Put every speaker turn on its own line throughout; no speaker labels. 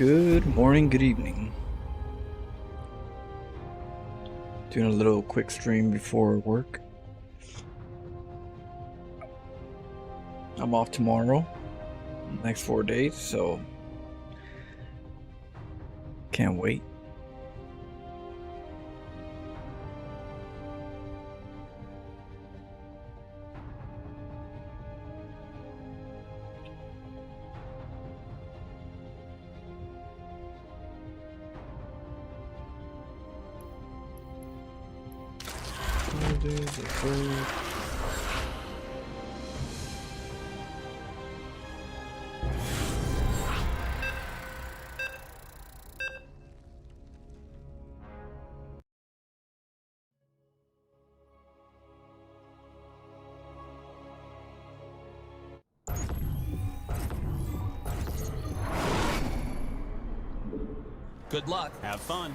Good morning, good evening. Doing a little quick stream before work. I'm off tomorrow, next 4 days, so can't wait.
Good luck. Have fun.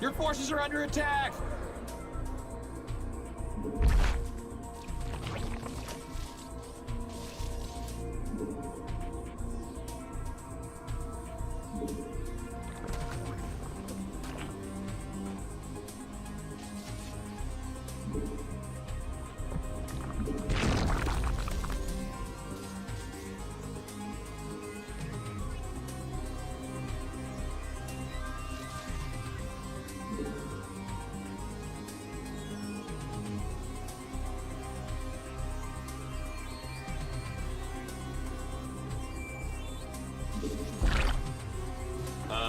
Your forces are under attack!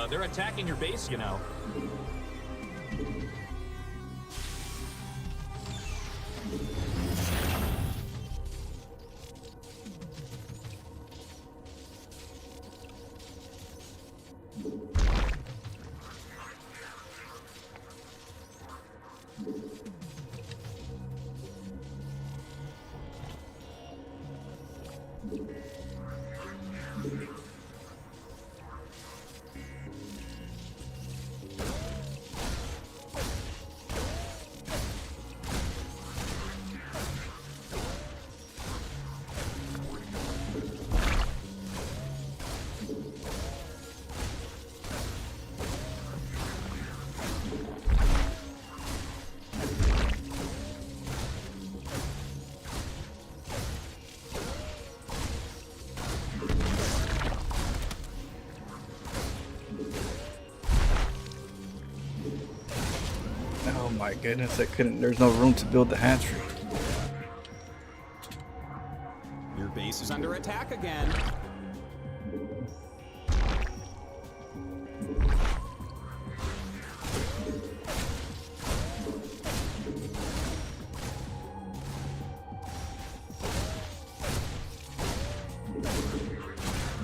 They're attacking your base, you know.
Oh my goodness, there's no room to build the hatchery.
Your base is under attack again.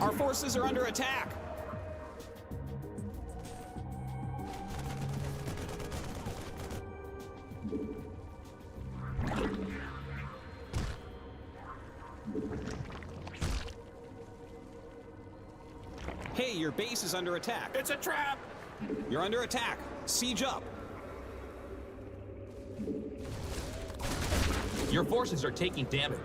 Our forces are under attack. Hey, your base is under attack. It's a trap! You're under attack. Siege up. Your forces are taking damage.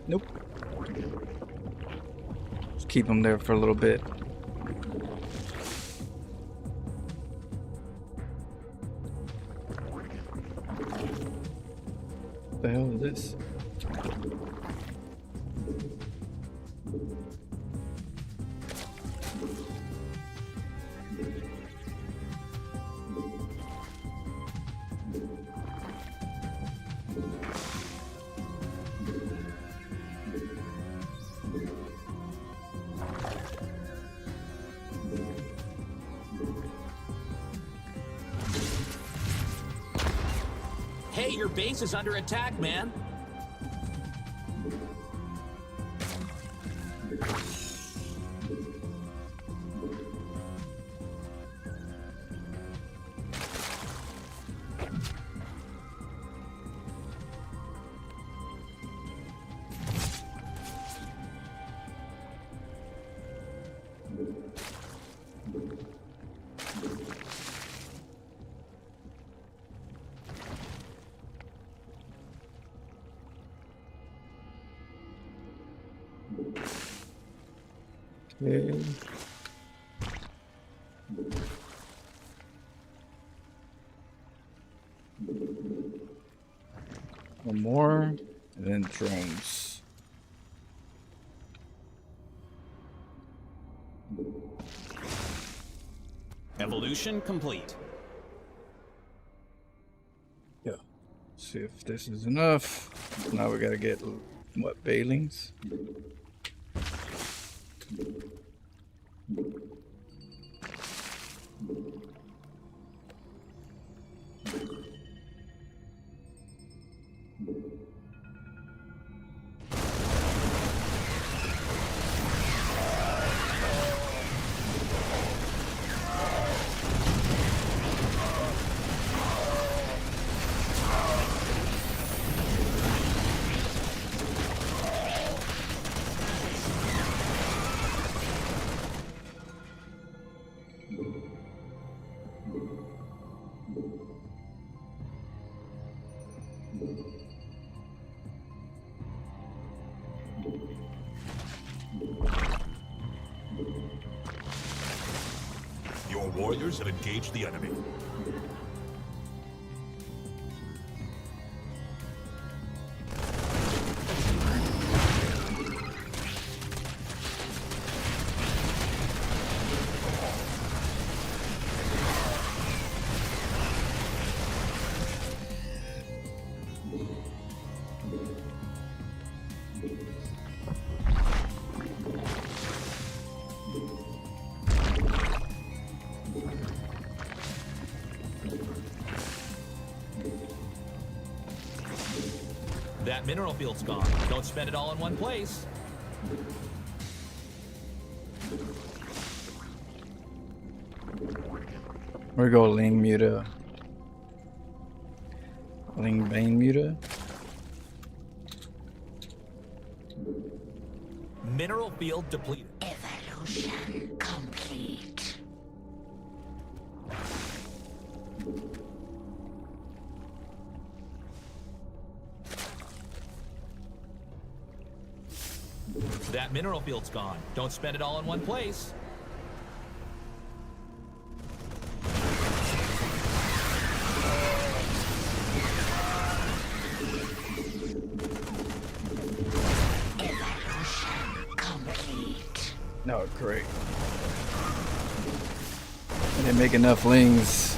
Nope. Just keep them there for a little bit. the hell is this?
Hey, your base is under attack, man.
Okay. One more, and then drones.
Evolution complete.
Yeah. See if this is enough. Now we gotta get what, Bailings?
Your warriors have engaged the enemy.
That mineral field's gone. Don't spend it all in one place.
Where we go, Ling Muta. Ling Bane Muta.
Mineral field depleted.
Evolution complete.
That mineral field's gone. Don't spend it all in one place.
Evolution complete.
No, great. I didn't make enough Lings.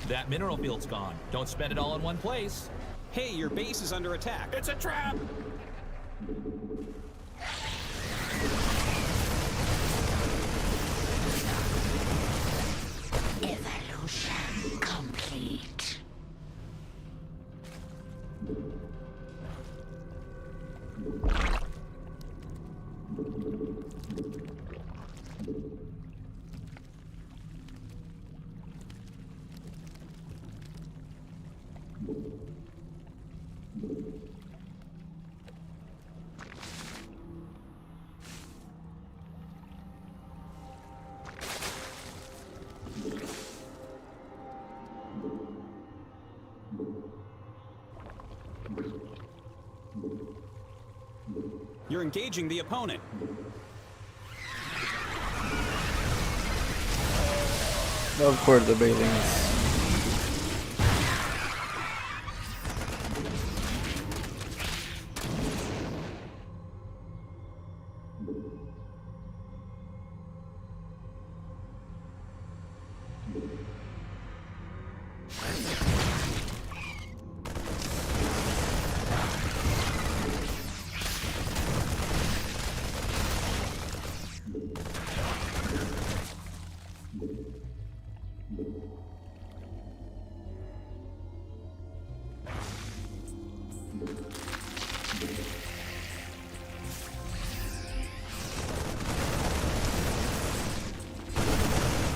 That mineral field's gone. Don't spend it all in one place.
Hey, your base is under attack. It's a trap!
Evolution complete.
You're engaging the opponent.
Of course, the bailings.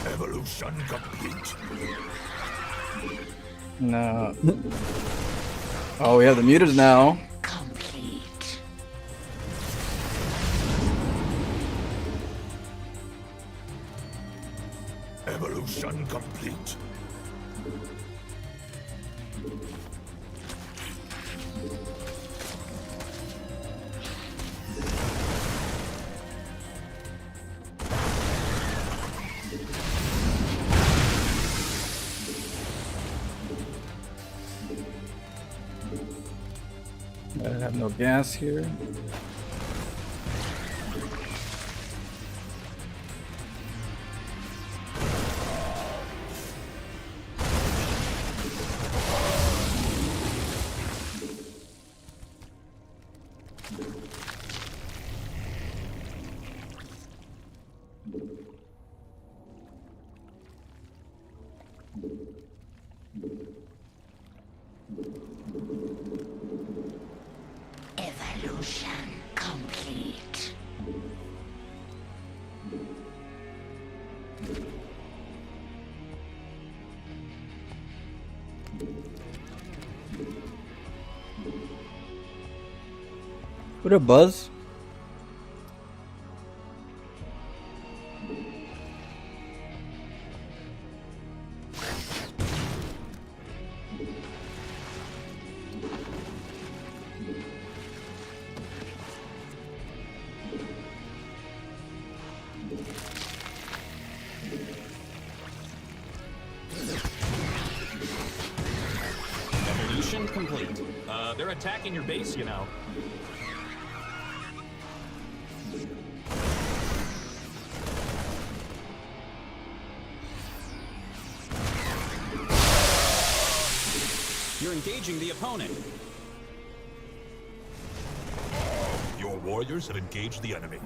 Evolution complete.
No. Oh, we have the mutants now.
Complete.
Evolution complete.
I have no gas here.
Evolution complete.
What a buzz.
Evolution complete.
They're attacking your base, you know.
You're engaging the opponent.
Your warriors have engaged the enemy.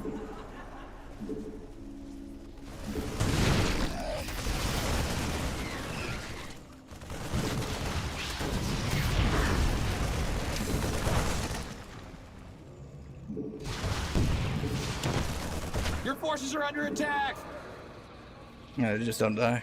Your forces are under attack.
Yeah, they just don't die.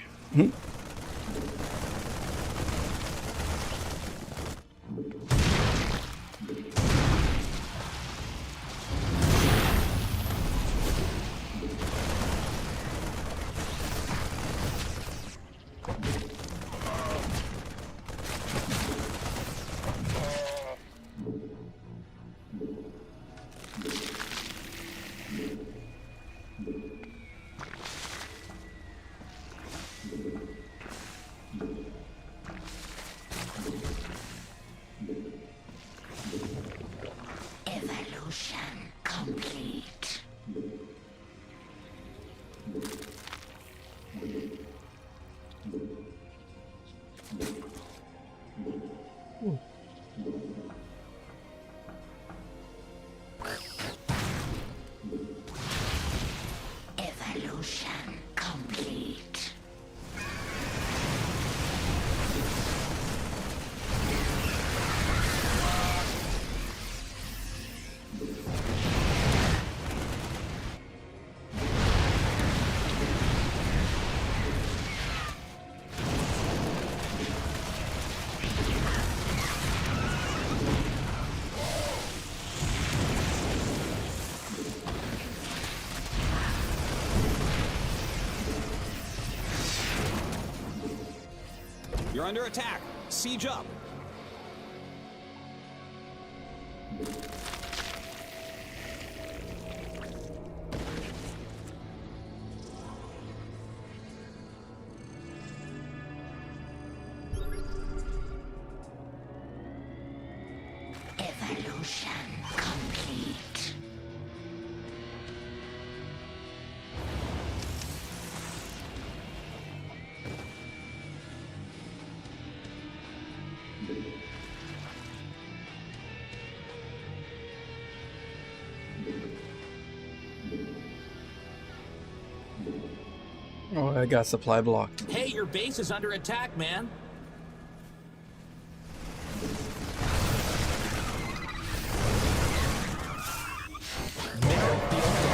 Evolution complete. Evolution complete.
You're under attack. Siege up.
Evolution complete.
Oh, I got supply blocked.
Hey, your base is under attack, man. Mineral field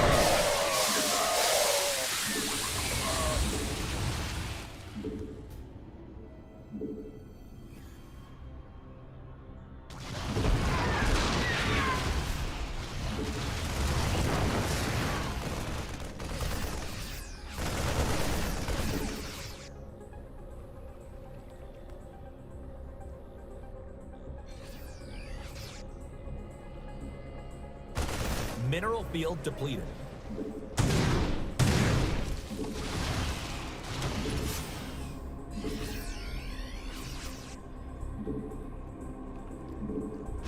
Mineral field depleted.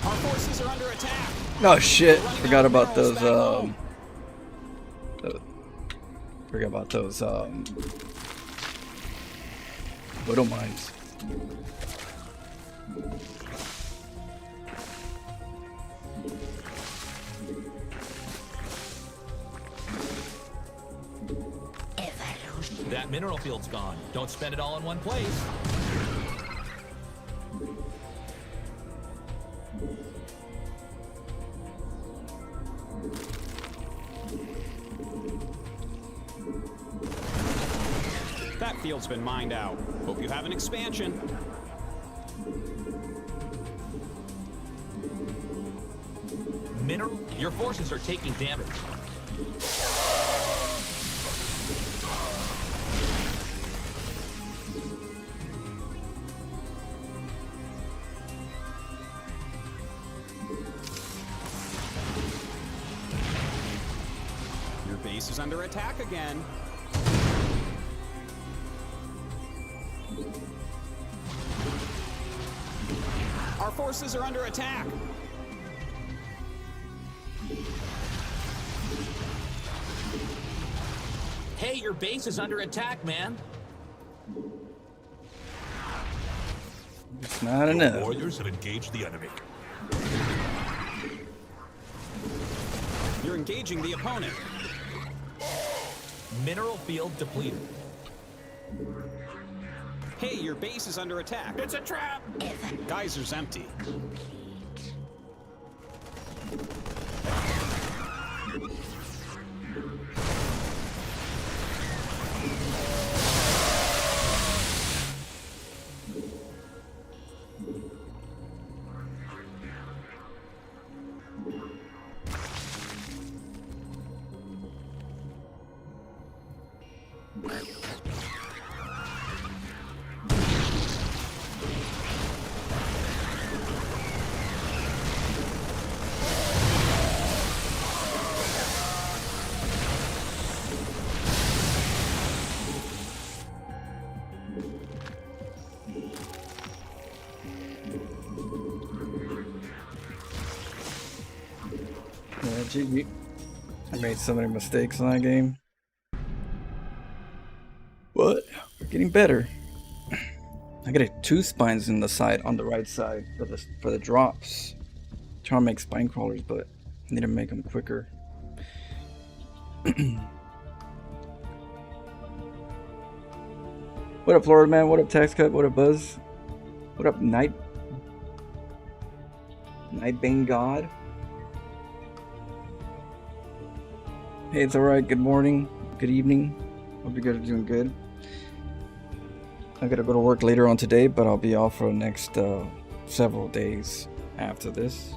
Our forces are under attack.
Oh shit!
We're running
Forgot
out of
about
minerals
those.
back home.
Forgot about those. Widow mines.
Evolution.
That mineral field's gone. Don't spend it all in one place.
That field's been mined out. Hope you have an expansion.
Mineral, your forces are taking damage.
Your base is under attack again. Our forces are under attack.
Hey, your base is under attack, man.
It's not
Your
enough.
warriors have engaged the enemy.
You're engaging the opponent.
Mineral field depleted.
Hey, your base is under attack. It's a trap! Geyser's empty.
Yeah, GG. I made so many mistakes in that game. But we're getting better. I got 2 spines in the side on the right side for the drops. Trying to make spine crawlers, but I need to make them quicker. What up, Florida man? What up, Tax Cut? What up, Buzz? What up, Nightbane God? Hey, it's alright. Good morning. Good evening. Hope you guys are doing good. I gotta go to work later on today, but I'll be off for the next several days after this.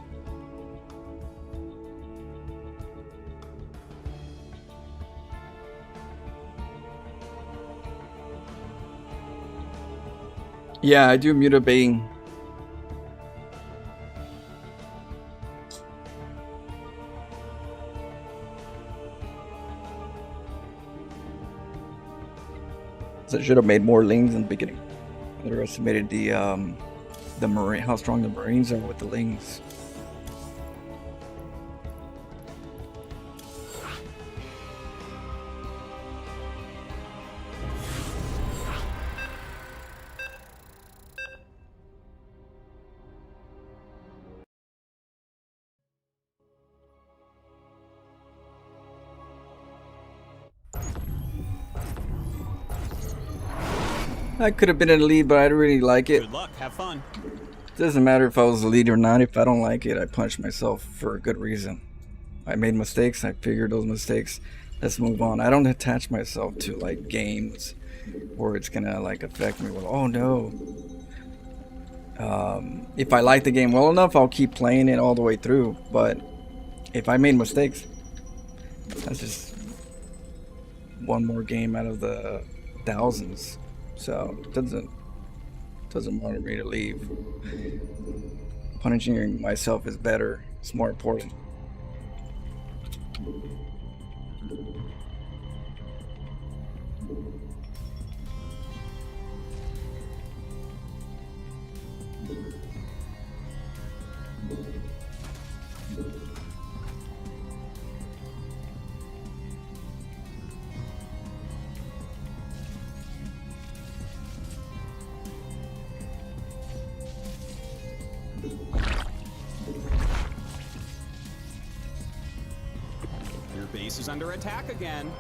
Yeah, I do mutabating. So I should have made more lings in the beginning. I underestimated the marine, how strong the marines are with the lings. I could have been in the lead, but I didn't really like it.
Good luck. Have fun.
Doesn't matter if I was the lead or not. If I don't like it, I punch myself for a good reason. I made mistakes. I figured those mistakes. Let's move on. I don't attach myself to like games where it's gonna like affect me. Well, oh no. If I like the game well enough, I'll keep playing it all the way through. But if I made mistakes, that's just one more game out of the thousands. So it doesn't bother me to leave. Punishing myself is better. It's more important.
Your base is under attack again.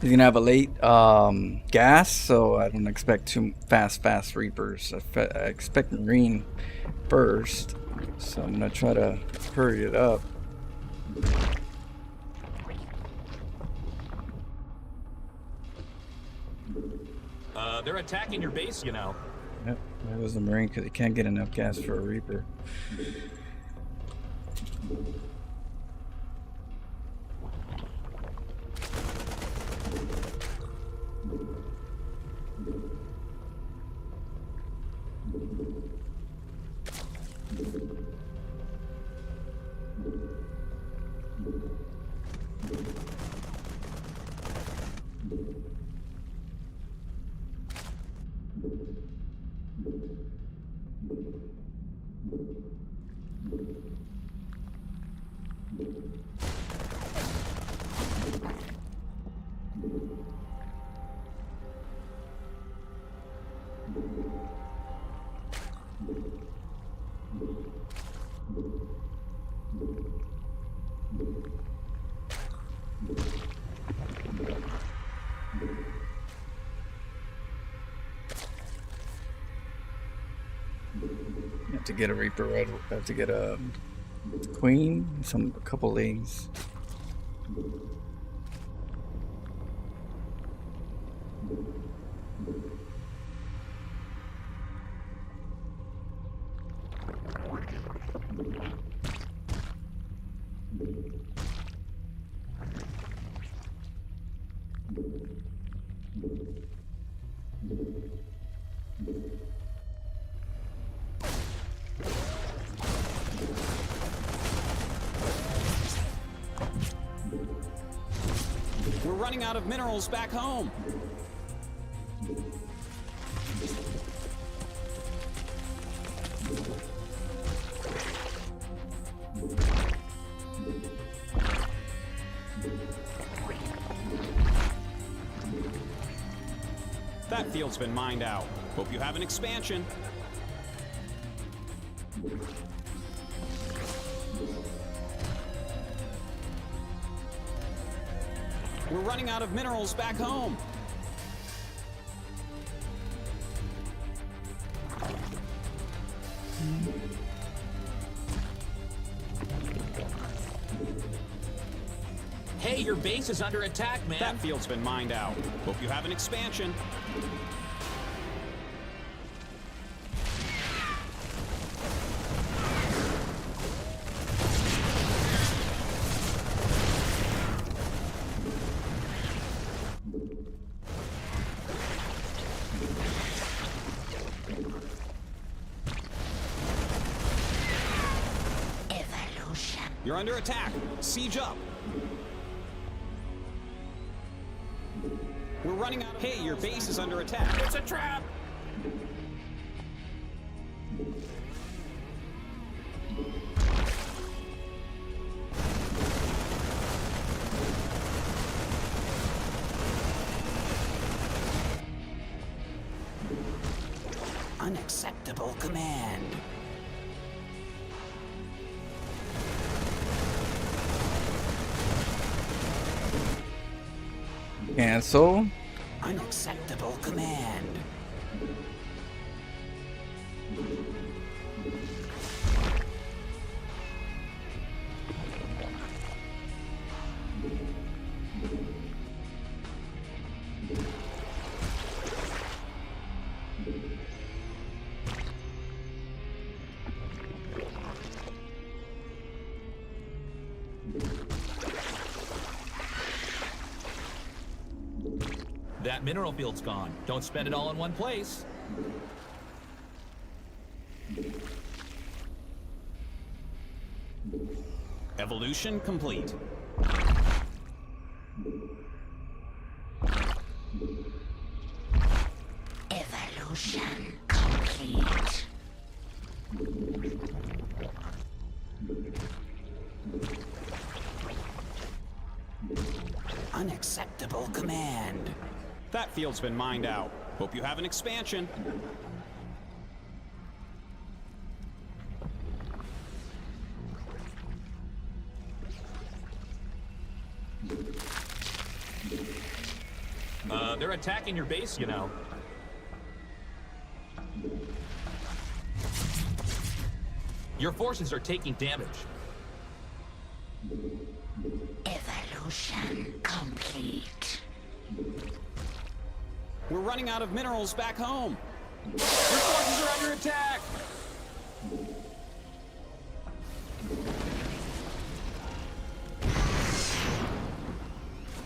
He's gonna have a late gas, so I don't expect too fast Reapers. I expect Marine first, so I'm gonna try to hurry it up.
They're attacking your base, you know.
Yep, that was the Marine because he can't get enough gas for a Reaper. Have to get a Reaper right. Have to get a Queen, a couple lanes.
We're running out of minerals back home. That field's been mined out. Hope you have an expansion. We're running out of minerals back home.
Hey, your base is under attack, man.
That field's been mined out. Hope you have an expansion. You're under attack. Siege up. We're running out of... Hey, your base is under attack. It's a trap!
Unacceptable command.
Cancel.
Unacceptable command.
That mineral field's gone. Don't spend it all in one place.
Evolution complete.
Evolution complete. Unacceptable command.
That field's been mined out. Hope you have an expansion.
They're attacking your base, you know. Your forces are taking damage.
Evolution complete.
We're running out of minerals back home. Your forces are under attack.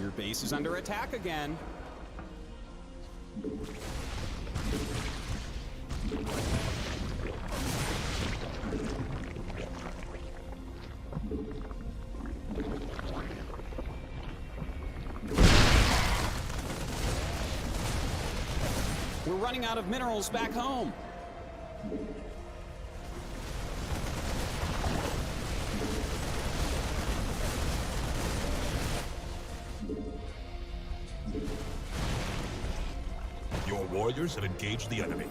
Your base is under attack again. We're running out of minerals back home.
Your warriors have engaged the enemy.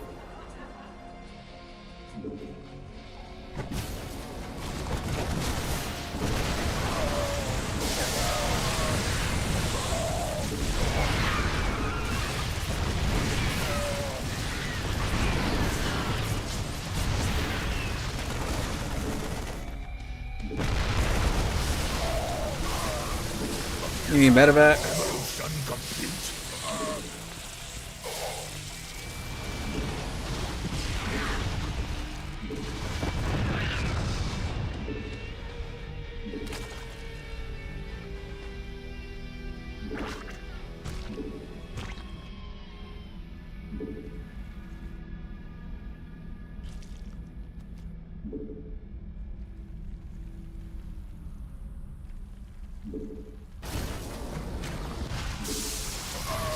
You mean medevac?
Evolution complete.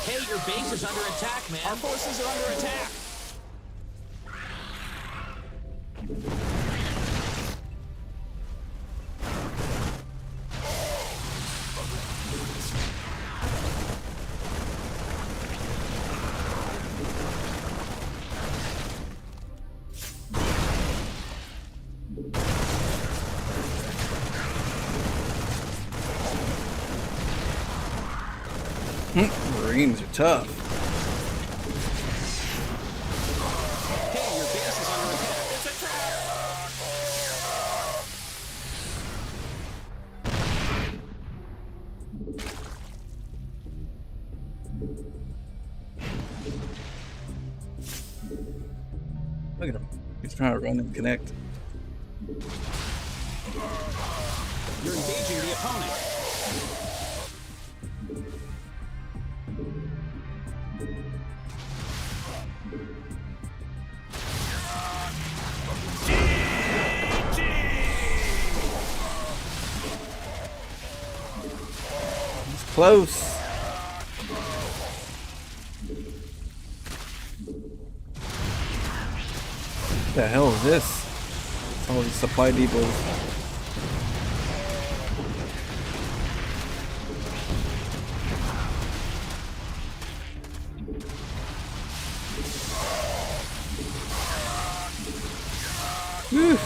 Hey, your base is under attack, man.
Our forces are under attack.
Marines are tough.
Hey, your base is under attack. It's a trap.
Look at him. He's trying to run and connect.
You're engaging the opponent.
close. What the hell is this? All these supply depots. Whew.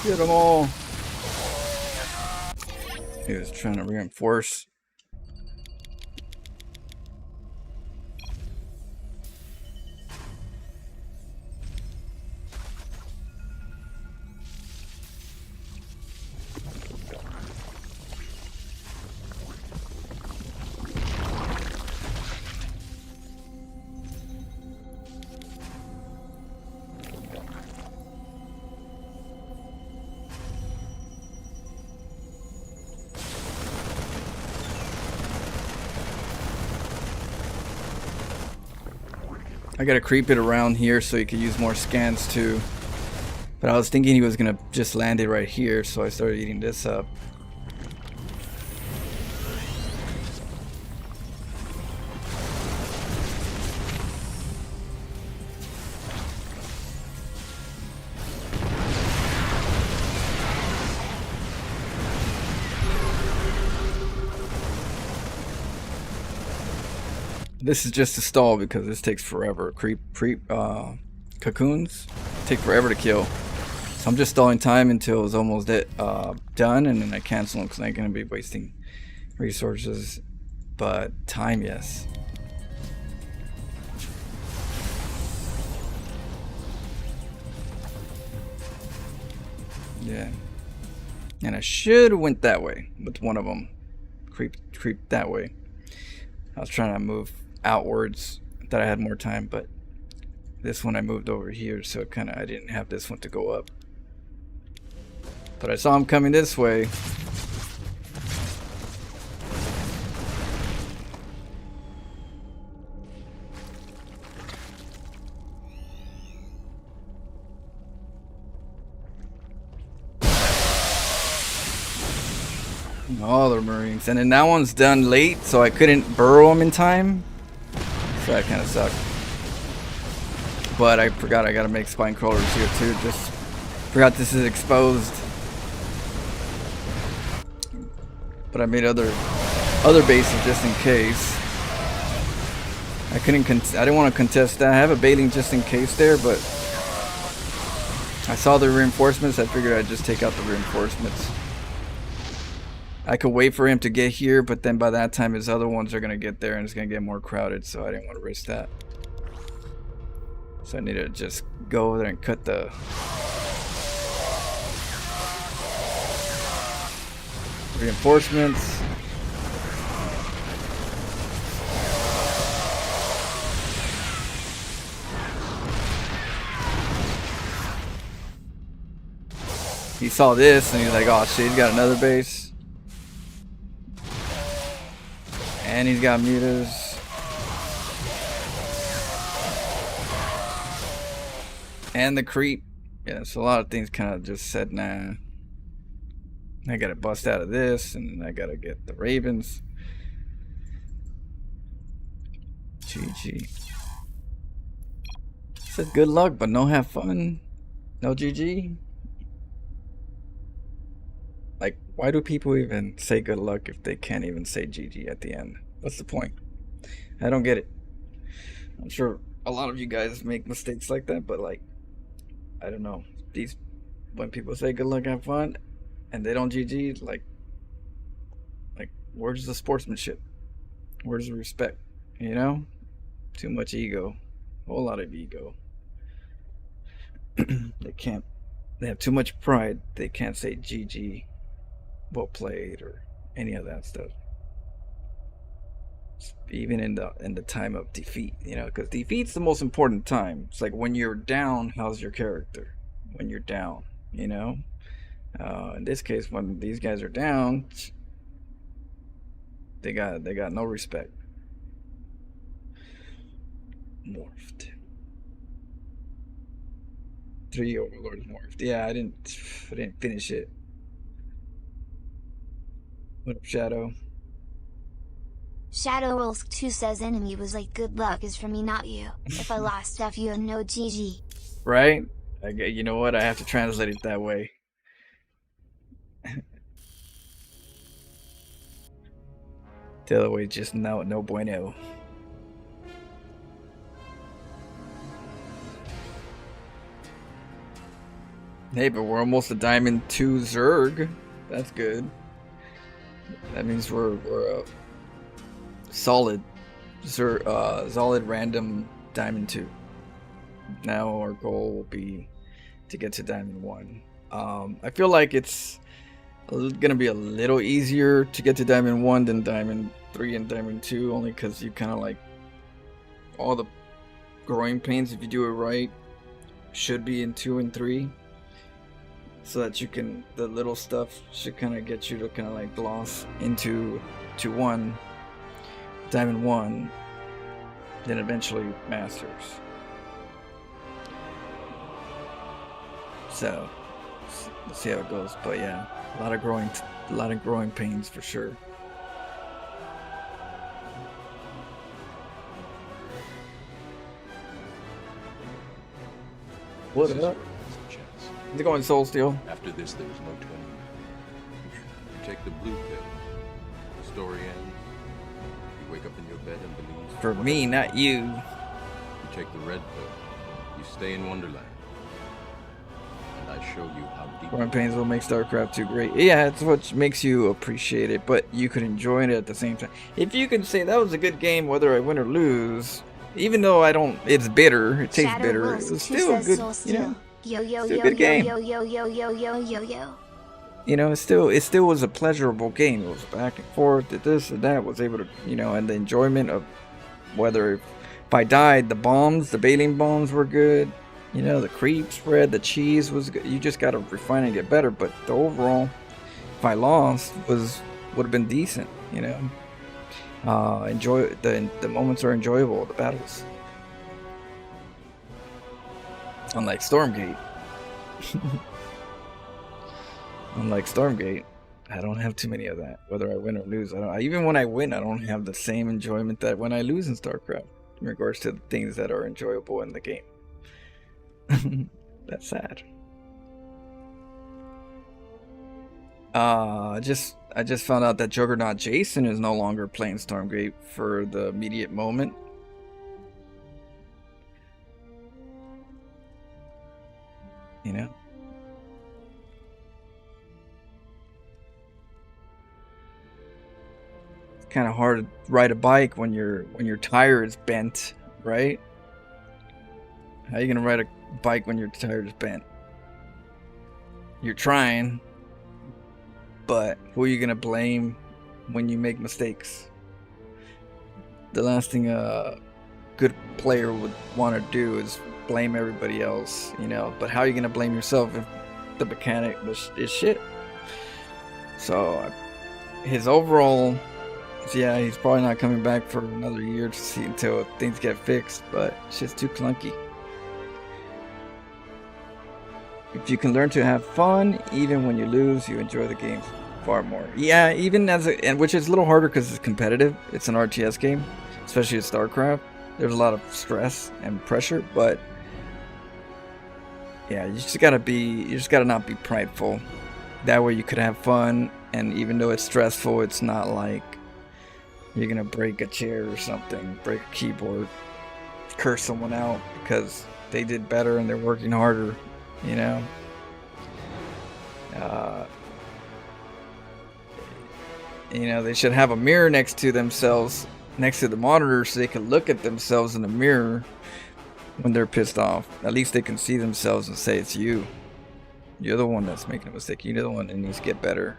Get them all. He was trying to reinforce. I gotta creep it around here so he could use more scans too. But I was thinking he was gonna just land it right here, so I started eating this up. This is just a stall because this takes forever. Cocoons take forever to kill. So I'm just stalling time until it's almost done, and then I cancel them because I'm going to be wasting resources. But time, yes. Yeah. And I should have went that way with one of them. Creep that way. I was trying to move outwards, that I had more time, but this one I moved over here, so I didn't have this one to go up. But I saw him coming this way. All the Marines, and then that one's done late, so I couldn't burrow them in time. So that kind of sucked. But I forgot I gotta make spine crawlers here too. Just forgot this is exposed. But I made other bases just in case. I didn't want to contest that. I have a bailing just in case there, but I saw the reinforcements. I figured I'd just take out the reinforcements. I could wait for him to get here, but then by that time his other ones are going to get there and it's going to get more crowded, so I didn't want to risk that. So I needed to just go over there and cut the reinforcements. He saw this and he's like, oh shit, he's got another base. And he's got mutas. And the creep. Yeah, so a lot of things kind of just said, nah. I gotta bust out of this, and I gotta get the ravens. GG. Said good luck, but no have fun. No GG. Like, why do people even say good luck if they can't even say GG at the end? What's the point? I don't get it. I'm sure a lot of you guys make mistakes like that, but like, I don't know. When people say good luck, have fun, and they don't GG, like where's the sportsmanship? Where's the respect? You know? Too much ego. A whole lot of ego. They have too much pride. They can't say GG. Well played or any of that stuff, even in the time of defeat, you know, because defeat's the most important time. It's like when you're down, how's your character when you're down, you know? In this case, when these guys are down, They got no respect. Morphed. 3 overlords morphed. Yeah, I didn't finish it. What up, Shadow?
Shadow Rolls 2 says enemy was like good luck is for me not you. If I lost stuff you and no GG.
Right? You know what? I have to translate it that way. The other way, just no bueno. Hey, but we're almost a Diamond 2 Zerg. That's good. That means we're a solid solid random Diamond 2. Now our goal will be to get to Diamond 1. I feel like it's gonna be a little easier to get to Diamond 1 than Diamond 3 and Diamond 2, only because you kind of like all the growing pains, if you do it right, should be in 2 and 3, so that you can, the little stuff should kind of get you to kind of like gloss into to 1, Diamond 1, then eventually Masters. So let's see how it goes. But yeah, a lot of growing pains for sure. What up? Is it going Soul Steel?
After this, there is no turning back. You take the blue pill. The story ends. You wake up in your bed and believe.
For me, not you.
You take the red pill. You stay in Wonderland. And I show you how deep.
Growing pains will make StarCraft 2 great. Yeah, it's what makes you appreciate it, but you could enjoy it at the same time. If you can say that was a good game, whether I win or lose, even though I don't, it's bitter, it tastes bitter, it was still a good, you know.
Yo yo
Still
yo
a good
yo
game.
yo yo yo yo yo yo yo.
You know, it still was a pleasurable game. It was back and forth, did this and that, was able to, you know, and the enjoyment of whether if I died, the bombs, the bailing bombs were good. You know, the creep spread, the cheese was good. You just gotta refine and get better. But the overall, if I lost, would have been decent. You know, enjoy the moments are enjoyable. The battles. Unlike Stormgate. Unlike Stormgate, I don't have too many of that. Whether I win or lose, even when I win, I don't have the same enjoyment that when I lose in StarCraft. In regards to the things that are enjoyable in the game. That's sad. I just found out that Juggernaut Jason is no longer playing Stormgate for the immediate moment. You know? It's kind of hard to ride a bike when your tire is bent, right? How are you gonna ride a bike when your tire is bent? You're trying, but who are you gonna blame when you make mistakes? The last thing a good player would want to do is blame everybody else, you know. But how are you gonna blame yourself if the mechanic is shit? So his overall, yeah, he's probably not coming back for another year to see until things get fixed. But shit's too clunky. If you can learn to have fun, even when you lose, you enjoy the game far more. Yeah, even and which is a little harder because it's competitive. It's an RTS game, especially at StarCraft. There's a lot of stress and pressure, but yeah, you just gotta not be prideful. That way you could have fun, and even though it's stressful, it's not like you're gonna break a chair or something, break a keyboard, curse someone out because they did better and they're working harder. You know, they should have a mirror next to themselves, next to the monitor, so they can look at themselves in the mirror when they're pissed off. At least they can see themselves and say, it's you. You're the one that's making a mistake. You're the one that needs to get better.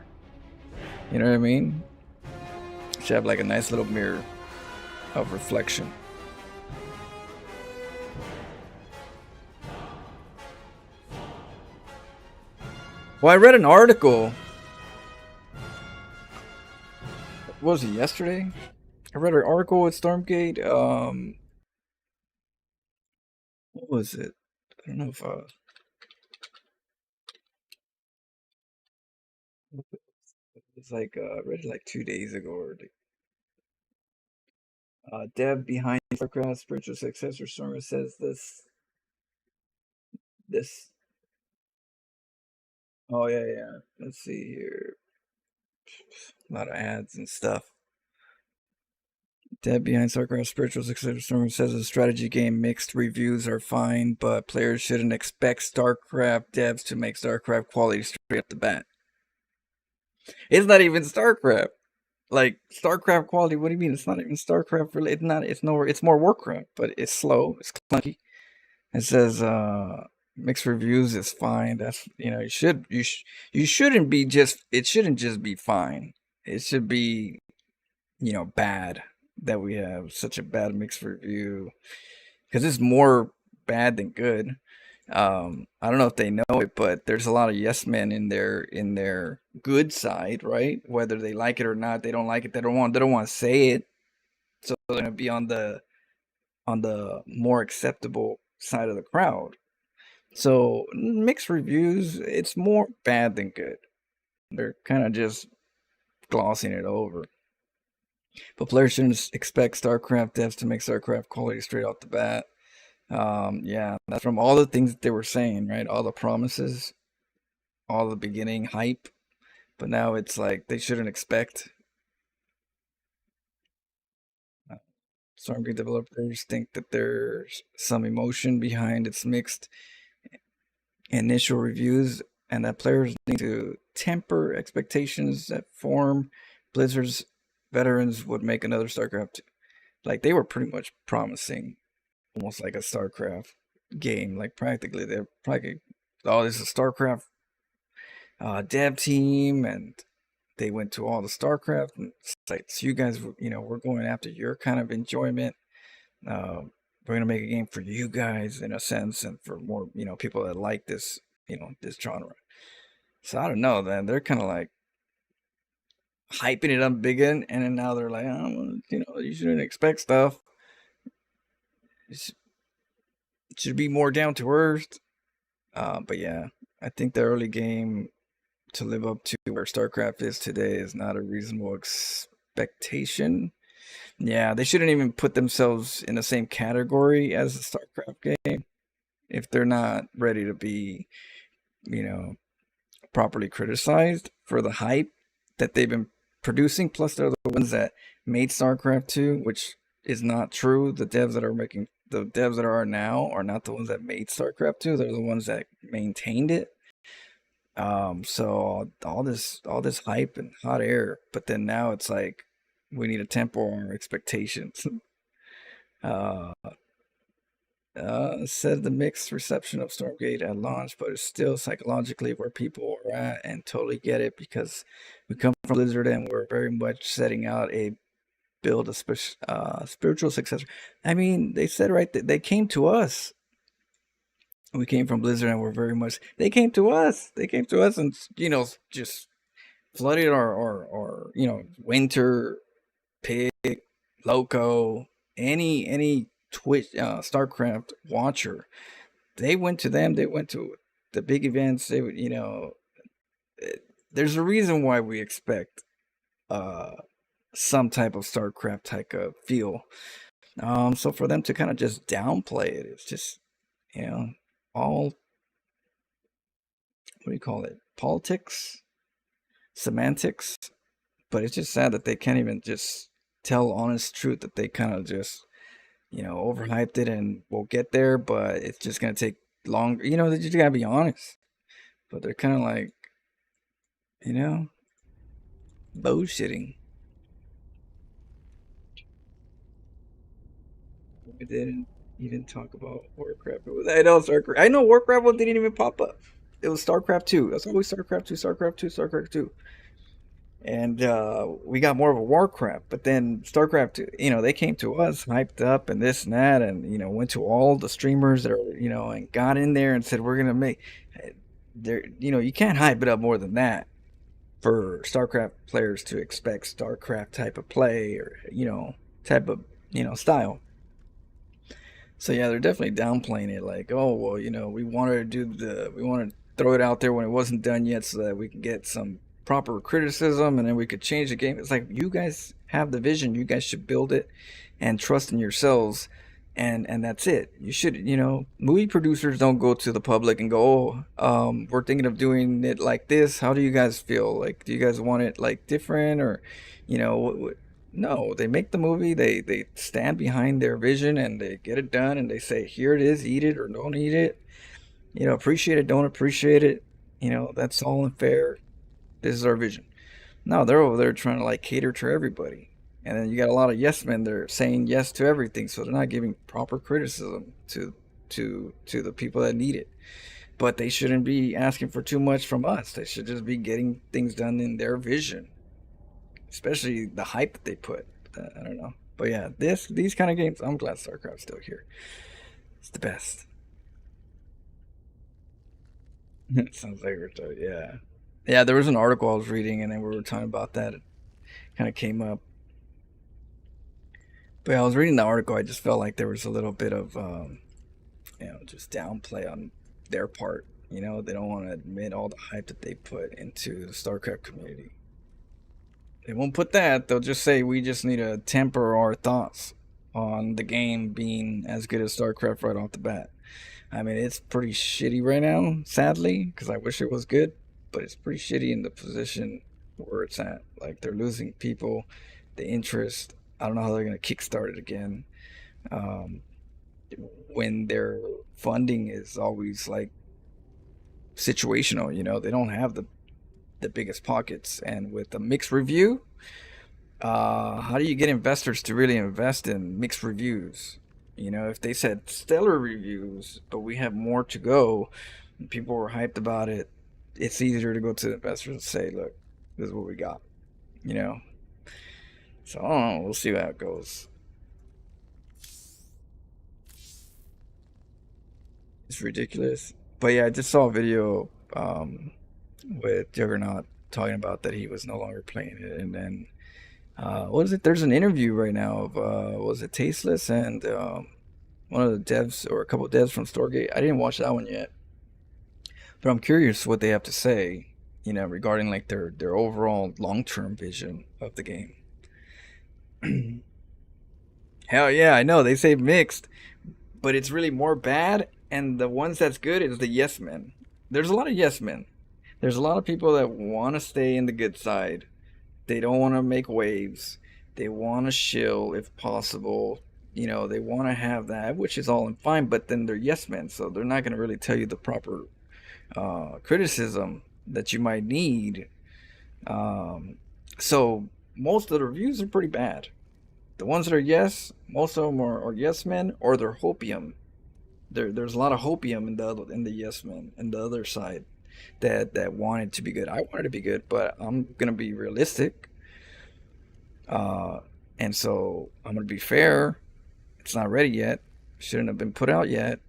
You know what I mean? Should have like a nice little mirror of reflection. Well, I read an article what was it, yesterday? I read an article with Stormgate. What was it? I don't know if it's like I read it like 2 days ago, or dev behind StarCraft spiritual successor Stormer says this. Oh yeah, yeah. Let's see here. A lot of ads and stuff. Dev behind StarCraft spiritual successor Stormer says the strategy game mixed reviews are fine, but players shouldn't expect StarCraft devs to make StarCraft quality straight up the bat. It's not even StarCraft. Like StarCraft quality, what do you mean? It's not even StarCraft really. It's not. It's nowhere. It's more Warcraft, but it's slow. It's clunky. It says mixed reviews is fine. That's you shouldn't be just. It shouldn't just be fine. It should be bad that we have such a bad mixed review, because it's more bad than good. I don't know if they know it, but there's a lot of yes men in their good side, right? Whether they like it or not, they don't like it. They don't want to say it, so they're gonna be on the more acceptable side of the crowd. So mixed reviews, it's more bad than good. They're kind of just glossing it over. But players shouldn't expect StarCraft devs to make StarCraft quality straight off the bat. Yeah, that's from all the things that they were saying, right? All the promises, all the beginning hype, but now it's like they shouldn't expect. Stormgate developers think that there's some emotion behind its mixed initial reviews, and that players need to temper expectations that form. Blizzard's veterans would make another StarCraft. Like, they were pretty much promising almost like a StarCraft game. Like, practically, they're probably, oh, this is a StarCraft dev team, and they went to all the StarCraft and sites. You guys, we're going after your kind of enjoyment. We're gonna make a game for you guys in a sense, and for more, people that like this, this genre. So I don't know, then they're kind of like hyping it up big, and then now they're like, oh, you shouldn't expect stuff. It should be more down to earth. But yeah, I think the early game to live up to where StarCraft is today is not a reasonable expectation. Yeah, they shouldn't even put themselves in the same category as the StarCraft game if they're not ready to be, properly criticized for the hype that they've been producing. Plus, they're the ones that made StarCraft 2, which is not true. The devs that are now are not the ones that made StarCraft 2. They're the ones that maintained it. So all this hype and hot air, but then now it's like we need to temper our expectations. Said the mixed reception of Stormgate at launch, but it's still psychologically where people are at, and totally get it, because we come from Blizzard and we're very much setting out a build a spiritual successor. I mean, they said right that they came to us. We came from Blizzard and we're very much. They came to us. And just flooded our Winter, Pig, Loco, any Twitch, StarCraft watcher. They went to them. They went to the big events. They would, there's a reason why we expect some type of StarCraft type of feel. So for them to kind of just downplay it, it's just, all, what do you call it? Politics, semantics. But it's just sad that they can't even just tell honest truth, that they kind of just, overhyped it and we'll get there, but it's just gonna take longer. They just gotta be honest. But they're kind of like, bullshitting. We didn't even talk about Warcraft. I know Warcraft didn't even pop up. It was StarCraft 2. That's always StarCraft 2, StarCraft 2, StarCraft 2. And we got more of a Warcraft. But then StarCraft 2, they came to us hyped up and this and that, and went to all the streamers that are, and got in there and said, we're gonna make there. You can't hype it up more than that. for StarCraft players to expect StarCraft type of play, or type of style. So yeah, they're definitely downplaying it, like, oh well, we wanted to we want to throw it out there when it wasn't done yet, so that we can get some proper criticism, and then we could change the game. It's like, you guys have the vision, you guys should build it, and trust in yourselves, and that's it. You should, movie producers don't go to the public and go, oh, we're thinking of doing it like this. How do you guys feel? Like, do you guys want it like different, or, no, they make the movie, they stand behind their vision, and they get it done, and they say, here it is, eat it or don't eat it. Appreciate it, don't appreciate it. That's all unfair. This is our vision. No, they're over there trying to like cater to everybody. And then you got a lot of yes men. They're saying yes to everything, so they're not giving proper criticism to the people that need it. But they shouldn't be asking for too much from us. They should just be getting things done in their vision, especially the hype that they put. I don't know, but yeah, these kind of games, I'm glad StarCraft's still here. It's the best. Sounds like we're talking, yeah. Yeah, there was an article I was reading, and then we were talking about that. It kind of came up. But yeah, I was reading the article. I just felt like there was a little bit of, just downplay on their part. They don't want to admit all the hype that they put into the StarCraft community. They won't put that. They'll just say, we just need to temper our thoughts on the game being as good as StarCraft right off the bat. I mean, it's pretty shitty right now, sadly, because I wish it was good, but it's pretty shitty in the position where it's at. Like, they're losing people, the interest. I don't know how they're going to kickstart it again. When their funding is always like situational, they don't have the biggest pockets. And with a mixed review, how do you get investors to really invest in mixed reviews? If they said stellar reviews, but we have more to go, and people were hyped about it, it's easier to go to the investors and say, look, this is what we got. So I don't know, we'll see how it goes. It's ridiculous. But yeah, I just saw a video with Juggernaut talking about that he was no longer playing it. And then, what is it? There's an interview right now of, was it Tasteless and one of the devs, or a couple of devs from Storgate. I didn't watch that one yet. But I'm curious what they have to say, regarding like their overall long-term vision of the game. Hell yeah, I know, they say mixed, but it's really more bad, and the ones that's good is the yes men. There's a lot of yes men. There's a lot of people that want to stay in the good side. They don't want to make waves. They want to shill if possible. They want to have that, which is all fine, but then they're yes men, so they're not going to really tell you the proper criticism that you might need. So most of the reviews are pretty bad. The ones that are yes, most of them are yes men, or they're hopium. There's a lot of hopium in the yes men and the other side that want it to be good. I want it to be good, but I'm gonna be realistic. And so I'm gonna be fair. It's not ready yet. Shouldn't have been put out yet.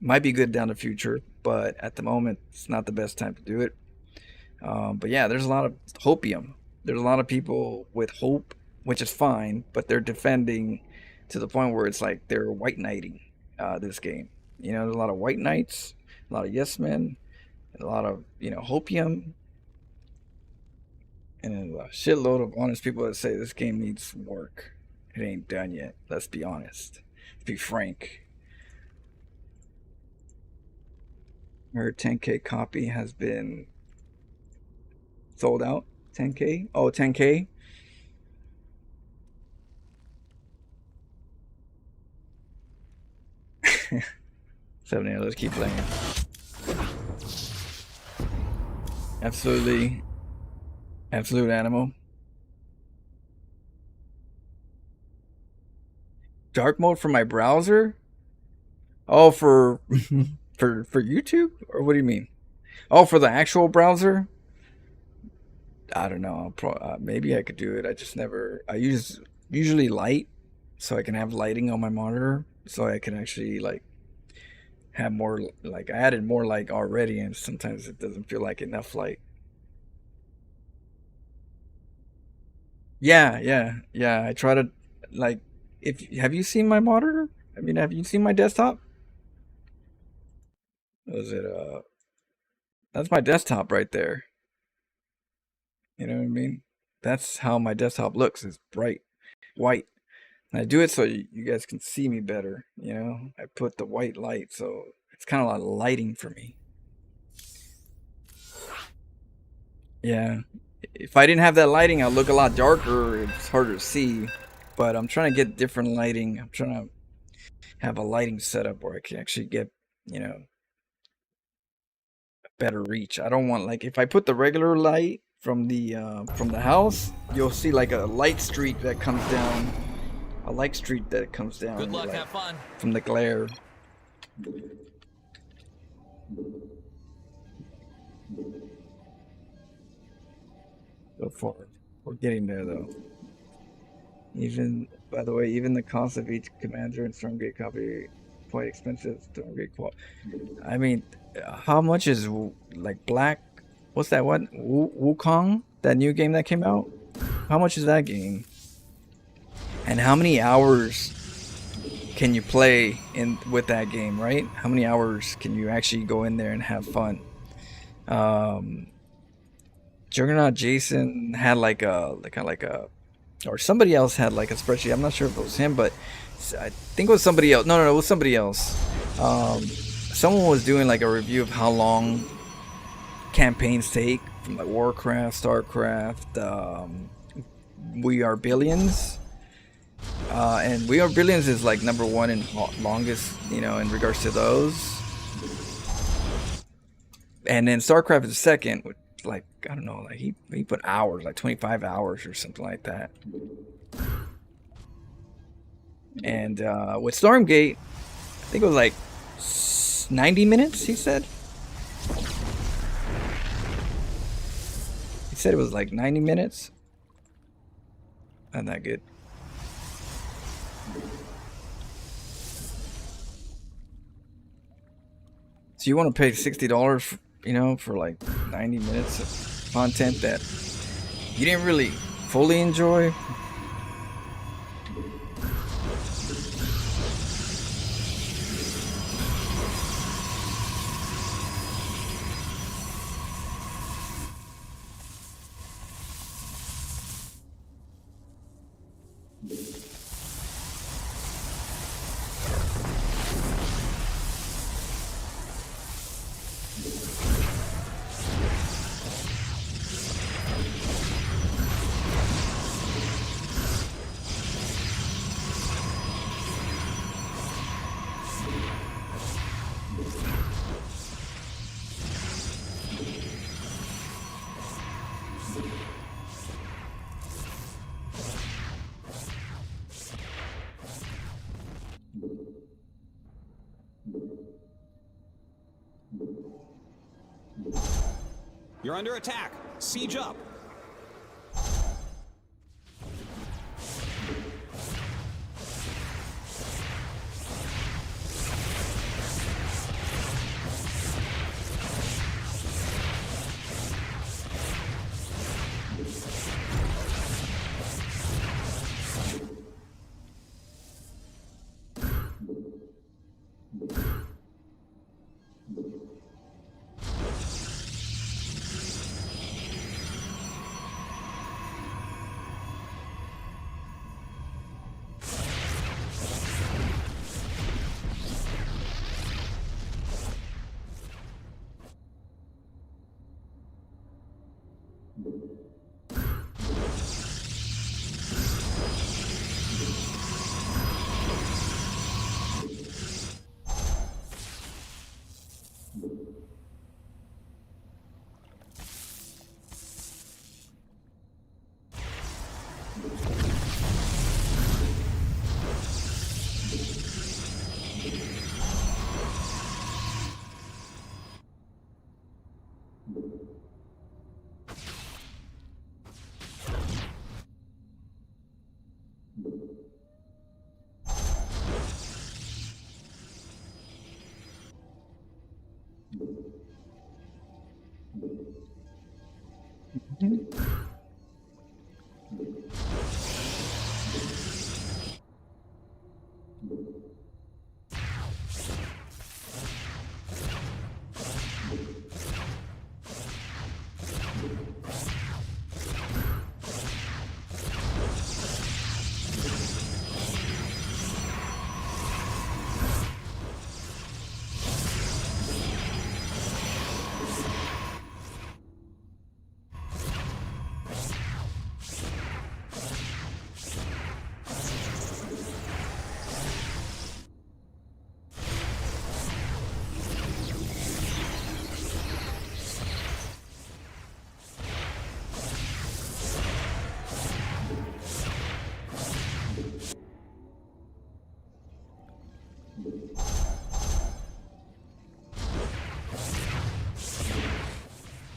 Might be good down the future, but at the moment it's not the best time to do it. But yeah, there's a lot of hopium. There's a lot of people with hope, which is fine, but they're defending to the point where it's like they're white knighting this game. There's a lot of white knights, a lot of yes men, a lot of hopium, and a shitload of honest people that say this game needs work. It ain't done yet. Let's be honest. Let's be frank. Our 10K copy has been sold out. 10K? Oh, 10K? Let's keep playing. Absolutely. Absolute animal. Dark mode for my browser? Oh, for for YouTube? Or what do you mean? Oh, for the actual browser? I don't know. Maybe I could do it. I just never. I usually light, so I can have lighting on my monitor, so I can actually like have more. Like I added more light already, and sometimes it doesn't feel like enough light. Yeah. I try to like. If have you seen my monitor? I mean, have you seen my desktop? Was it That's my desktop right there. You know what I mean? That's how my desktop looks. It's bright white. And I do it so you guys can see me better. You know, I put the white light, so it's kind of like lighting for me. Yeah. If I didn't have that lighting, I'd look a lot darker. It's harder to see. But I'm trying to get different lighting. I'm trying to have a lighting setup where I can actually get, you know, better reach. I don't want like if I put the regular light from the house, you'll see like a light streak that comes down. A light streak that comes down.
Good luck,
like,
have fun.
from the glare. So far, we're getting there though. Even by the way, even the cost of each commander and Stormgate copy quite expensive. Stormgate qual. I mean, how much is like Black? What's that one? Wukong? That new game that came out? How much is that game? And how many hours can you play in with that game, right? How many hours can you actually go in there and have fun? Juggernaut Jason had like a or somebody else had like a spreadsheet. I'm not sure if it was him, but I think it was somebody else. No, it was somebody else. Someone was doing like a review of how long campaigns take from like Warcraft, StarCraft, We Are Billions. And We Are Billions is like number one in longest, you know, in regards to those. And then StarCraft is second, with like, I don't know, like he put hours, like 25 hours or something like that. And with Stormgate, I think it was like 90 minutes, he said. He said it was like 90 minutes. Not that good. So you want to pay $60, you know, for like 90 minutes of content that you didn't really fully enjoy?
You're under attack. Siege up.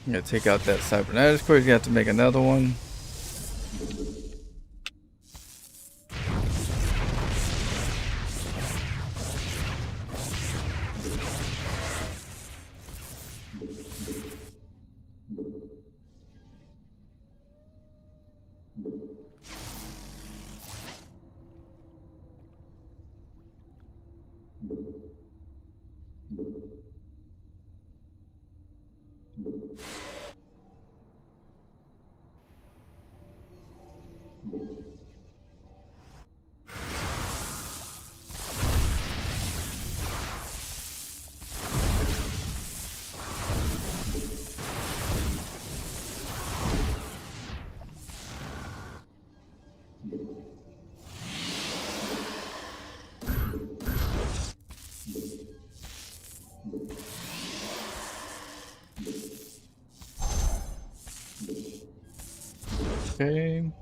I'm gonna take out that cybernetics core. You have to make another one. Okay.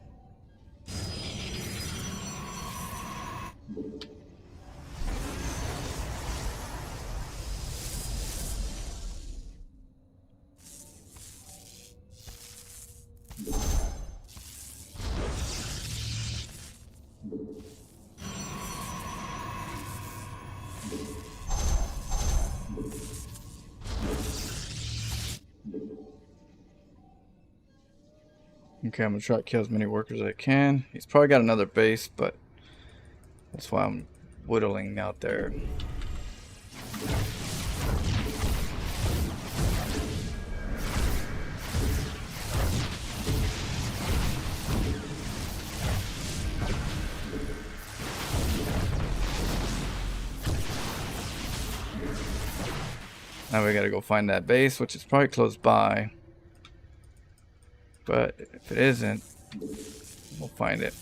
Okay, I'm gonna try to kill as many workers as I can. He's probably got another base, but that's why I'm whittling out there. Now we gotta go find that base, which is probably close by. But if it isn't, we'll find it.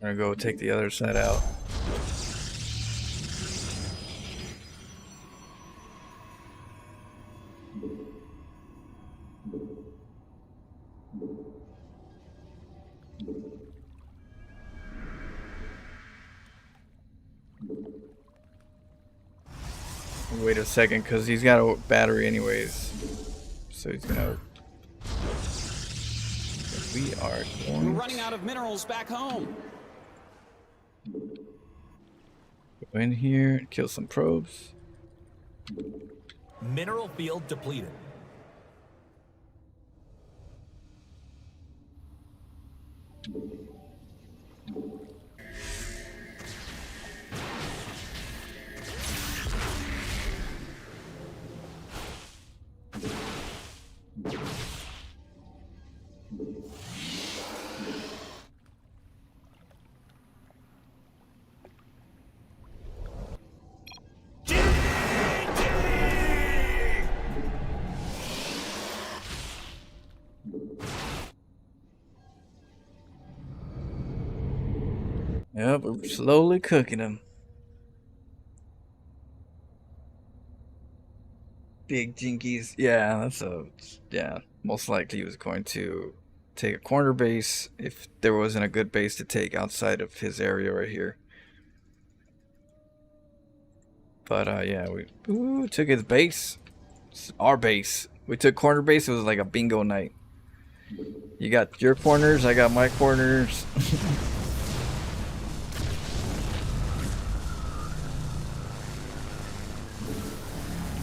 I'm gonna go take the other side out. Wait a second, because he's got a battery anyways. So he's gonna... We are going...
We're running out of minerals back home.
Go in here and kill some probes.
Mineral field depleted.
Yep, we're slowly cooking them. Big jinkies. Yeah, that's a... Yeah, most likely he was going to take a corner base if there wasn't a good base to take outside of his area right here. But yeah, we took his base. It's our base. We took corner base. It was like a bingo night. You got your corners, I got my corners.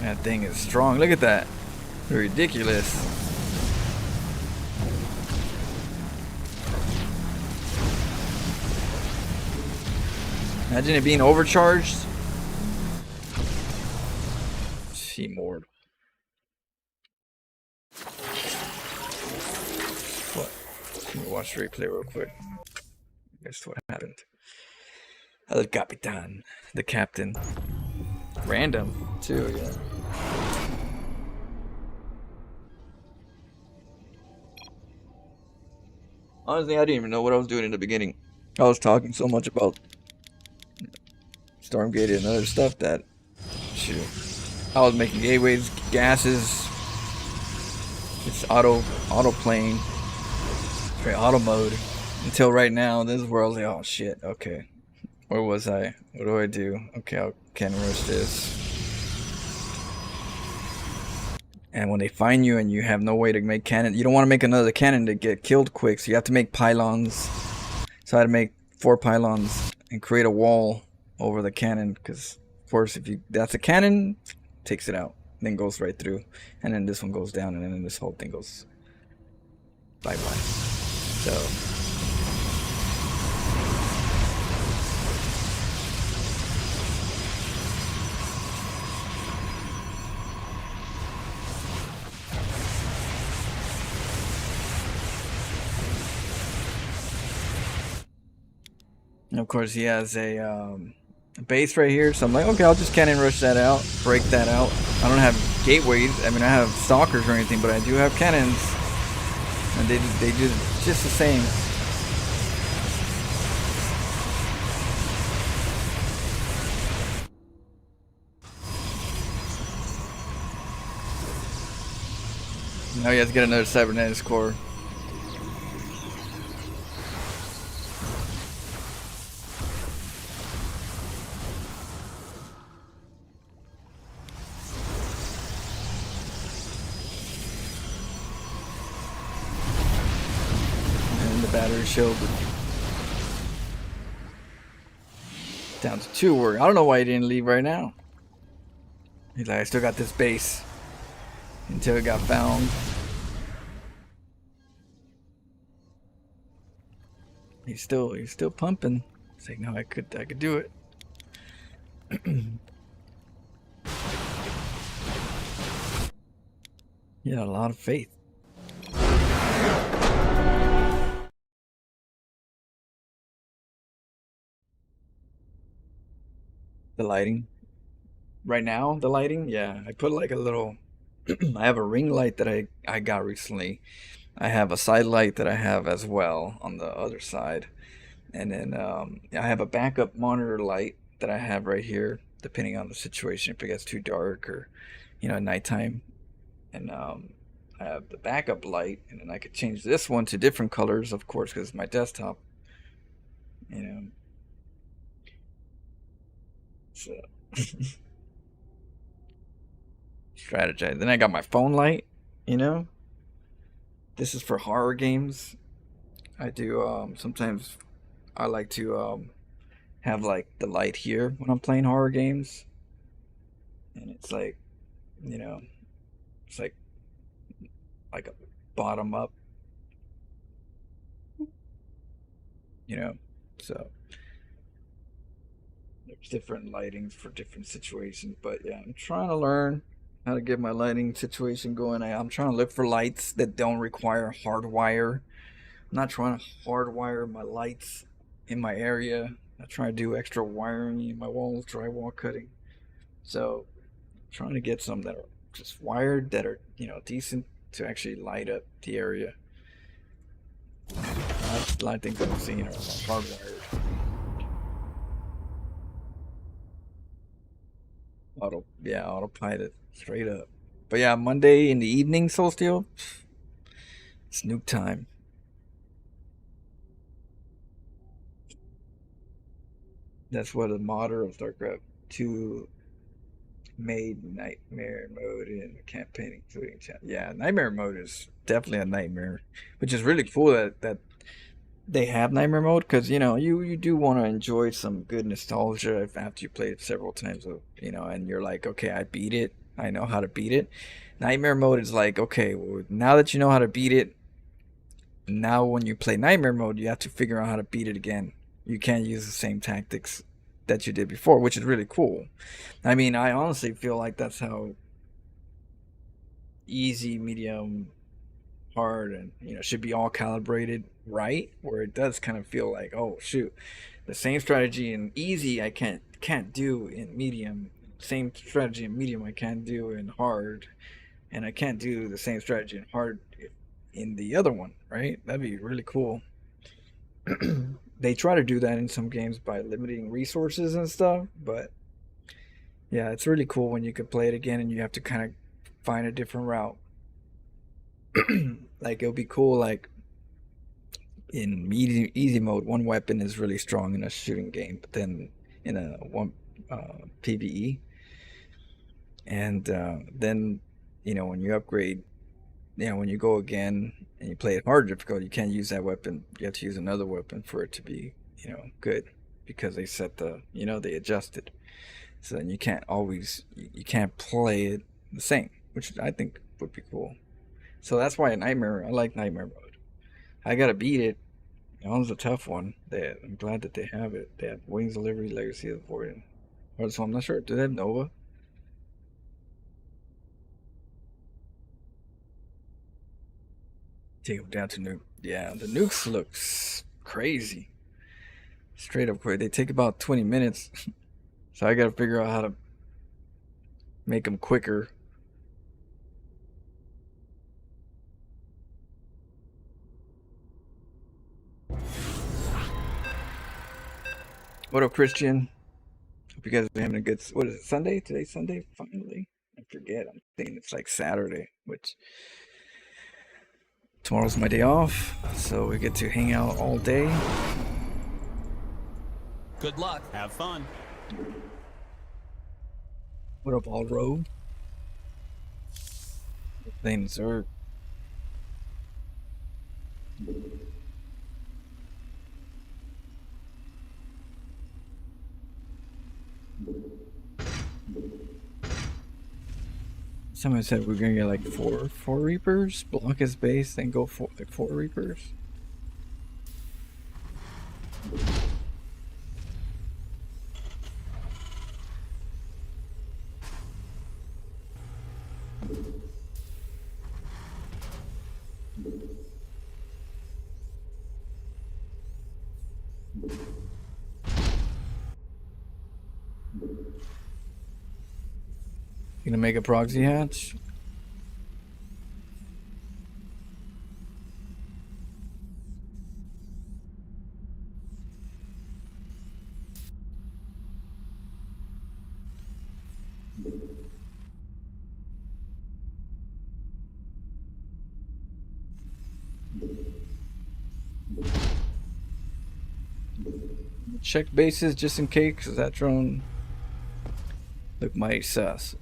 That thing is strong. Look at that. Ridiculous. Imagine it being overcharged. Team Mord. What? Let me watch the replay real quick. Guess what happened? El Capitan, the captain. Random, too, yeah. Honestly, I didn't even know what I was doing in the beginning. I was talking so much about Stormgate and other stuff that, shoot, I was making gateways, gases. It's auto playing, straight auto mode. Until right now, this is where I was like, oh shit, okay. Where was I? What do I do? Okay, I can rush this. And when they find you and you have no way to make cannon, you don't want to make another cannon to get killed quick, so you have to make pylons. So I had to make 4 pylons and create a wall over the cannon, because of course if that's a cannon, takes it out, then goes right through, and then this one goes down, and then this whole thing goes bye-bye. So and of course he has a base right here, so I'm like, okay, I'll just cannon rush that out, break that out. I don't have gateways, I mean I have stalkers or anything, but I do have cannons, and they do just the same. Now you have to get another cybernetics core. Battery shield down to 2. Where I don't know why he didn't leave right now. He's like, I still got this base until it got found. He's still pumping. He's like, no, I could do it. He had a lot of faith. The lighting. Right now, the lighting, yeah. I put like a little I have a ring light that I got recently. I have a side light that I have as well on the other side. And then I have a backup monitor light that I have right here, depending on the situation, if it gets too dark or, you know, at nighttime. And I have the backup light, and then I could change this one to different colors, of course, because it's my desktop. You know. So strategize. Then I got my phone light, you know. This is for horror games. I do sometimes I like to have like the light here when I'm playing horror games. And it's like, you know, it's like a bottom up. You know, so there's different lightings for different situations, but yeah, I'm trying to learn how to get my lighting situation going. I'm trying to look for lights that don't require hardwire. I'm not trying to hardwire my lights in my area. I'm not trying to do extra wiring in my walls, drywall cutting. So I'm trying to get some that are just wired, that are, you know, decent to actually light up the area. A lot of things I've seen are hardwired. Autopilot, straight up. But yeah, Monday in the evening, Solsteel, it's nuke time. That's what a modder of StarCraft 2 made nightmare mode in the campaign, including chat. Yeah, nightmare mode is definitely a nightmare, which is really cool that they have nightmare mode, because you know you do want to enjoy some good nostalgia after you played it several times, you know, and you're like, okay, I beat it, I know how to beat it. Nightmare mode is like, okay, well, now that you know how to beat it, now when you play nightmare mode, you have to figure out how to beat it again. You can't use the same tactics that you did before, which is really cool. I mean, I honestly feel like that's how easy, medium, hard, and should be all calibrated right, where it does kind of feel like, oh shoot, the same strategy in easy I can't do in medium, same strategy in medium I can't do in hard, and I can't do the same strategy in hard in the other one, right? That'd be really cool. They try to do that in some games by limiting resources and stuff, but yeah, it's really cool when you could play it again and you have to kind of find a different route. Like, it would be cool, like in easy mode, one weapon is really strong in a shooting game, but then in a one PvE, and then when you upgrade, when you go again and you play it hard difficult, you can't use that weapon. You have to use another weapon for it to be good, because they set they adjusted. So then you can't play it the same, which I think would be cool. So that's why I like Nightmare mode. I gotta beat it. That one's a tough one. I'm glad that they have it. They have Wings of Liberty, Legacy of the Void. So I'm not sure. Do they have Nova? Take them down to Nuke. Yeah, the nukes looks crazy. Straight up quick. They take about 20 minutes. So I gotta figure out how to make them quicker. What up, Christian? Hope you guys are having a good... What is it, Sunday? Today's Sunday? Finally? I forget. I'm thinking it's like Saturday, which... Tomorrow's my day off, so we get to hang out all day.
Good luck.
Have fun.
What up, Alro? Playing Zerg. Someone said we're gonna get like four Reapers, block his base, then go for like 4 Reapers. Gonna make a proxy hatch. Check bases just in case, because that drone look mighty sus.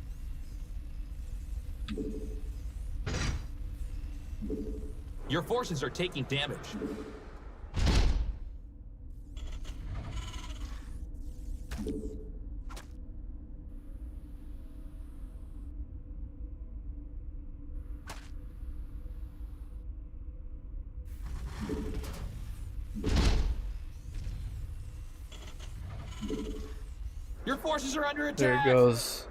Your forces are taking damage. Your forces are under attack.
There it goes.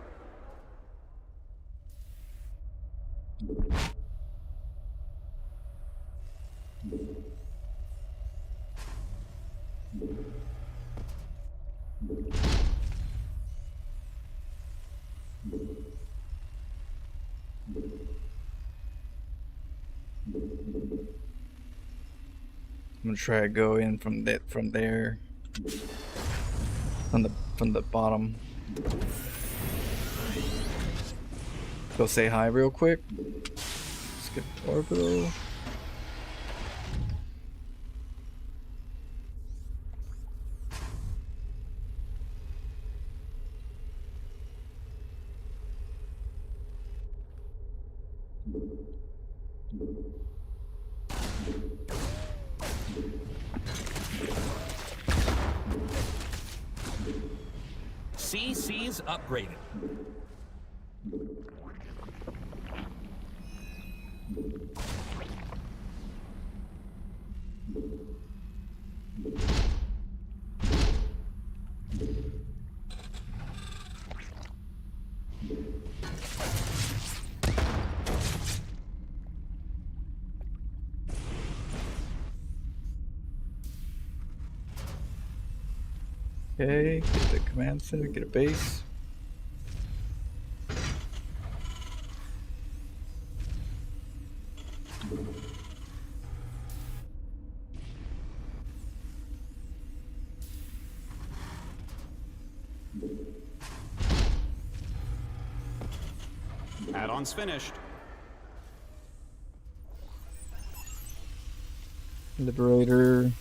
I'm gonna try to go in from there, from the bottom. Go say hi real quick. Let's get orbital.
CC's upgraded.
Okay, get the command center, get a base.
Add-ons finished.
Liberator.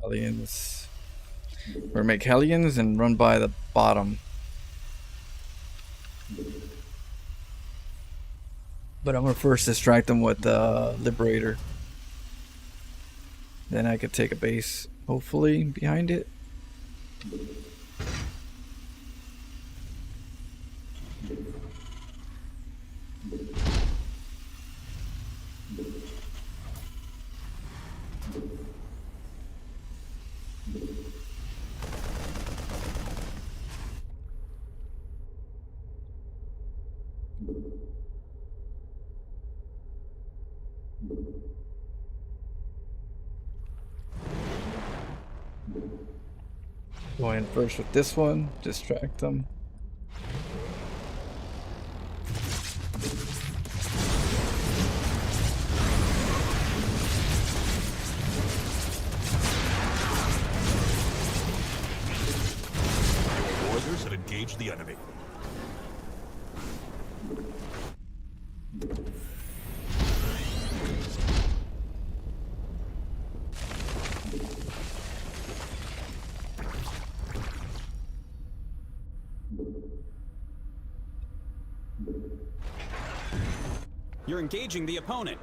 Hellions. Or make Hellions and run by the bottom. But I'm gonna first distract them with the Liberator. Then I could take a base, hopefully, behind it. Go in first with this one, distract them.
Your warriors have engaged the enemy.
You're engaging the opponent.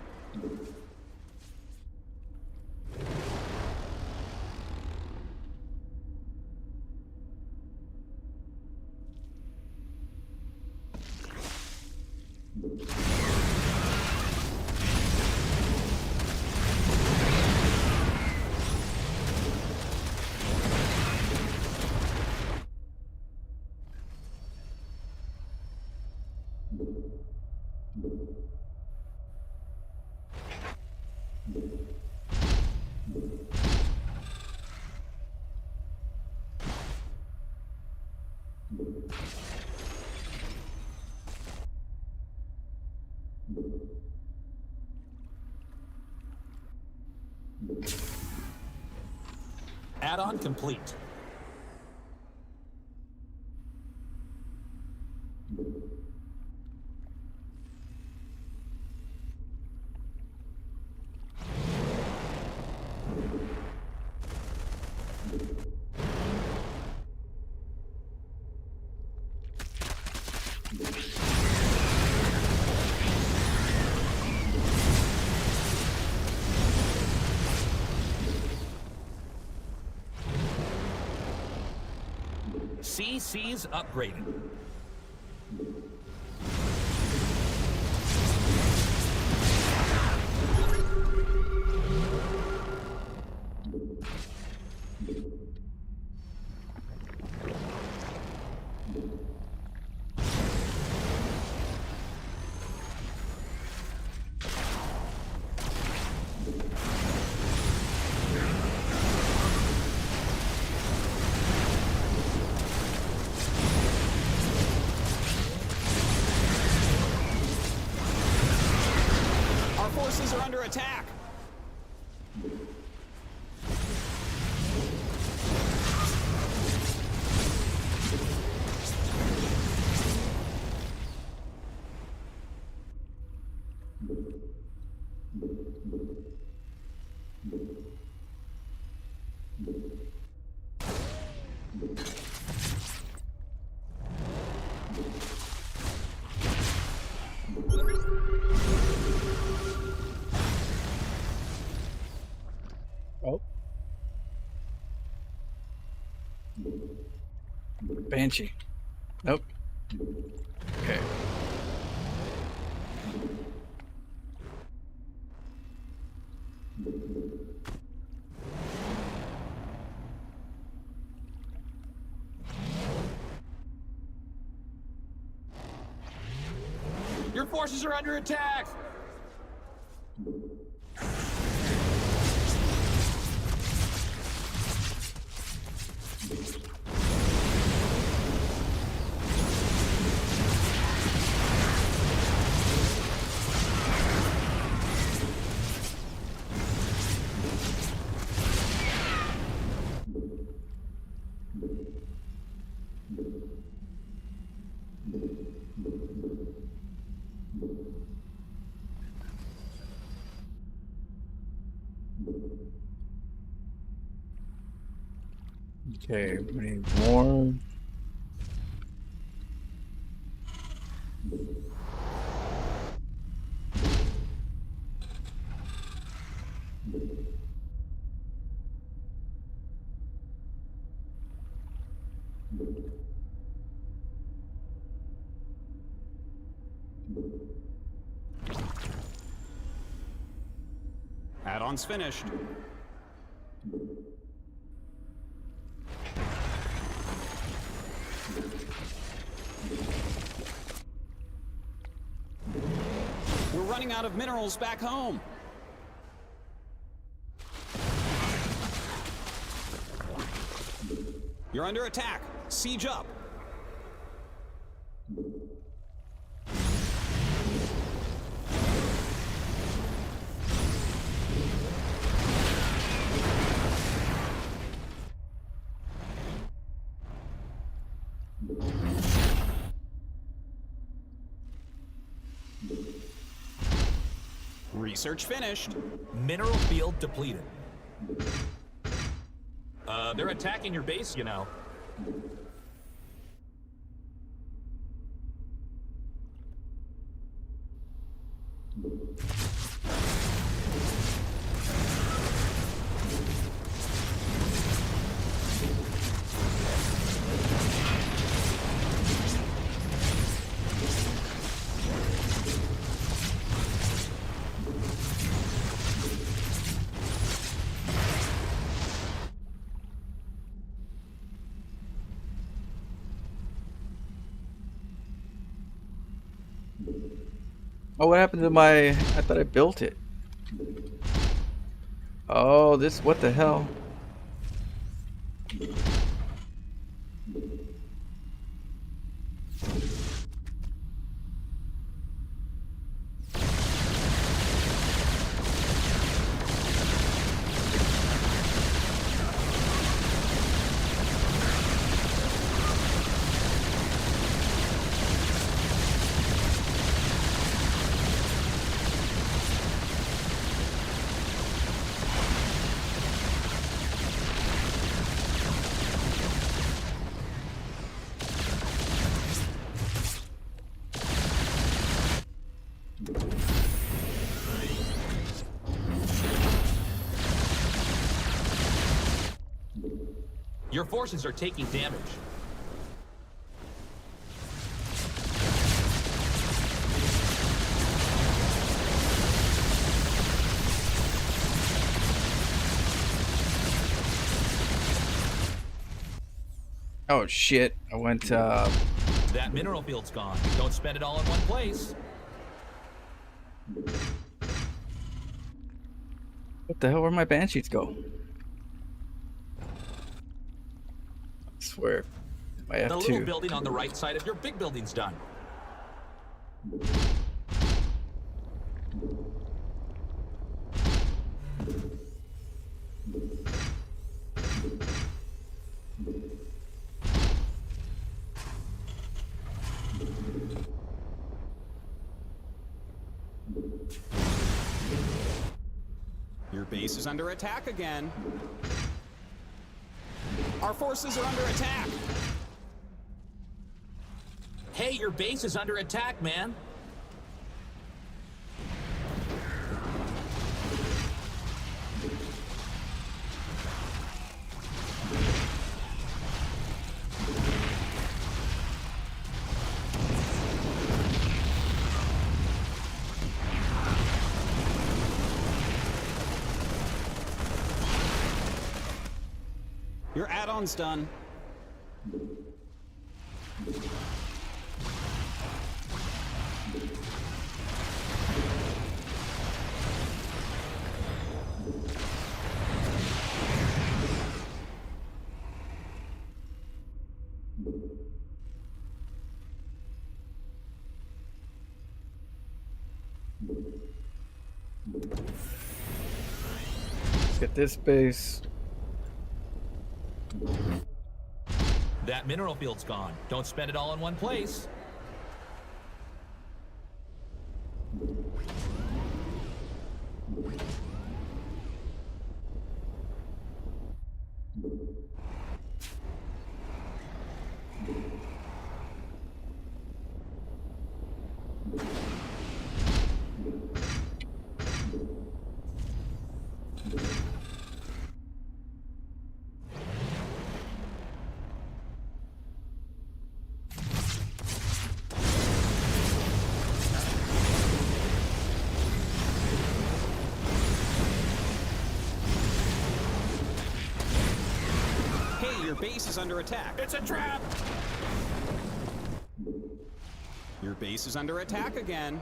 Add-on complete. CC's upgraded.
Our forces are under attack.
Oh. Banshee. Nope. Okay.
Your forces are under attack!
Okay, we need more.
Add-ons finished. We're running out of minerals back home. You're under attack. Siege up. Research finished.
Mineral field depleted. They're attacking your base, you know.
Oh, what happened to my... I thought I built it. Oh, this... What the hell?
Your forces are taking damage.
Oh shit! I went.
That mineral field's gone. Don't spend it all in one place.
What the hell? Where'd my banshees go? I swear. I have
The
two.
little building on the right side of your big building's done.
Your base is under attack again. Our forces are under attack.
Hey, your base is under attack, man.
Your add-on's done.
Let's get this base.
That mineral field's gone. Don't spend it all in one place.
Hey, your base is under attack. It's a trap! Your base is under attack again.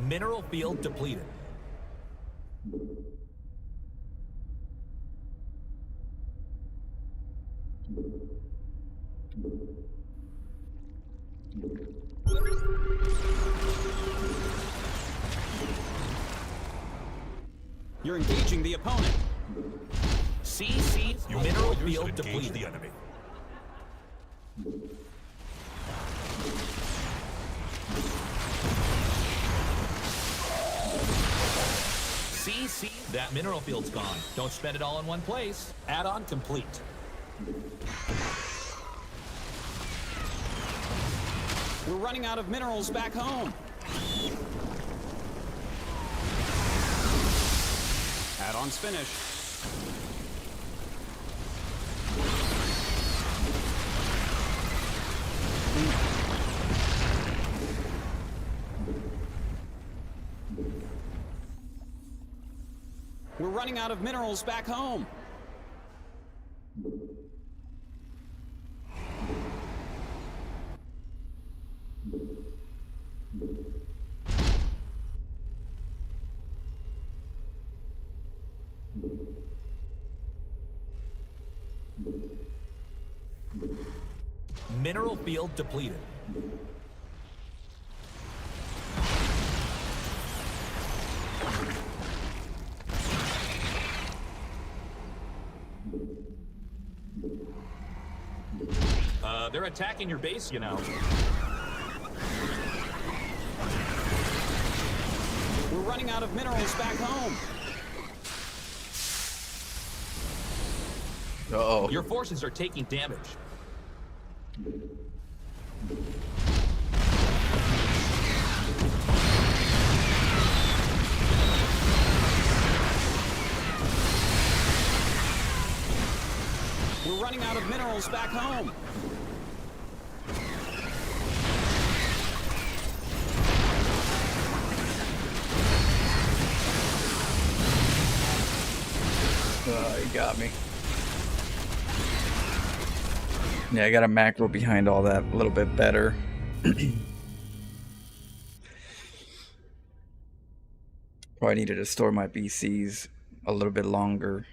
Mineral field depleted.
You're engaging the opponent.
CC
Your
mineral
warriors
field
have engaged
depleted.
the enemy.
CC that mineral field's gone. Don't spend it all in one place.
Add-on complete. We're running out of minerals back home. Add-on's finished. We're running out of minerals back home.
Mineral field depleted. They're attacking your base, you know.
We're running out of minerals back home.
Uh-oh.
Your forces are taking damage.
We're running out of minerals back home.
He got me. Yeah, I got a macro behind all that a little bit better. Probably needed to store my BCs a little bit longer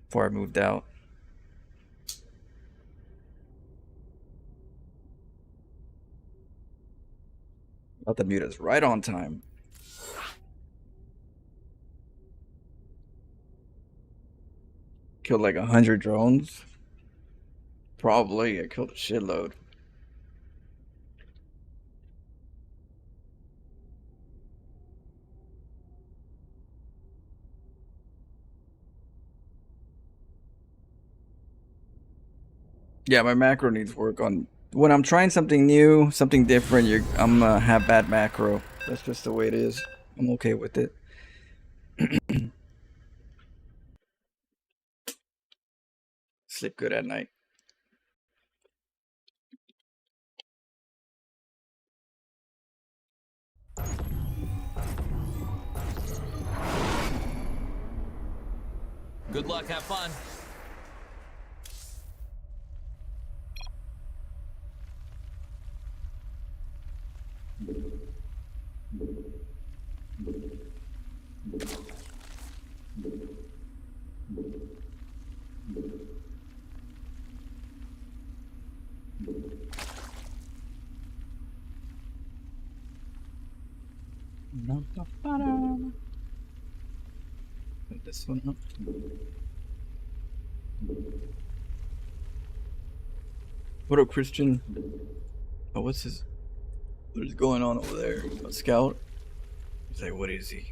before I moved out. About to mute us right on time. Killed like 100 drones. Probably. I killed a shitload. Yeah, my macro needs work on. When I'm trying something new, something different, I'm gonna have bad macro. That's just the way it is. I'm okay with it. Sleep good at night.
Good luck, have fun.
Put this one up. What up, Christian? Oh, what's his? What is going on over there? A scout? He's like, what is he?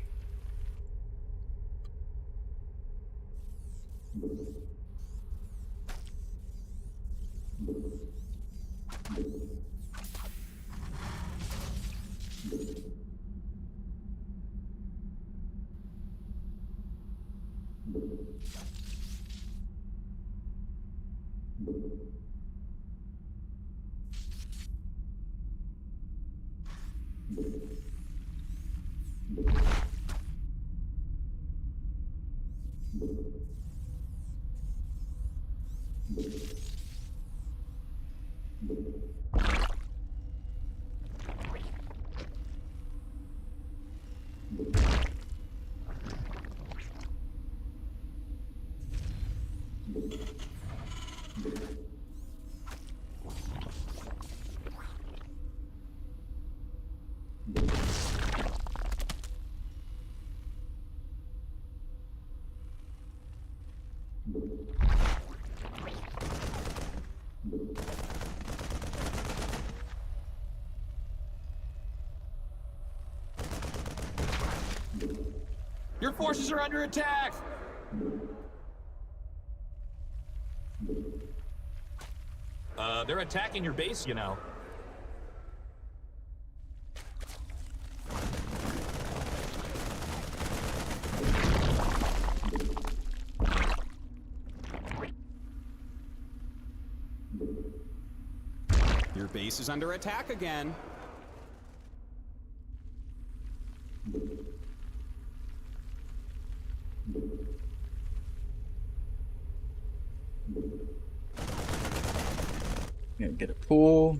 Your forces are under attack! They're attacking your base, you know.
Your base is under attack again.
Gonna get a pool.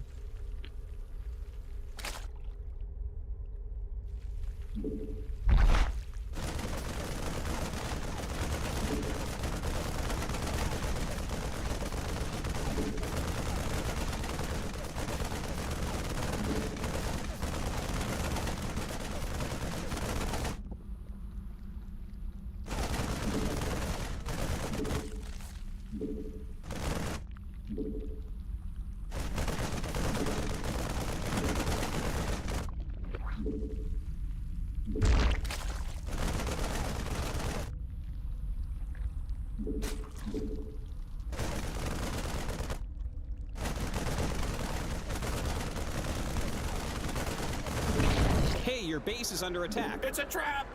Hey, your base is under attack. It's a trap!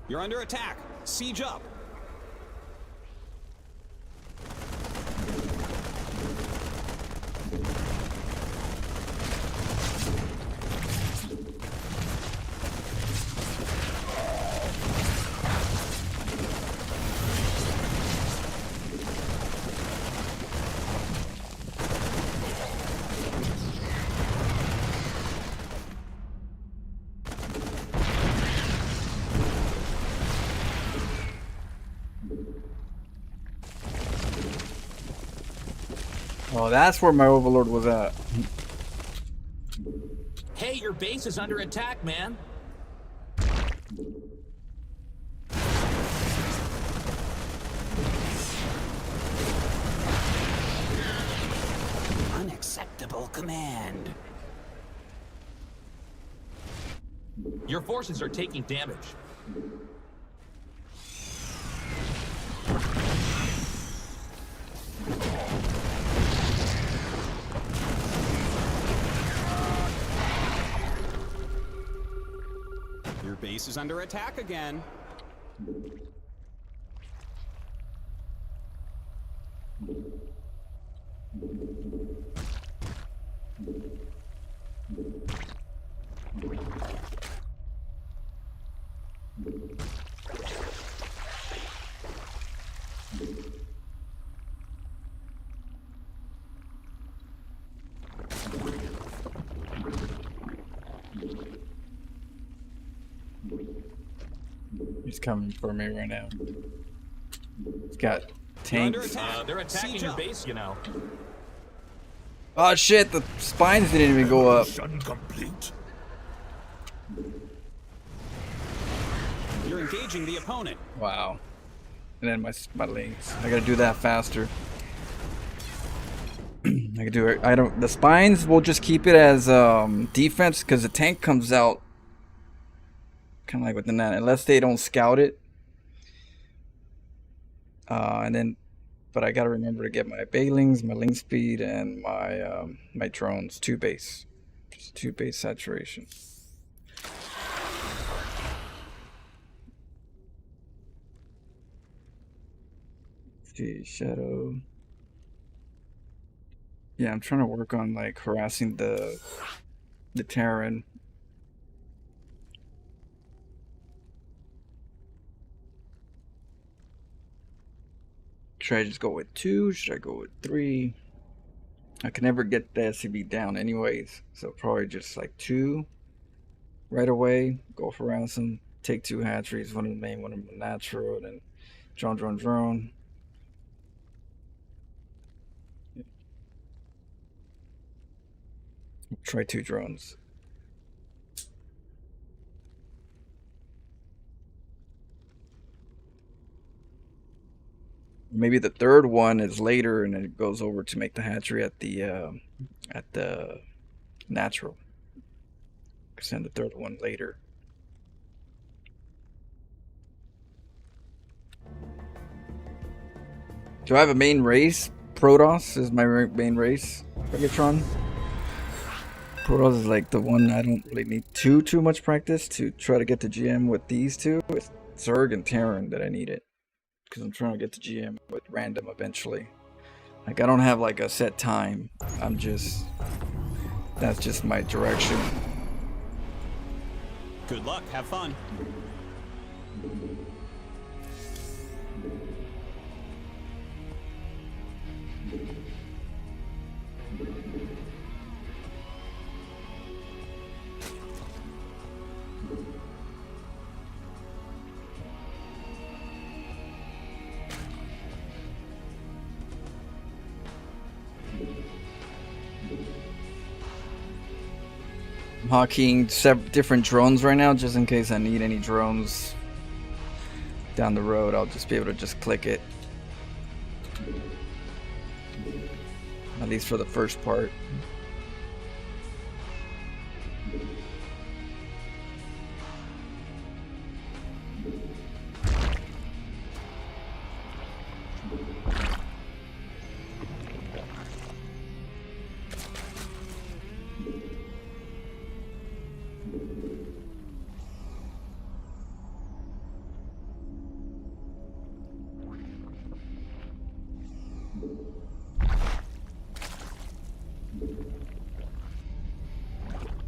You're under attack. Siege up.
Oh, that's where my overlord was at.
Hey, your base is under attack, man.
Unacceptable command.
Your forces are taking damage.
Your base is under attack again.
He's coming for me right now. He's got
You're under
tanks.
attack.
They're attacking
Siege
your
up.
base, you know.
Oh shit, the spines didn't even go up.
Evolution complete.
You're engaging the opponent.
Wow. And then my links. I gotta do that faster. I can do it. I don't. The spines will just keep it as defense because the tank comes out kind of like within that, unless they don't scout it. And then, but I gotta remember to get my bailings, my link speed, and my my drones 2 base, just 2 base saturation. See, shadow. Yeah, I'm trying to work on like harassing the Terran. Should I just go with 2? Should I go with 3? I can never get the SCB down anyways, so probably just like 2 right away. Go for ransom. Take 2 hatcheries, one in the main, one in the natural, and then drone. Try 2 drones. Maybe the 3rd one is later, and then it goes over to make the hatchery at the natural. Send the 3rd one later. Do I have a main race? Protoss is my main race. Megatron. Protoss is like the one I don't really need too much practice to try to get to GM with these 2. It's Zerg and Terran that I need it. Because I'm trying to get to GM with random eventually. Like I don't have like a set time. I'm just, that's just my direction.
Good luck. Have fun.
I'm hawking different drones right now just in case I need any drones down the road. I'll just be able to just click it. At least for the first part.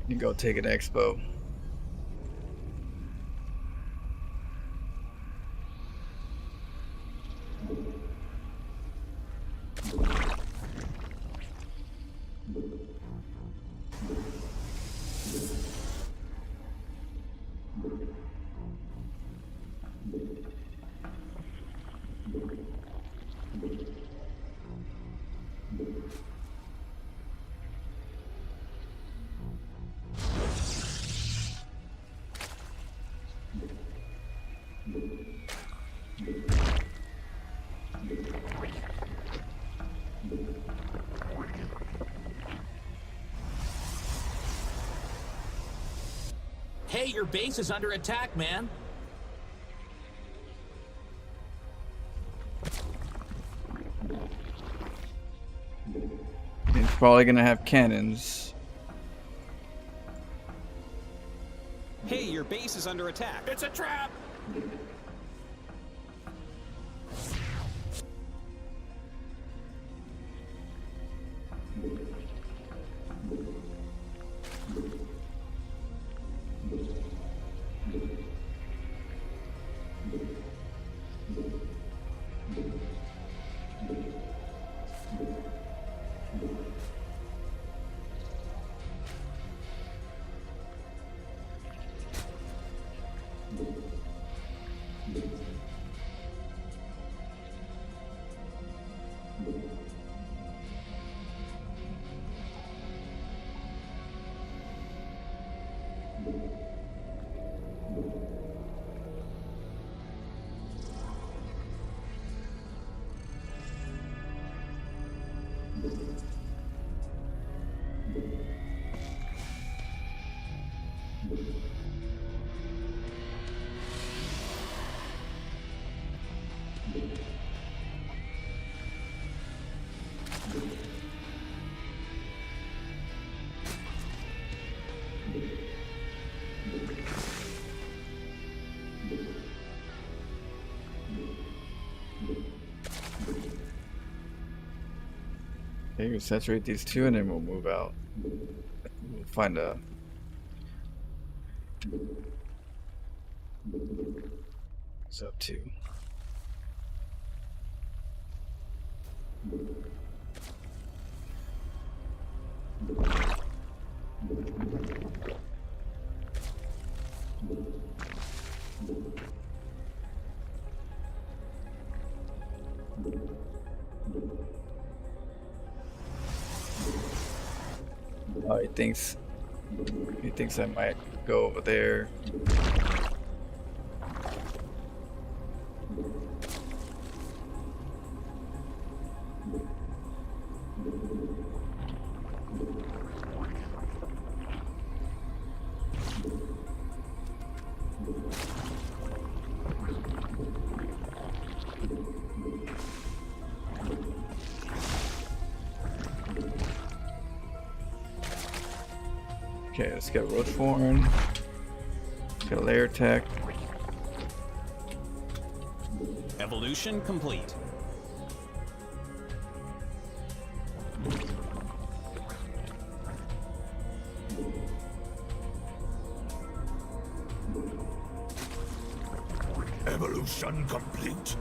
You go take an expo.
Hey, your base is under attack, man.
He's probably gonna have cannons.
Hey, your base is under attack. It's a trap!
Okay, we'll saturate these two and then we'll move out. We'll find a what's up to. Oh, he thinks I might go over there. Okay, let's get Roachforn. Let's get a layer tech.
Evolution complete.
Evolution complete.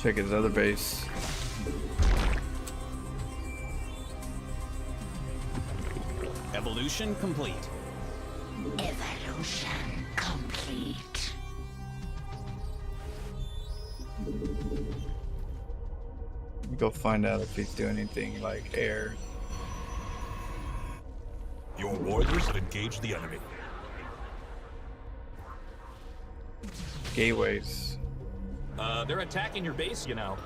Check his other base.
Evolution complete.
Evolution complete.
Let me go find out if he's doing anything like air.
Your warriors have engaged the enemy.
Gateways.
They're attacking your base, you know.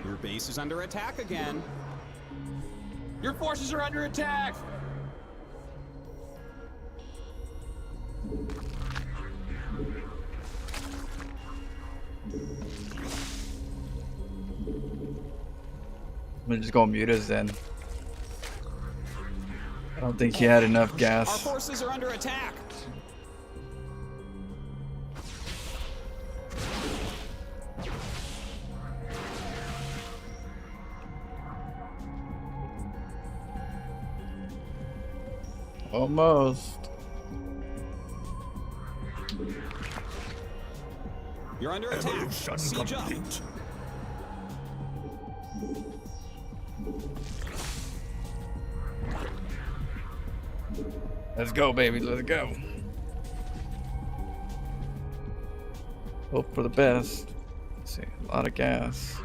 Your base is under attack again.
Your forces are under attack!
I'm just gonna mute us then. I don't think he had enough
Our
gas.
forces are under attack.
Almost.
You're under attack.
Evolution
Siege up.
complete.
Let's go, baby. Let's go. Hope for the best. Let's see, a lot of gas.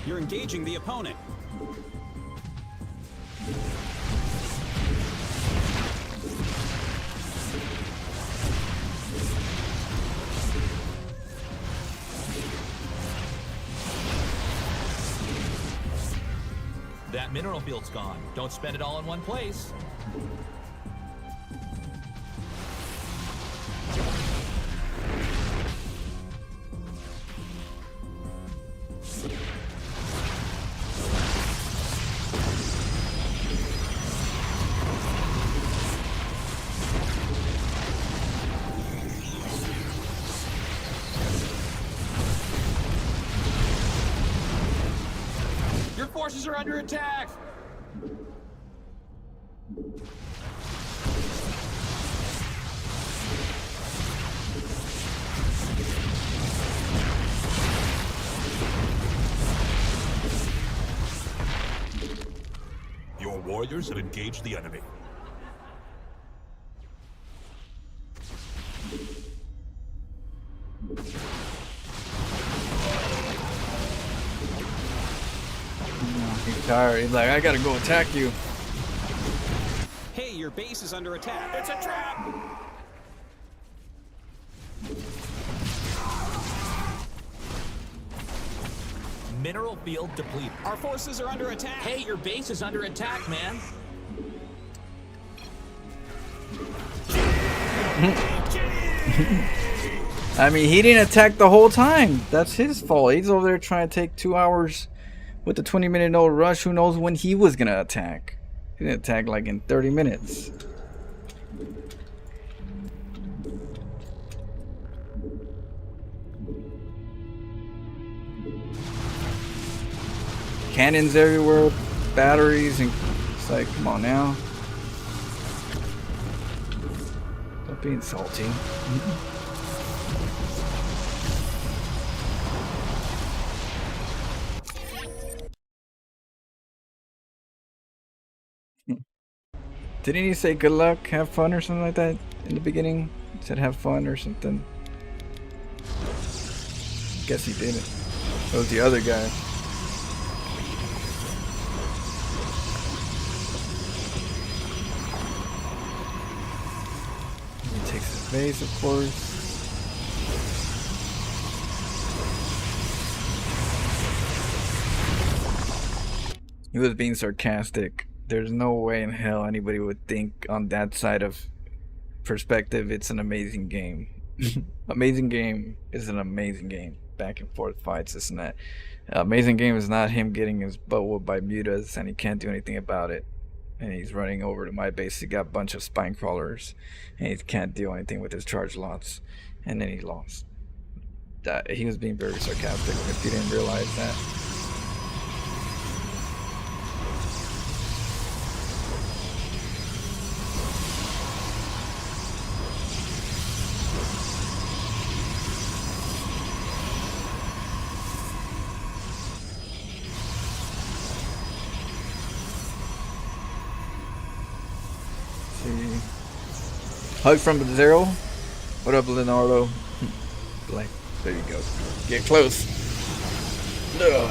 You're engaging the opponent.
That mineral field's gone. Don't spend it all in one place.
Your forces are under attack.
Your warriors have engaged the enemy.
He's tired. He's like, I gotta go attack you.
Hey, your base is under attack. It's a trap.
Mineral field depleted.
Our forces are under attack.
Hey, your base is under attack, man.
I mean, he didn't attack the whole time. That's his fault. He's over there trying to take 2 hours with the 20-minute no rush. Who knows when he was gonna attack? He didn't attack like in 30 minutes. Cannons everywhere, batteries, and it's like, come on now. Don't be insulting. Didn't he say good luck, have fun, or something like that in the beginning? He said have fun or something. Guess he didn't. That was the other guy. He takes his base, of course. He was being sarcastic. There's no way in hell anybody would think on that side of perspective it's an amazing game. Amazing game is an amazing game. Back and forth fights, this and that. Amazing game is not him getting his butt whooped by mutas and he can't do anything about it. And he's running over to my base. He got a bunch of spine crawlers and he can't do anything with his charge lots. And then he lost. He was being very sarcastic if you didn't realize that. Hug from the Zero. What up, Leonardo? Like, there you go. Get close. No.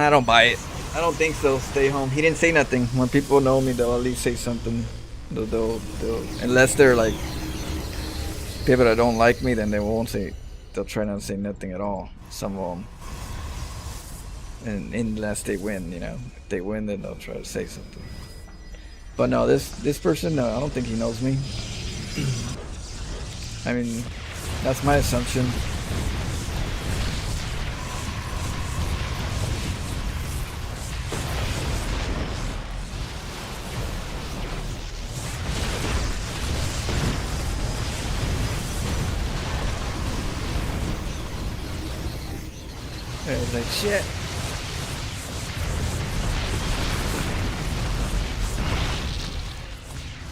I don't buy it. I don't think so. Stay home. He didn't say nothing. When people know me, they'll at least say something. They'll unless they're like people that don't like me, then they won't say. They'll try not to say nothing at all. Some of them, and unless they win, you know, if they win, then they'll try to say something. But no, this person, no, I don't think he knows me. I mean, that's my assumption. I was like, shit.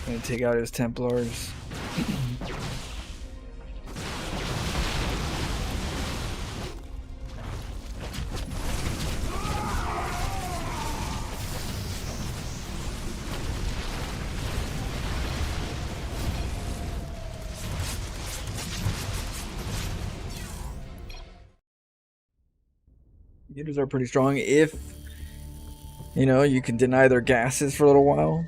I'm gonna take out his Templars. Units are pretty strong if, you know, you can deny their gases for a little while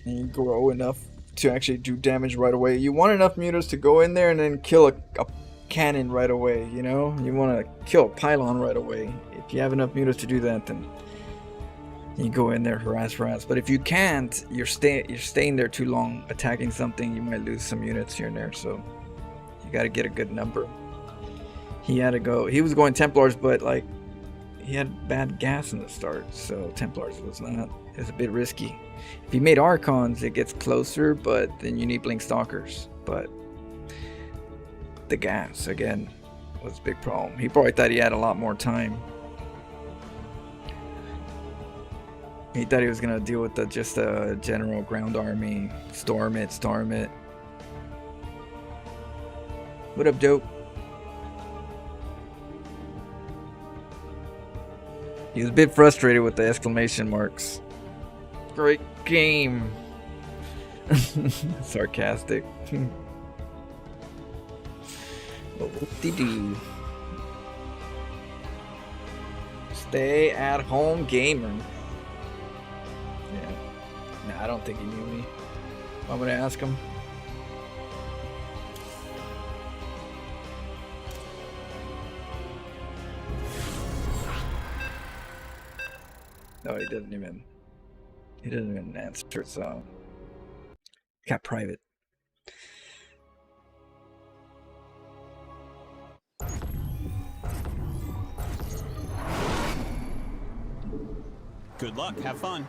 and you grow enough to actually do damage right away. You want enough mutas to go in there and then kill a cannon right away, you know? You want to kill a pylon right away. If you have enough mutas to do that, then you go in there, harass. But if you can't, you're staying there too long attacking something, you might lose some units here and there, so you got to get a good number. He had to go. He was going Templars, but like he had bad gas in the start, so Templars was not. It was a bit risky. If he made Archons, it gets closer, but then you need Blink Stalkers. But the gas again was a big problem. He probably thought he had a lot more time. He thought he was gonna deal with just a general ground army, storm it. What up, dope? He was a bit frustrated with the exclamation marks. Great game. Sarcastic. Whoop-de-doo. Stay at home gamer. Yeah. Nah, I don't think he knew me. I'm gonna ask him. No, he didn't even answer, so got private.
Good luck. Have fun.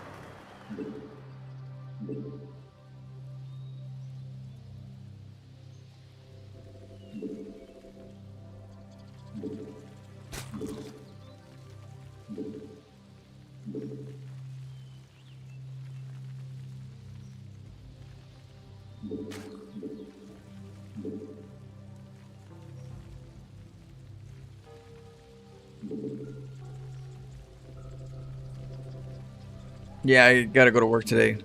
Yeah, I gotta go to work today.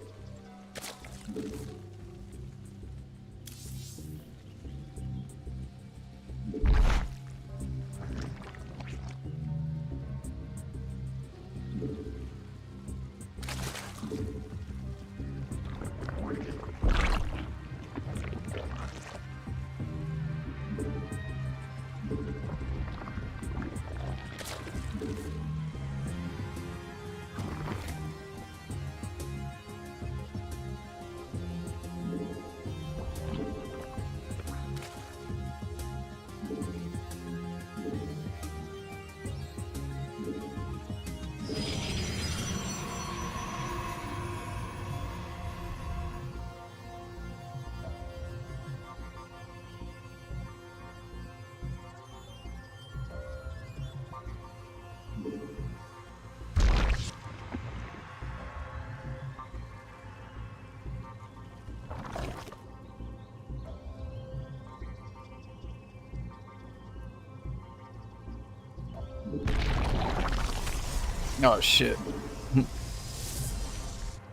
Oh shit.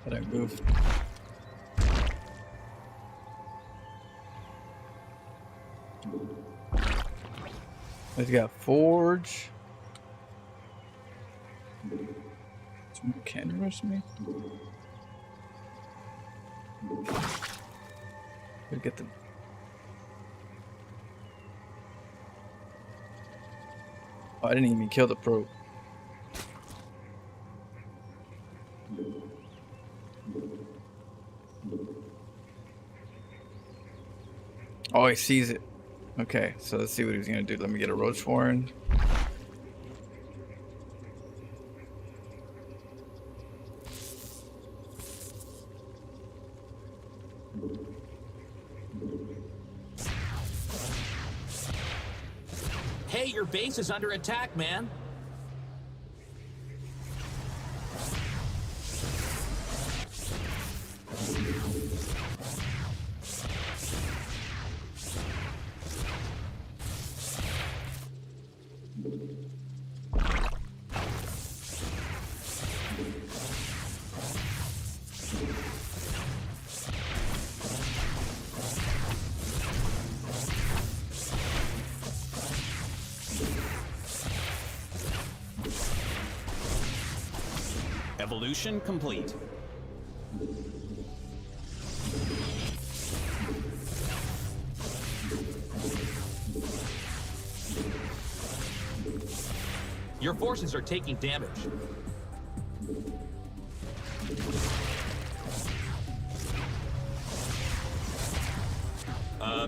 But I moved. He's got Forge. Can you rush me? We get them. Oh, I didn't even kill the pro. Oh, he sees it. Okay, so let's see what he's gonna do. Let me get a roach warren.
Hey, your base is under attack, man.
Evolution complete.
Your forces are taking damage.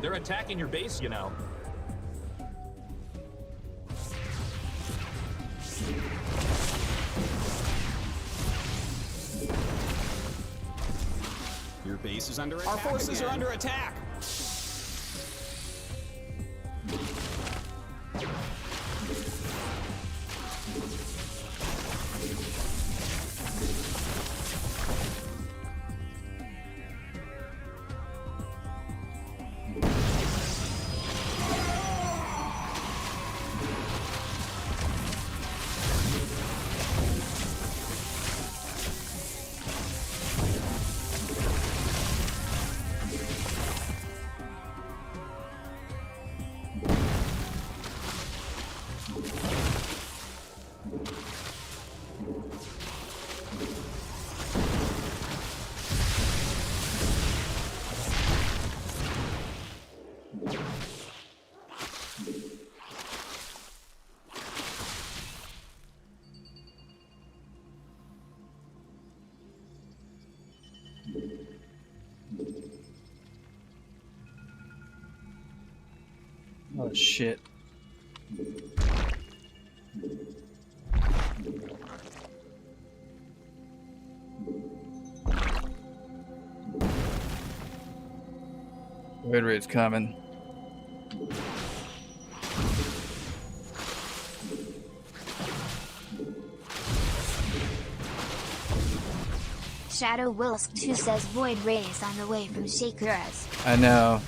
They're attacking your base, you know.
Your base is under attack. Our forces are under attack.
Oh shit. Red Raid's coming.
Shadow Wilsk 2 says Void Ray is on the way from Shakura's.
I know.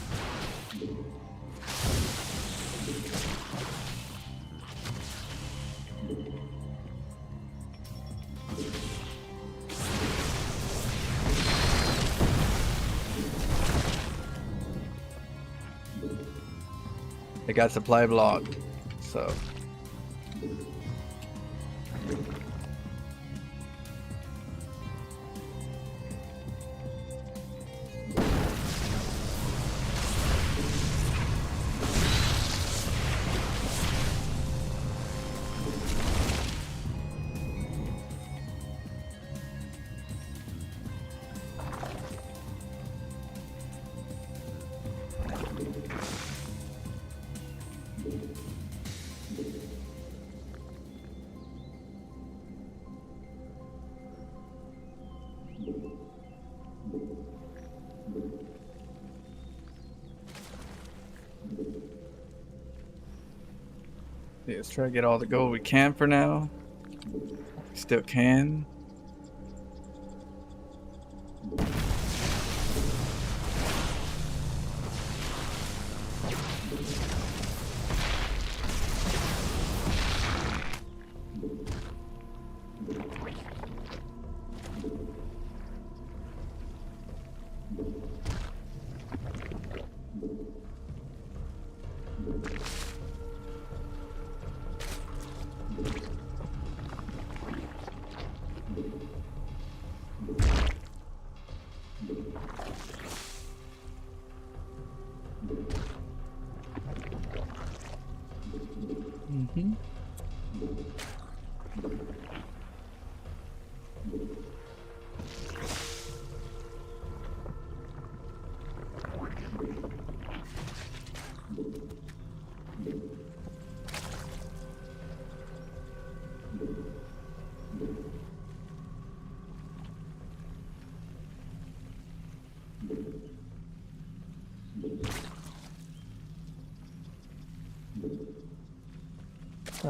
They got supply blocked, so. Yeah, let's try to get all the gold we can for now. Still can.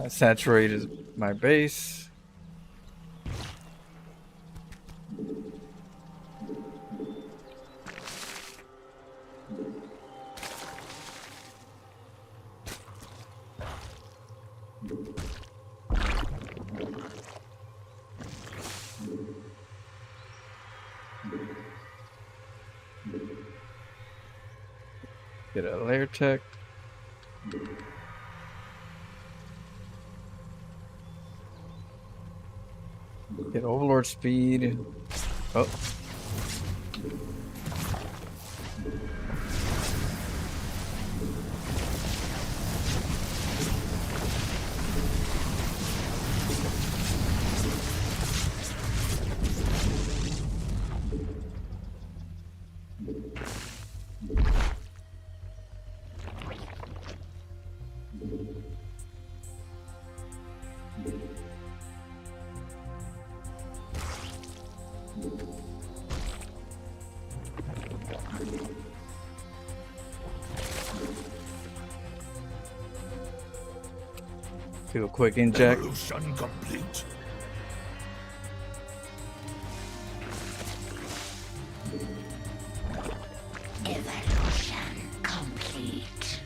Saturated my base. Get a layer tech. Get overlord speed. Oh. Do a quick inject.
Evolution complete.
Evolution complete.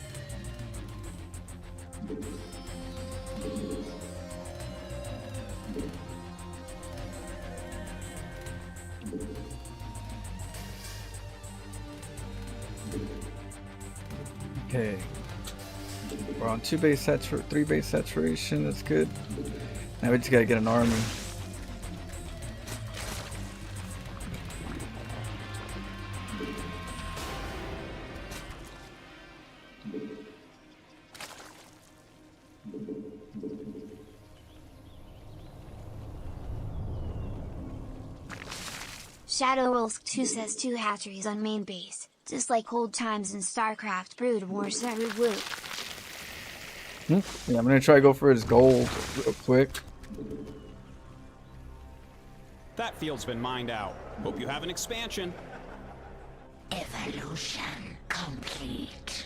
Okay. We're on 2 base saturation, 3 base saturation. That's good. Now we just gotta get an army.
Shadow Wolf 2 says 2 hatcheries on main base, just like old times in StarCraft Brood Wars. Woo.
Yeah, I'm gonna try to go for his gold real quick.
That field's been mined out. Hope you have an expansion.
Evolution complete.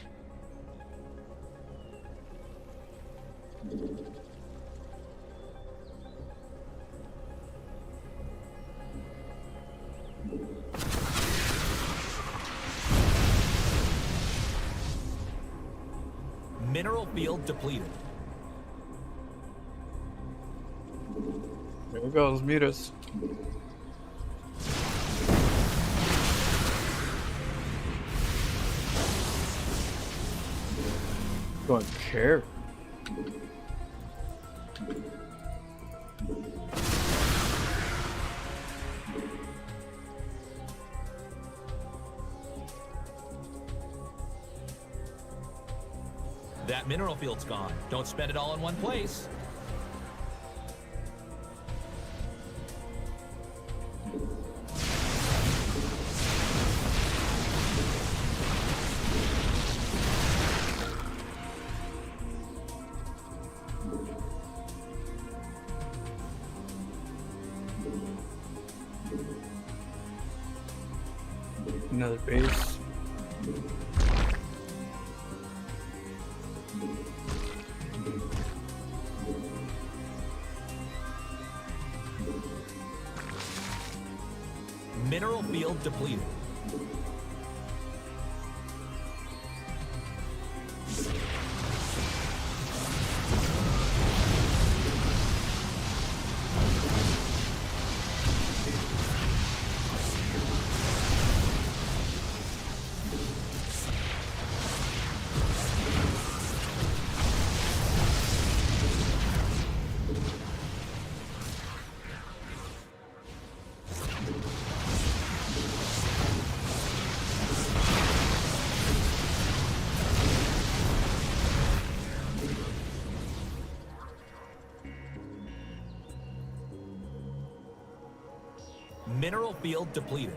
Mineral field depleted.
There he goes, Mutas. Going care.
That mineral field's gone. Don't spend it all in one place.
Another base.
Mineral field depleted. Mineral field depleted.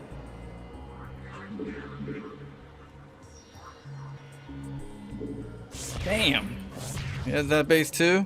Damn. He has that base too?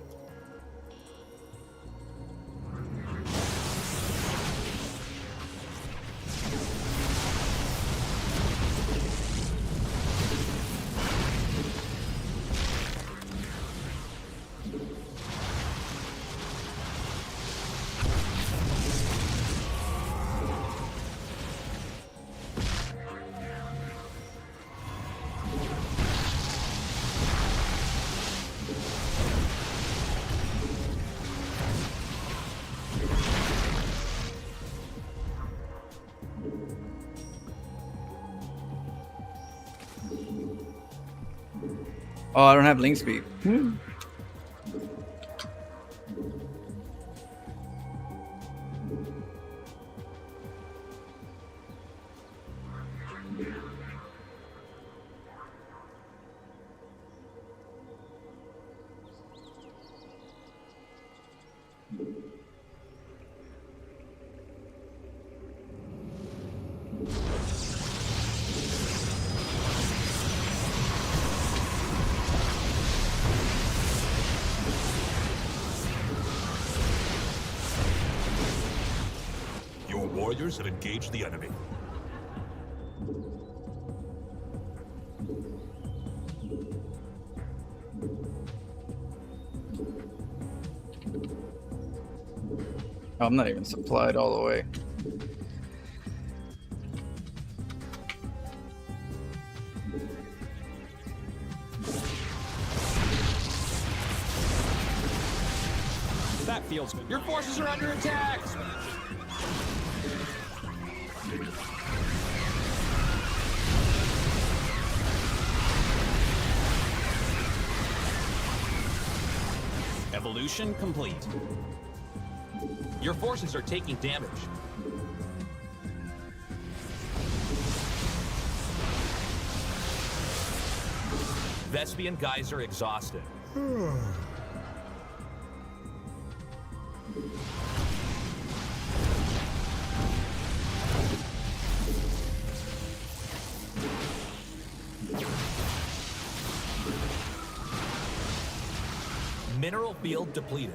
Oh, I don't have link speed.
Your warriors have engaged the enemy.
I'm not even supplied all the way.
That field's been.
Your forces are under attack!
Evolution complete.
Your forces are taking damage. Vespian Geyser exhausted. Mineral field depleted.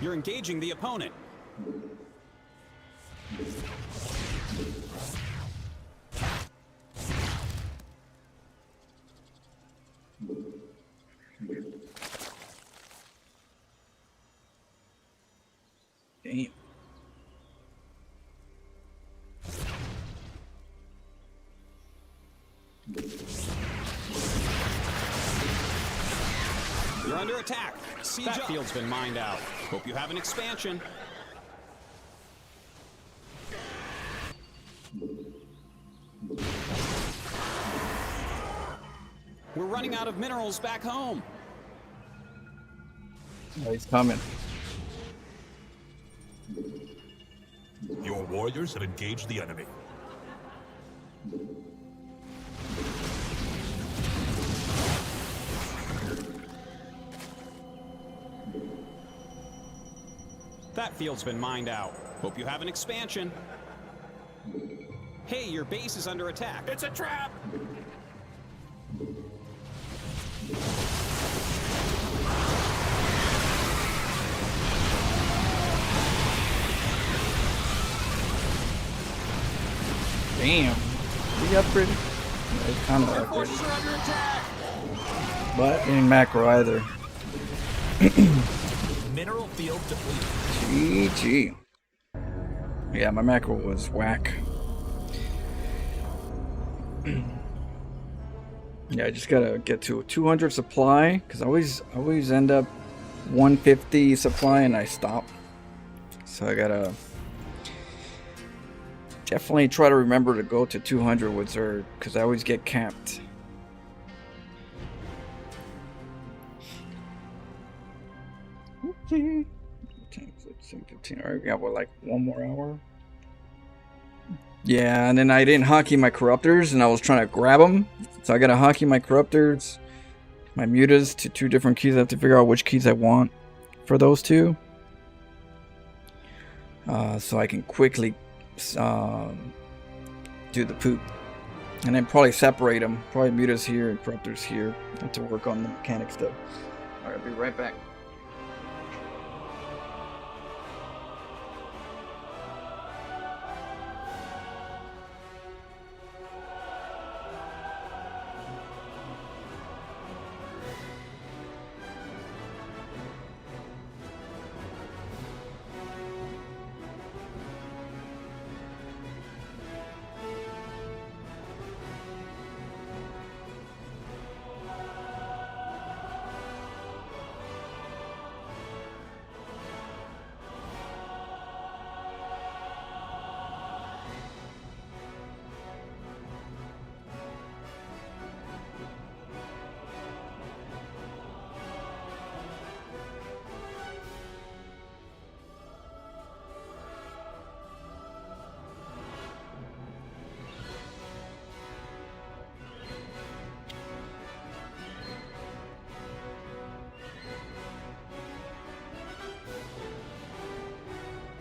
You're engaging the opponent.
Damn.
You're under attack. Siege that field's been mined out. Hope you have an expansion. We're running out of minerals back home.
Oh, he's coming.
Your warriors have engaged the enemy.
That field's been mined out. Hope you have an expansion. Hey, your base is under attack. It's a trap!
Damn. We upgraded? Yeah, it's kind of
Your forces
upgraded.
are under attack!
But ain't macro either.
Mineral field depleted.
GG. Yeah, my macro was whack. Yeah, I just gotta get to 200 supply because I always end up 150 supply and I stop. So I gotta definitely try to remember to go to 200 with Zerg because I always get capped. Okay. 10, 15, 15. Alright, we got what, like 1 more hour? Yeah, and then I didn't hockey my corruptors and I was trying to grab them. So I gotta hockey my corruptors, my mutas to 2 different keys. I have to figure out which keys I want for those 2. so I can quickly do the poop. And then probably separate them. Probably mutas here and corruptors here. Have to work on the mechanic stuff. Alright, I'll be right back.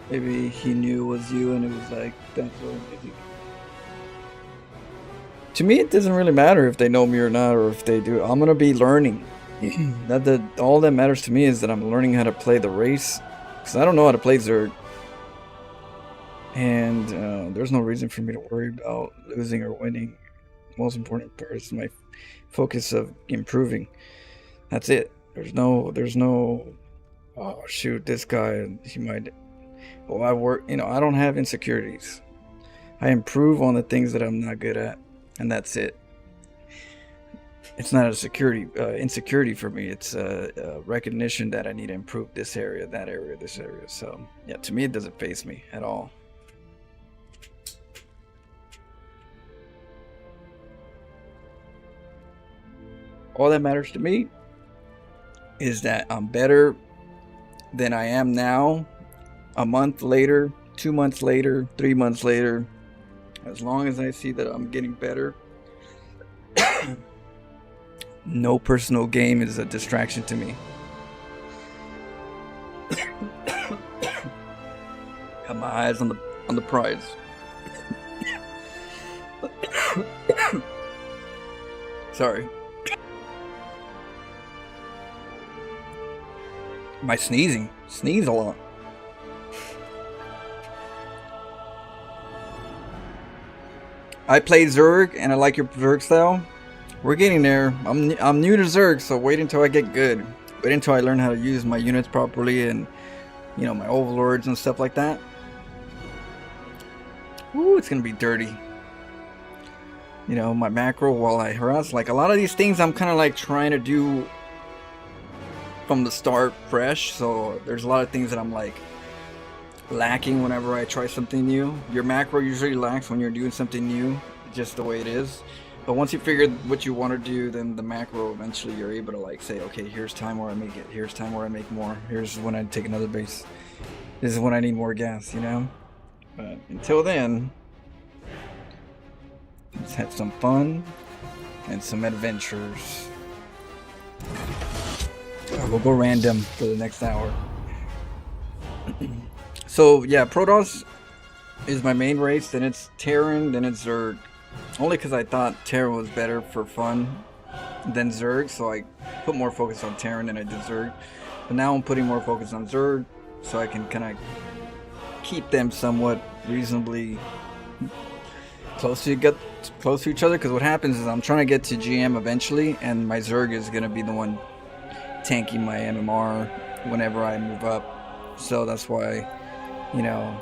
Maybe he knew it was you and it was like, that's what it is. To me, it doesn't really matter if they know me or not, or if they do. I'm gonna be learning. All that matters to me is that I'm learning how to play the race, because I don't know how to play Zerg. And there's no reason for me to worry about losing or winning. The most important part is my focus of improving. That's it. There's no, oh shoot, this guy, he might, well, I work, you know, I don't have insecurities. I improve on the things that I'm not good at, and that's it. It's not a insecurity for me. It's a recognition that I need to improve this area, that area, this area. So yeah, to me, it doesn't faze me at all. All that matters to me is that I'm better than I am now, a month later, 2 months later, 3 months later. As long as I see that I'm getting better, no personal game is a distraction to me. Got my eyes on the prize. Sorry. Am I sneezing? Sneeze a lot. I play Zerg and I like your Zerg style. We're getting there. I'm new to Zerg, so wait until I get good. Wait until I learn how to use my units properly and, you know, my overlords and stuff like that. Ooh, it's gonna be dirty. You know, my macro while I harass. Like a lot of these things I'm kind of like trying to do from the start fresh, so there's a lot of things that I'm like lacking whenever I try something new. Your macro usually lacks when you're doing something new, just the way it is. But once you figure what you want to do, then the macro, eventually you're able to like say, okay, here's time where I make it, here's time where I make more, here's when I take another base, this is when I need more gas, you know. But until then, let's have some fun and some adventures. We'll go random for the next hour. So yeah, Protoss is my main race, then it's Terran, then it's Zerg. Only because I thought Terran was better for fun than Zerg, so I put more focus on Terran than I did Zerg. But now I'm putting more focus on Zerg, so I can kind of keep them somewhat reasonably close to each other. Because what happens is I'm trying to get to GM eventually, and my Zerg is going to be the one tanking my MMR whenever I move up. So that's why, you know,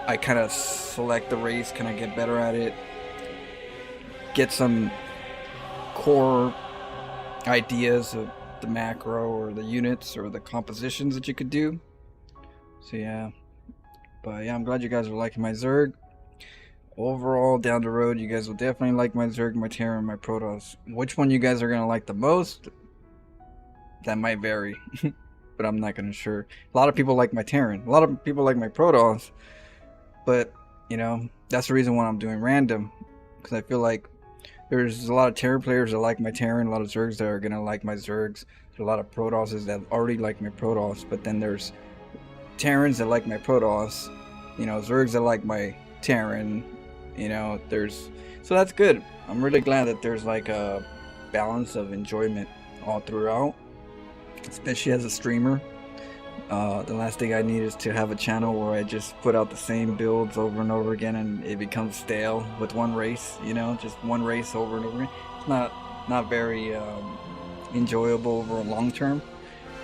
I kind of select the race, kind of get better at it, get some core ideas of the macro or the units or the compositions that you could do. So yeah, but yeah, I'm glad you guys are liking my Zerg. Overall, down the road, you guys will definitely like my Zerg, my Terran, my Protoss. Which one you guys are gonna like the most? That might vary, but I'm not gonna sure. A lot of people like my Terran. A lot of people like my Protoss, but you know, that's the reason why I'm doing random, because I feel like there's a lot of Terran players that like my Terran, a lot of Zergs that are gonna like my Zergs. There's a lot of Protosses that already like my Protoss, but then there's Terrans that like my Protoss, You know, Zergs are like my Terran. You know, so that's good. I'm really glad that there's like a balance of enjoyment all throughout, especially as a streamer. The last thing I need is to have a channel where I just put out the same builds over and over again and it becomes stale with one race, you know, just one race over and over again. It's not very enjoyable over a long term.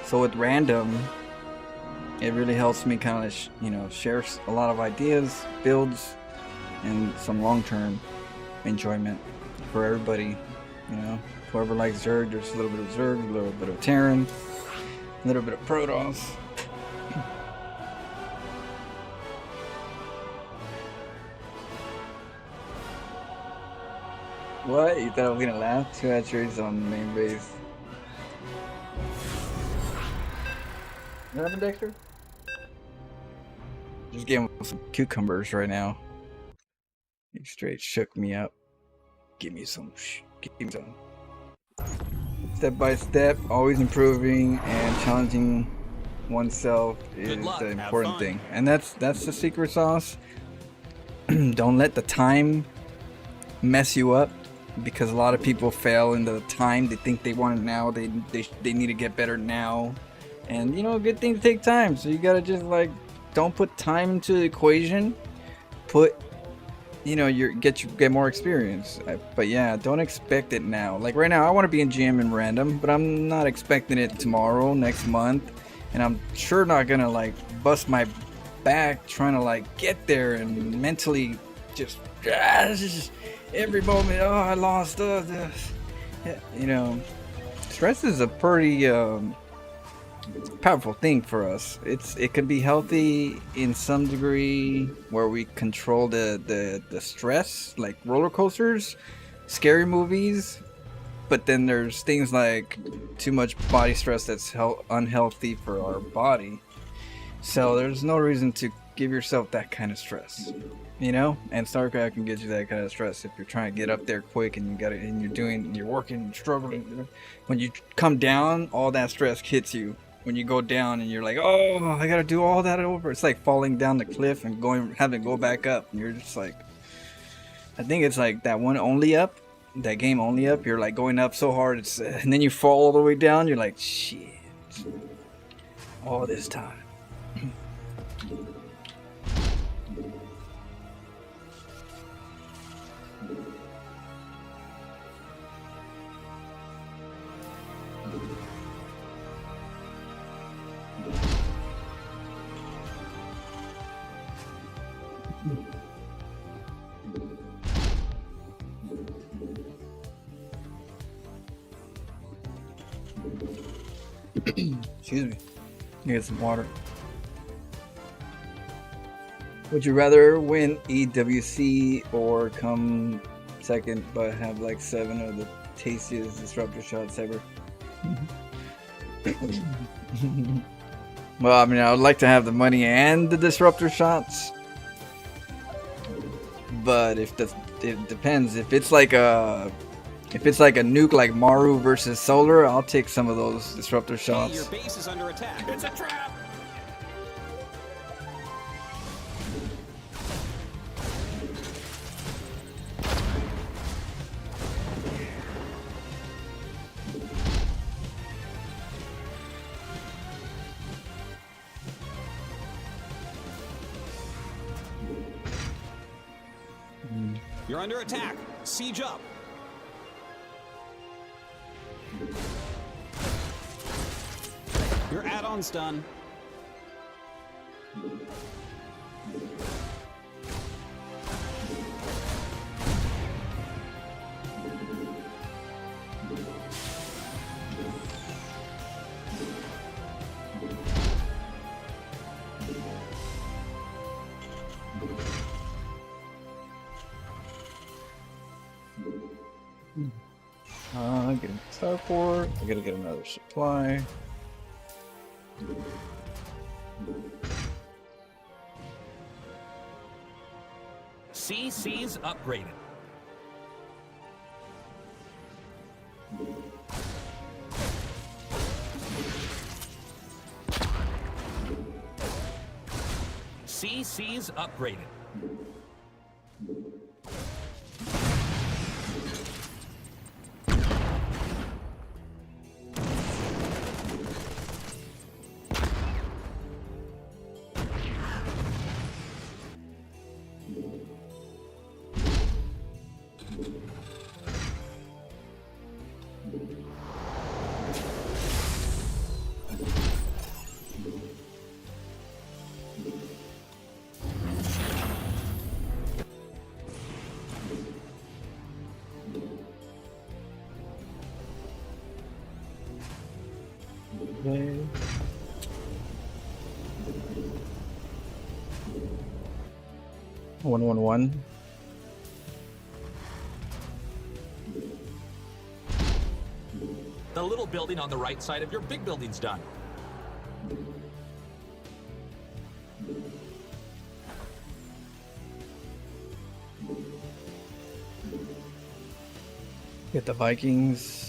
So with random, it really helps me kind of you know, share a lot of ideas, builds, and some long-term enjoyment for everybody. You know, whoever likes Zerg, there's a little bit of Zerg, a little bit of Terran, a little bit of Protoss. What? You thought I was gonna laugh? 2 hatcheries on the main base. What happened, Dexter? Just getting some cucumbers right now. He straight shook me up. Give me some. Give me some. Step by step, always improving and challenging oneself is the important thing, and that's the secret sauce. Don't let the time mess you up, because a lot of people fail into the time. They think they want it now. They need to get better now, and you know, good things take time. So you gotta just like, don't put time into the equation. Put, you know, get more experience. But yeah, don't expect it now. Like right now, I want to be in GM and random, but I'm not expecting it tomorrow, next month, and I'm sure not gonna like bust my back trying to like get there and mentally just every moment. Oh, I lost. Yeah, you know, stress is a pretty powerful thing for us. It can be healthy in some degree where we control the stress, like roller coasters, scary movies, but then there's things like too much body stress that's unhealthy for our body. So there's no reason to give yourself that kind of stress, you know. And StarCraft can get you that kind of stress if you're trying to get up there quick and you got it, and you're working, you're struggling. When you come down, all that stress hits you. When you go down and you're like, oh, I gotta do all that over. It's like falling down the cliff and having to go back up. And you're just like, I think it's like that one Only Up, that game Only Up. You're like going up so hard, and then you fall all the way down. You're like, shit, all this time. Excuse me. Get some water. Would you rather win EWC or come second but have like 7 of the tastiest disruptor shots ever? Well, I mean, I would like to have the money and the disruptor shots, but it depends. If it's like a nuke like Maru versus Solar, I'll take some of those disruptor shots.
Hey, your base is under attack. It's a trap. You're under attack. Siege up. Your add-on's done.
Get a starport. I gotta get another supply.
CC's upgraded. CC's upgraded.
Okay. One.
The little building on the right side of your big building's done.
Get the Vikings.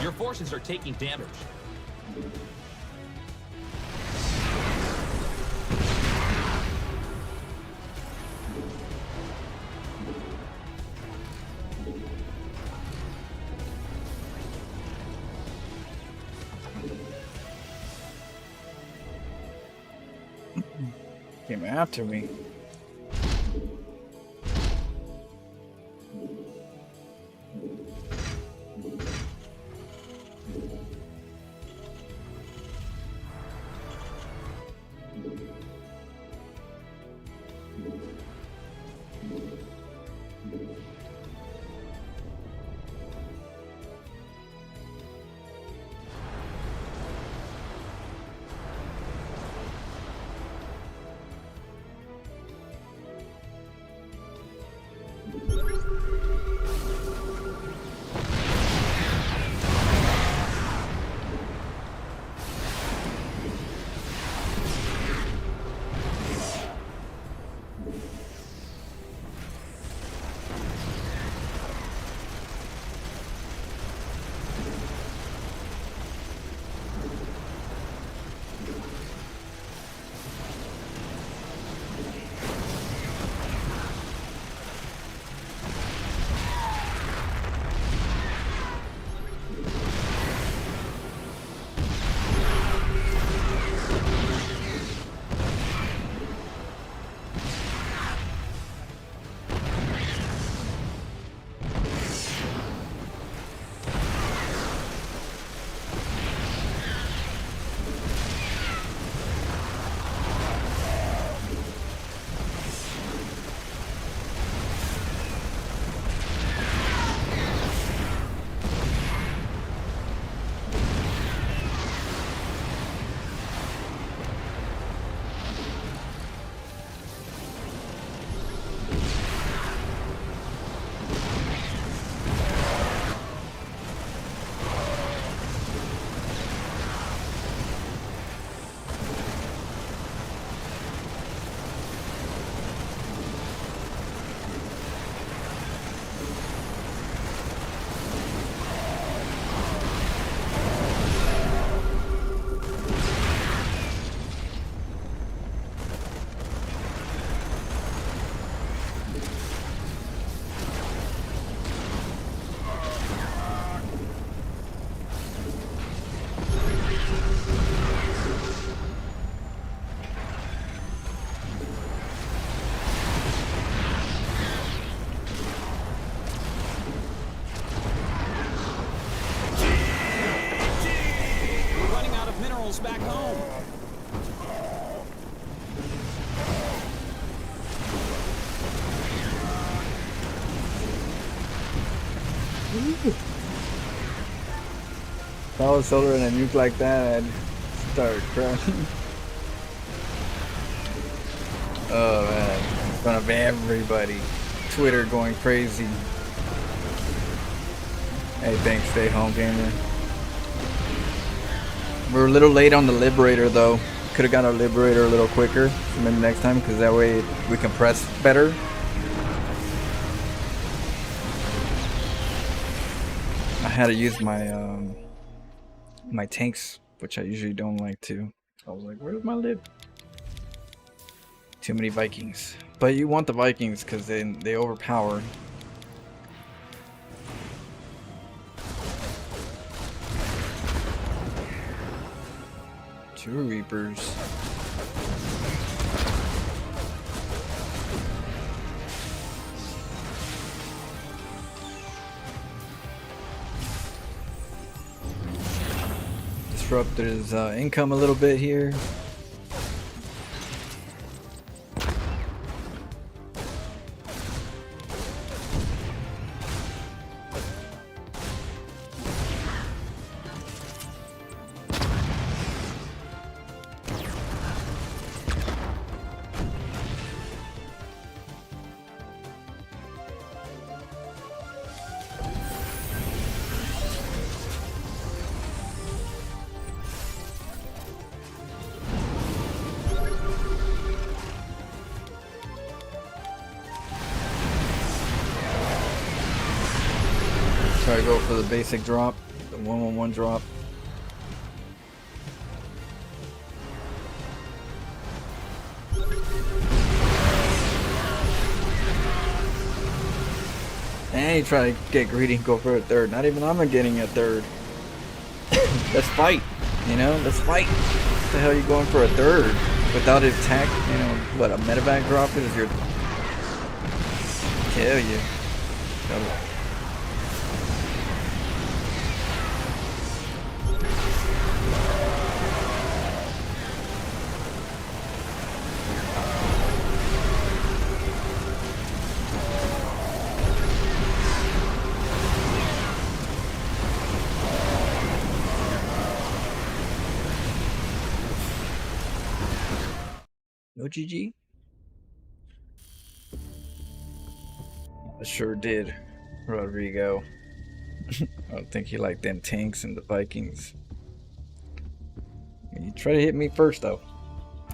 Your forces are taking damage.
Came after me.
minerals back home.
If I was solar and a nuke like that, I'd start crashing. Oh man, in front of everybody. Twitter going crazy. Hey, thanks, stay home, gamer. We're a little late on the Liberator though. Could have got our Liberator a little quicker. So maybe next time, because that way we can press better. I had to use my my tanks, which I usually don't like to. I was like, where's my lib? Too many Vikings. But you want the Vikings because they overpower. Two Reapers. Disrupt his income a little bit here. Try to go for the basic drop, the 1-1-1 drop. And you try to get greedy and go for a third. Not even I'm getting a third. Let's fight, you know, let's fight. What the hell are you going for a third? Without his attack, you know, what a medevac drop is your... Tell you. No GG? I sure did, Rodrigo. I don't think he liked them tanks and the Vikings. You try to hit me first though.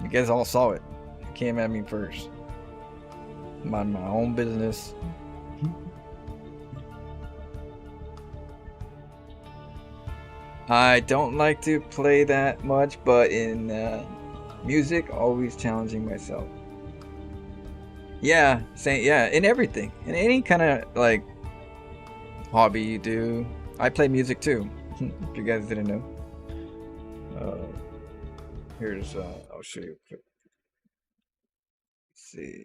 You guys all saw it. You came at me first. Mind my own business. I don't like to play that much, but in music, always challenging myself. Yeah, saying yeah, in everything, in any kind of like hobby you do. I play music too. If you guys didn't know. Here's I'll show you quick. Let's see.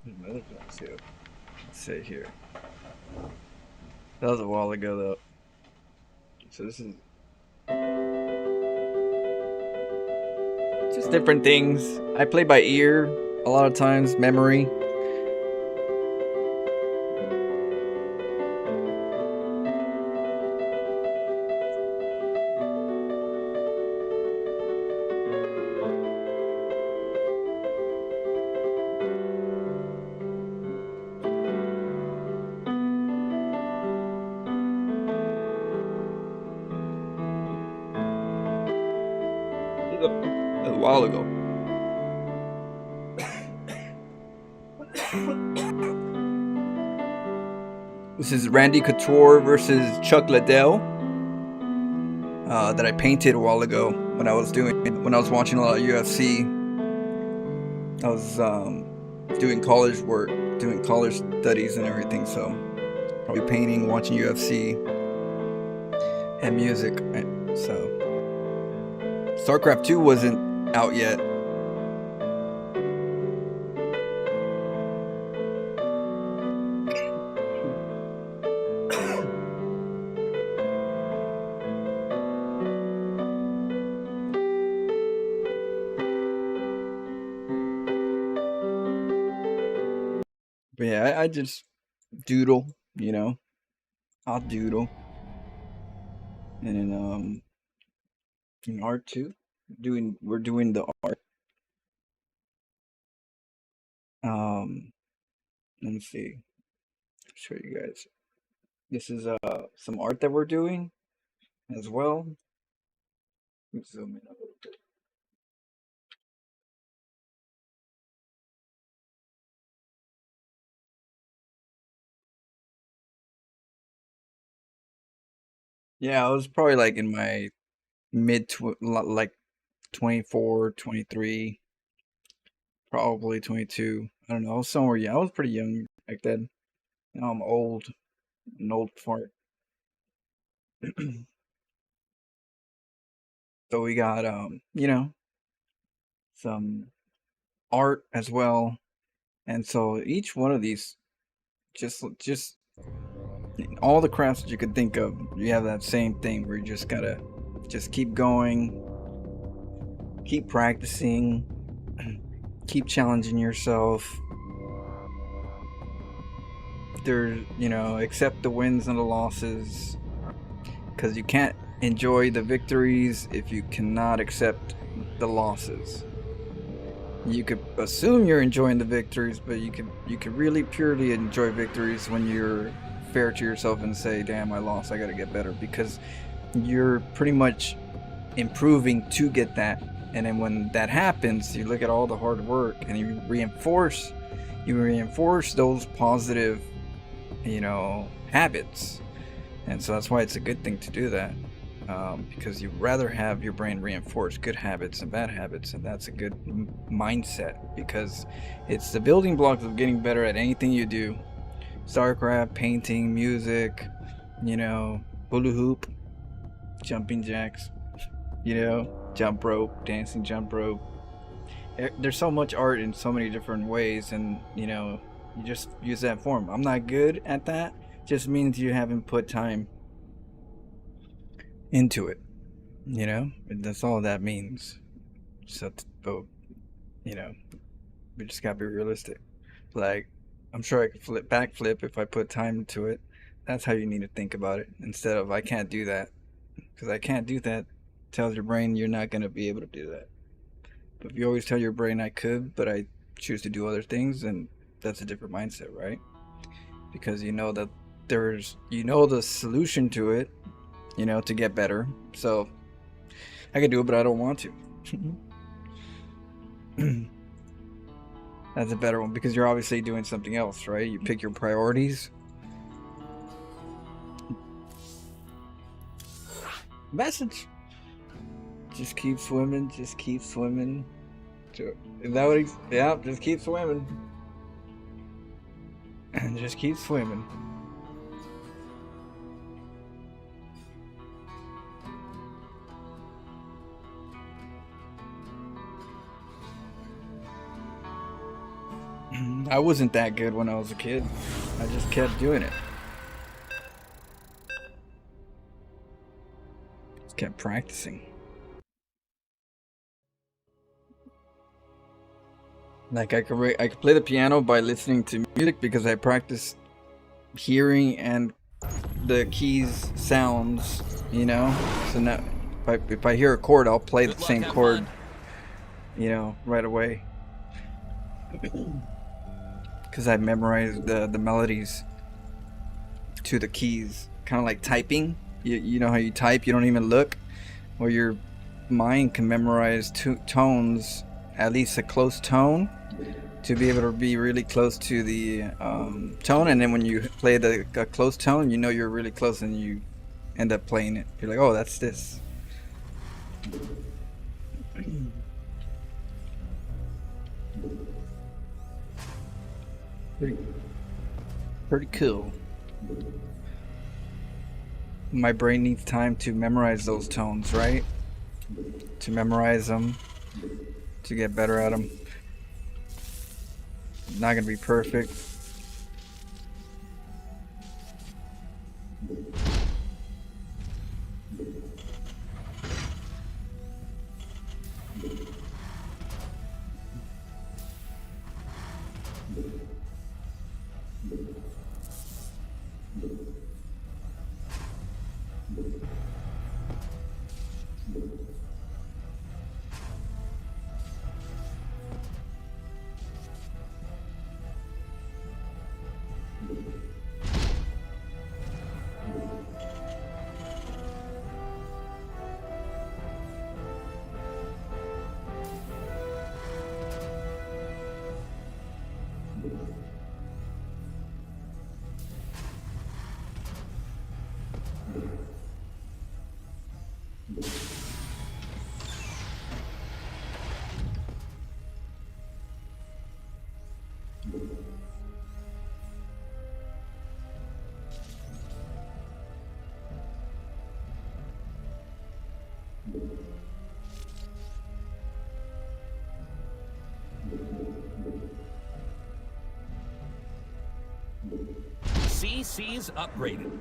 Another one too. Let's see here. That was a while ago though. So this is just different things. I play by ear a lot of times, memory. A while ago. This is Randy Couture versus Chuck Liddell that I painted a while ago when I was watching a lot of UFC. I was doing college work, doing college studies and everything, so probably painting, watching UFC. and music. So StarCraft 2 wasn't out yet. But yeah, I just doodle, you know. I'll doodle. And then in art too. We're doing the art. Let me see. Show you guys. This is some art that we're doing as well. Let's zoom in a little bit. Yeah, I was probably like in my like 24, 23, probably 22. I don't know, somewhere. Yeah, I was pretty young back then. Now I'm old, an old fart. So we got you know, some art as well. And so each one of these, just all the crafts that you could think of, you have that same thing where you just gotta just keep going, keep practicing, keep challenging yourself. Accept the wins and the losses, because you can't enjoy the victories if you cannot accept the losses. You could assume you're enjoying the victories, but you could really purely enjoy victories when you're fair to yourself and say, damn, I lost, I gotta get better, because you're pretty much improving to get that. And then when that happens, you look at all the hard work and you reinforce those positive, habits. And so that's why it's a good thing to do that, because you'd rather have your brain reinforce good habits than bad habits. And that's a good mindset, because it's the building blocks of getting better at anything you do. StarCraft, painting, music, hula hoop, jumping jacks, jump rope, dancing jump rope. There's so much art in so many different ways, and you just use that form. I'm not good at that, just means you haven't put time into it, that's all that means. So, but we just gotta be realistic. Like, I'm sure I could backflip if I put time into it. That's how you need to think about it, instead of I can't do that. Because I can't do that tells your brain you're not going to be able to do that. But if you always tell your brain I could, but I choose to do other things, then that's a different mindset, right? Because you know that the solution to it, to get better. So I can do it, but I don't want to. That's a better one, because you're obviously doing something else, right? You pick your priorities. Message. Just keep swimming. Just keep swimming. Is that what he's? Yeah, just keep swimming. And just keep swimming. I wasn't that good when I was a kid. I just kept doing it. Just kept practicing. Like I could play the piano by listening to music, because I practiced hearing and the keys sounds, So now if I hear a chord, I'll play the same chord, right away. Because I memorized the melodies to the keys, kind of like typing. You know how you type, you don't even look? Well, your mind can memorize tones, at least a close tone, to be able to be really close to the tone. And then when you play a close tone, you're really close, and you end up playing it. You're like, oh, that's this. Pretty cool. my brain needs time to memorize those tones, right? To memorize them, to get better at them. Not gonna be perfect.
CC's upgraded.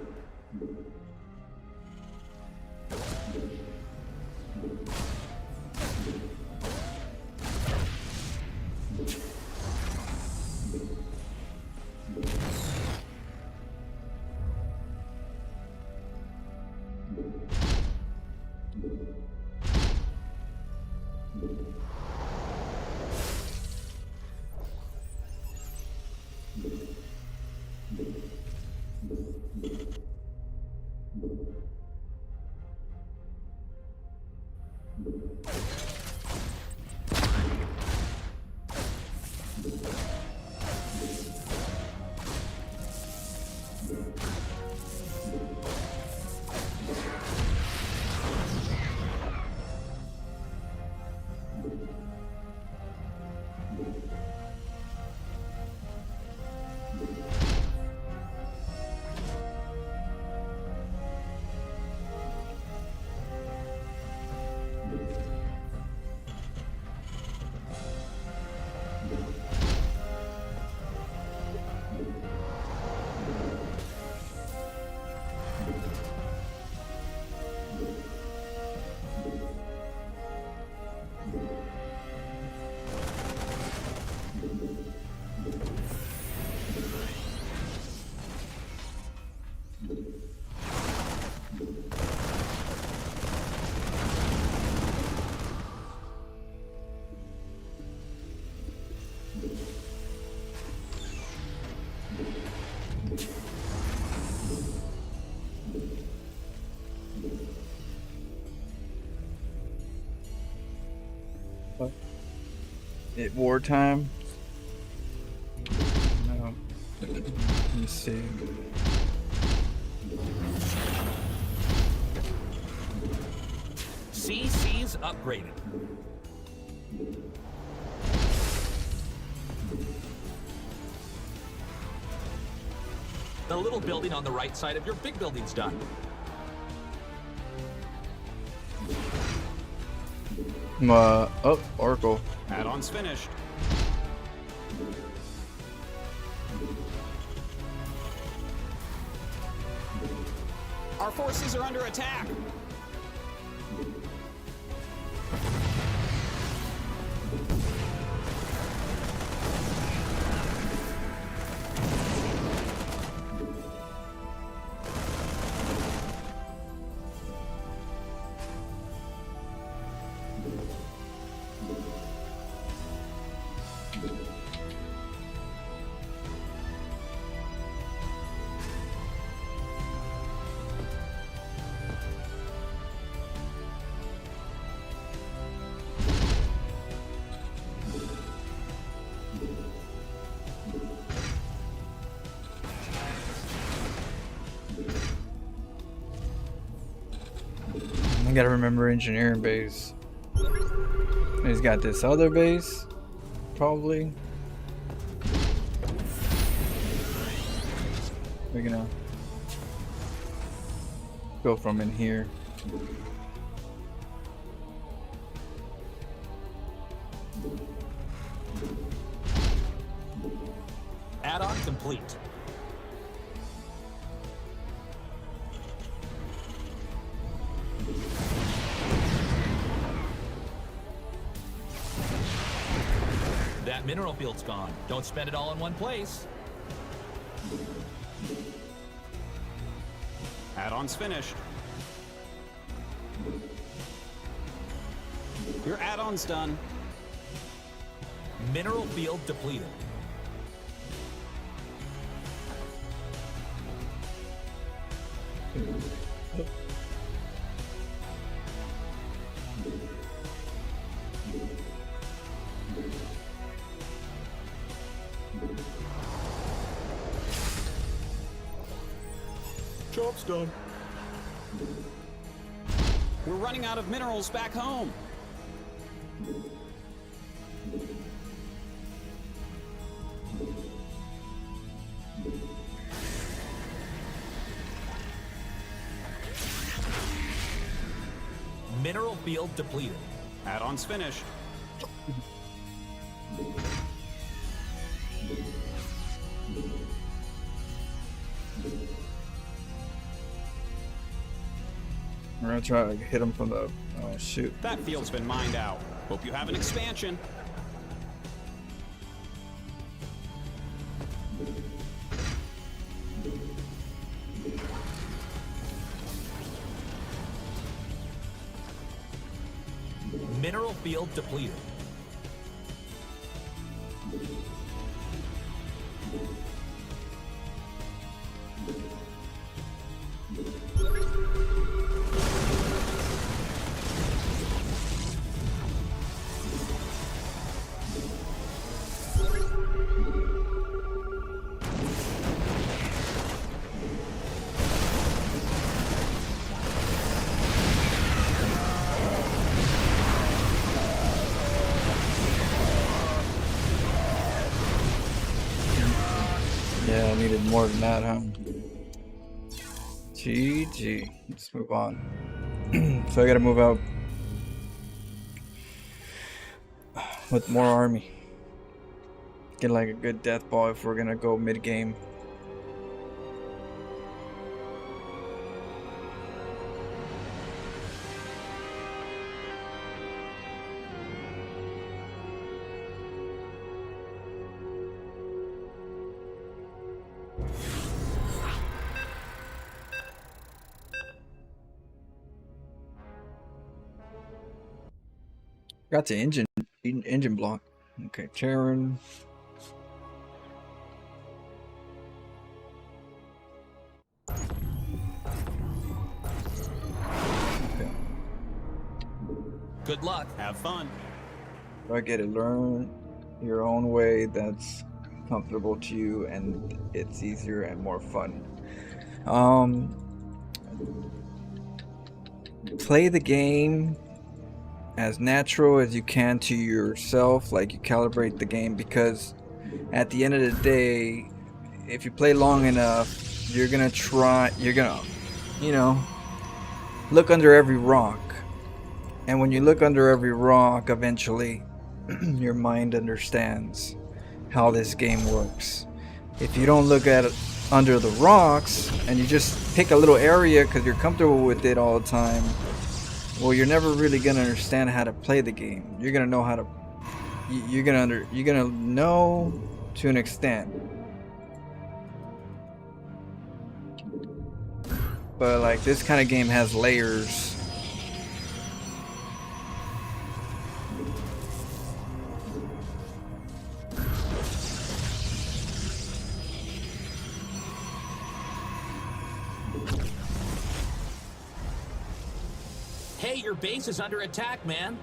At wartime? No. Let me see. CC's upgraded. The little building on the right side of your big building's done.
Oh, Oracle.
Add-ons finished. Our forces are under attack.
I gotta remember engineering base. He's got this other base, probably. We're gonna Go from in here.
Add-on complete. That mineral field's gone. Don't spend it all in one place.
Add-on's finished. Your add-on's done.
Mineral field depleted.
Job's done.
We're running out of minerals back home.
Mineral field depleted.
Add-on's finished.
We're gonna try to hit him from the. Oh shoot!
That field's been mined out. Hope you have an expansion.
Mineral field depleted.
Yeah, I needed more than that, huh? GG. Let's move on. So I gotta move out with more army. Get like a good death ball if we're gonna go mid game. Got the engine block. Okay, Terran. Okay.
Good luck.
Have fun.
I get it. Learn your own way that's comfortable to you, and it's easier and more fun. Play the game as natural as you can to yourself, like you calibrate the game, because at the end of the day, if you play long enough, you're gonna, you know, look under every rock. And when you look under every rock, eventually your mind understands how this game works. If you don't look at it under the rocks and you just pick a little area because you're comfortable with it all the time, well, you're never really gonna understand how to play the game. You're gonna know how to. You're gonna know to an extent. But like this kind of game has layers.
Hey, your base is under attack, man.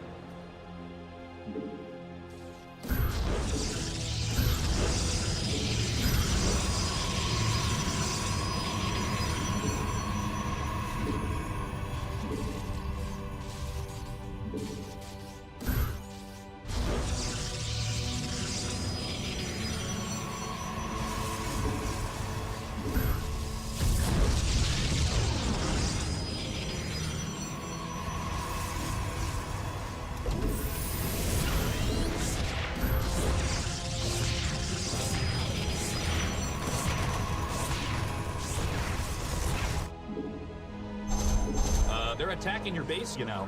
They're attacking your base, you know.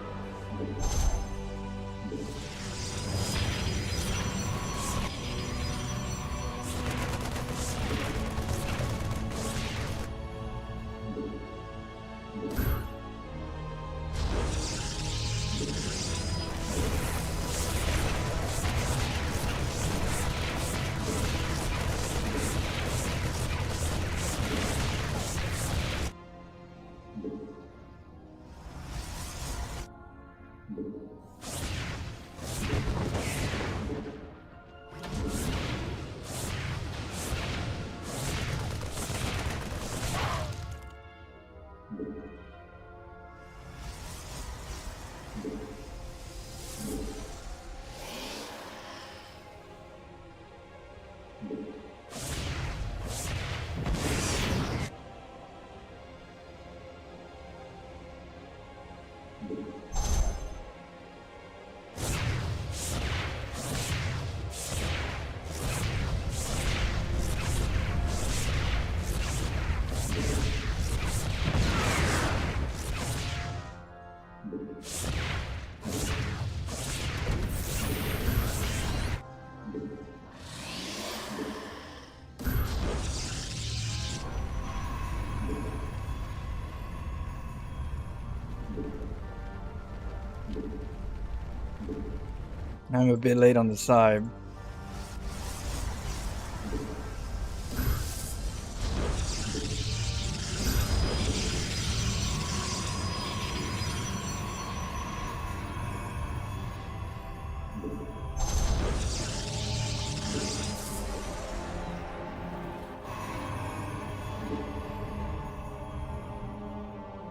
I'm a bit late on the side.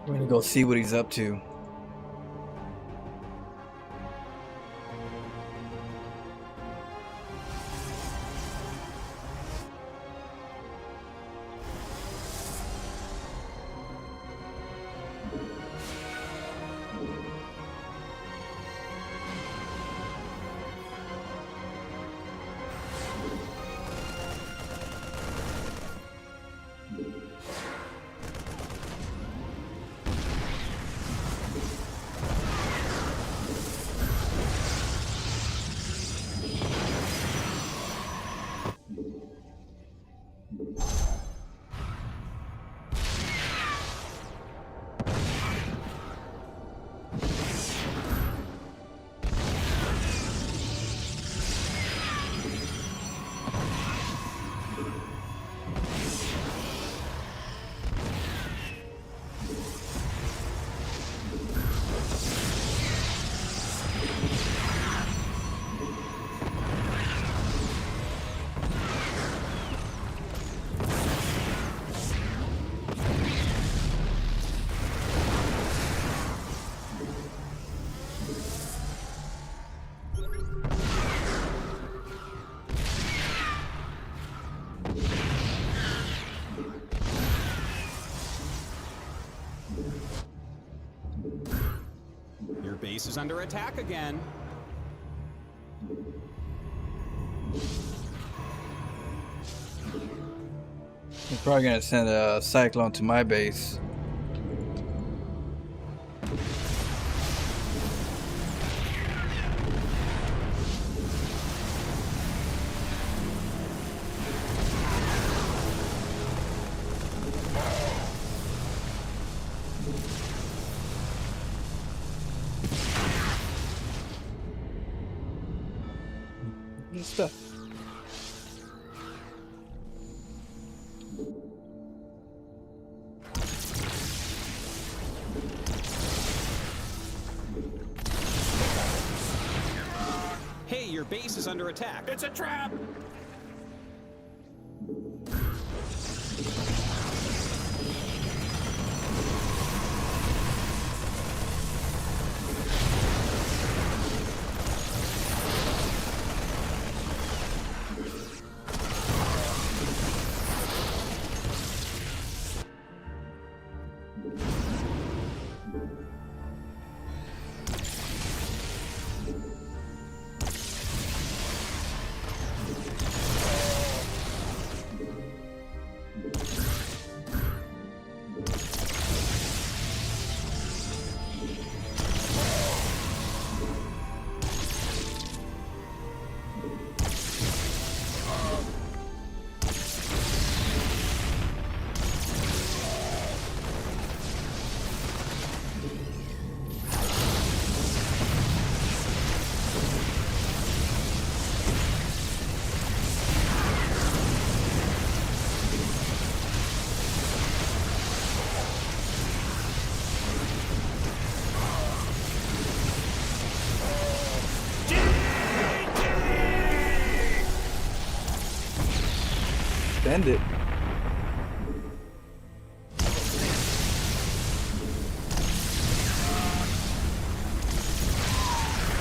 We're gonna go see what he's up to.
Your base is under attack again.
He's probably gonna send a cyclone to my base. Good stuff.
Hey, your base is under attack. It's a trap!
defend it.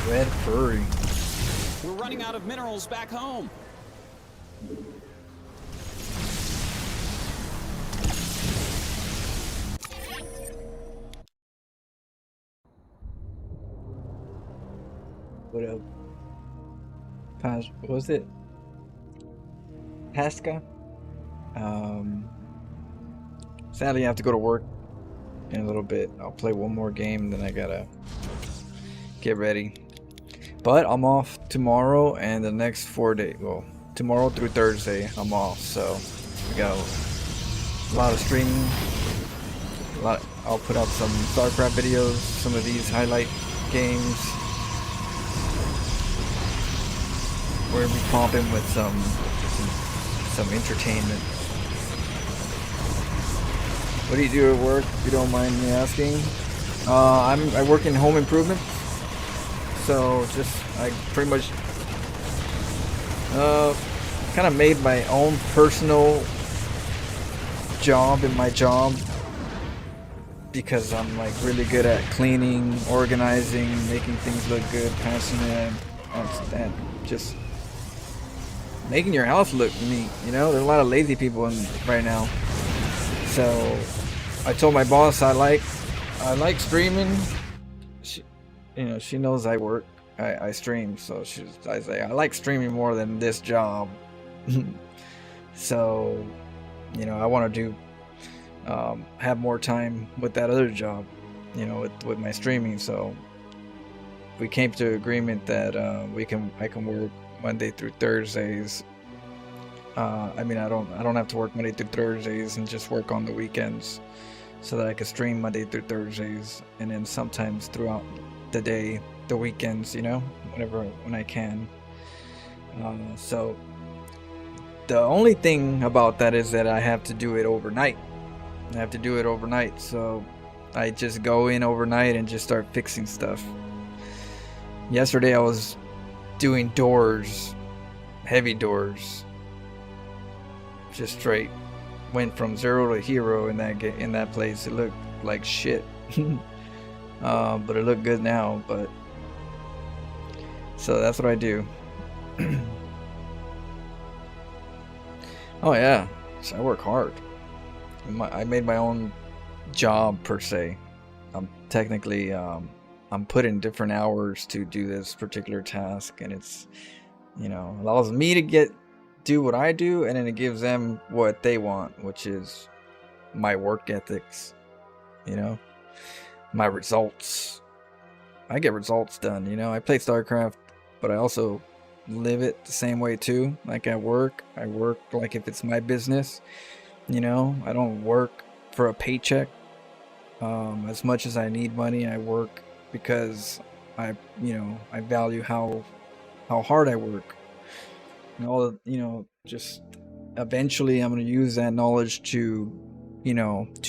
Red furry.
We're running out of minerals back home.
What up? What was it? Pasca? Sadly, I have to go to work in a little bit. I'll play one more game, then I gotta get ready. But I'm off tomorrow and the next 4 days. Well, tomorrow through Thursday, I'm off. So we got a lot of streaming. I'll put out some StarCraft videos, some of these highlight games. We're gonna be pumping with some entertainment. What do you do at work, if you don't mind me asking? I work in home improvement. So I pretty much kind of made my own personal job in my job, because I'm like really good at cleaning, organizing, making things look good, passionate, and just making your house look neat. You know, there's a lot of lazy people right now. So I told my boss I like streaming. She knows I work. I stream, so I say I like streaming more than this job. So, I want to do have more time with that other job, with my streaming. So we came to agreement that I can work Monday through Thursdays. I don't have to work Monday through Thursdays and just work on the weekends, so that I can stream Monday through Thursdays, and then sometimes throughout the day, the weekends, when I can. So the only thing about that is that I have to do it overnight. So I just go in overnight and just start fixing stuff. Yesterday I was doing doors, heavy doors, just straight. Went from 0 to hero in that place. It looked like shit. But it looked good now. But so that's what I do. Oh yeah, so I work hard. I made my own job per se. I'm technically I'm put in different hours to do this particular task, and it's allows me to do what I do, and then it gives them what they want, which is my work ethics, my results. I get results done. I play StarCraft, but I also live it the same way too. Like I work like if it's my business. I don't work for a paycheck. As much as I need money, I work because I value how hard I work. And just eventually I'm going to use that knowledge to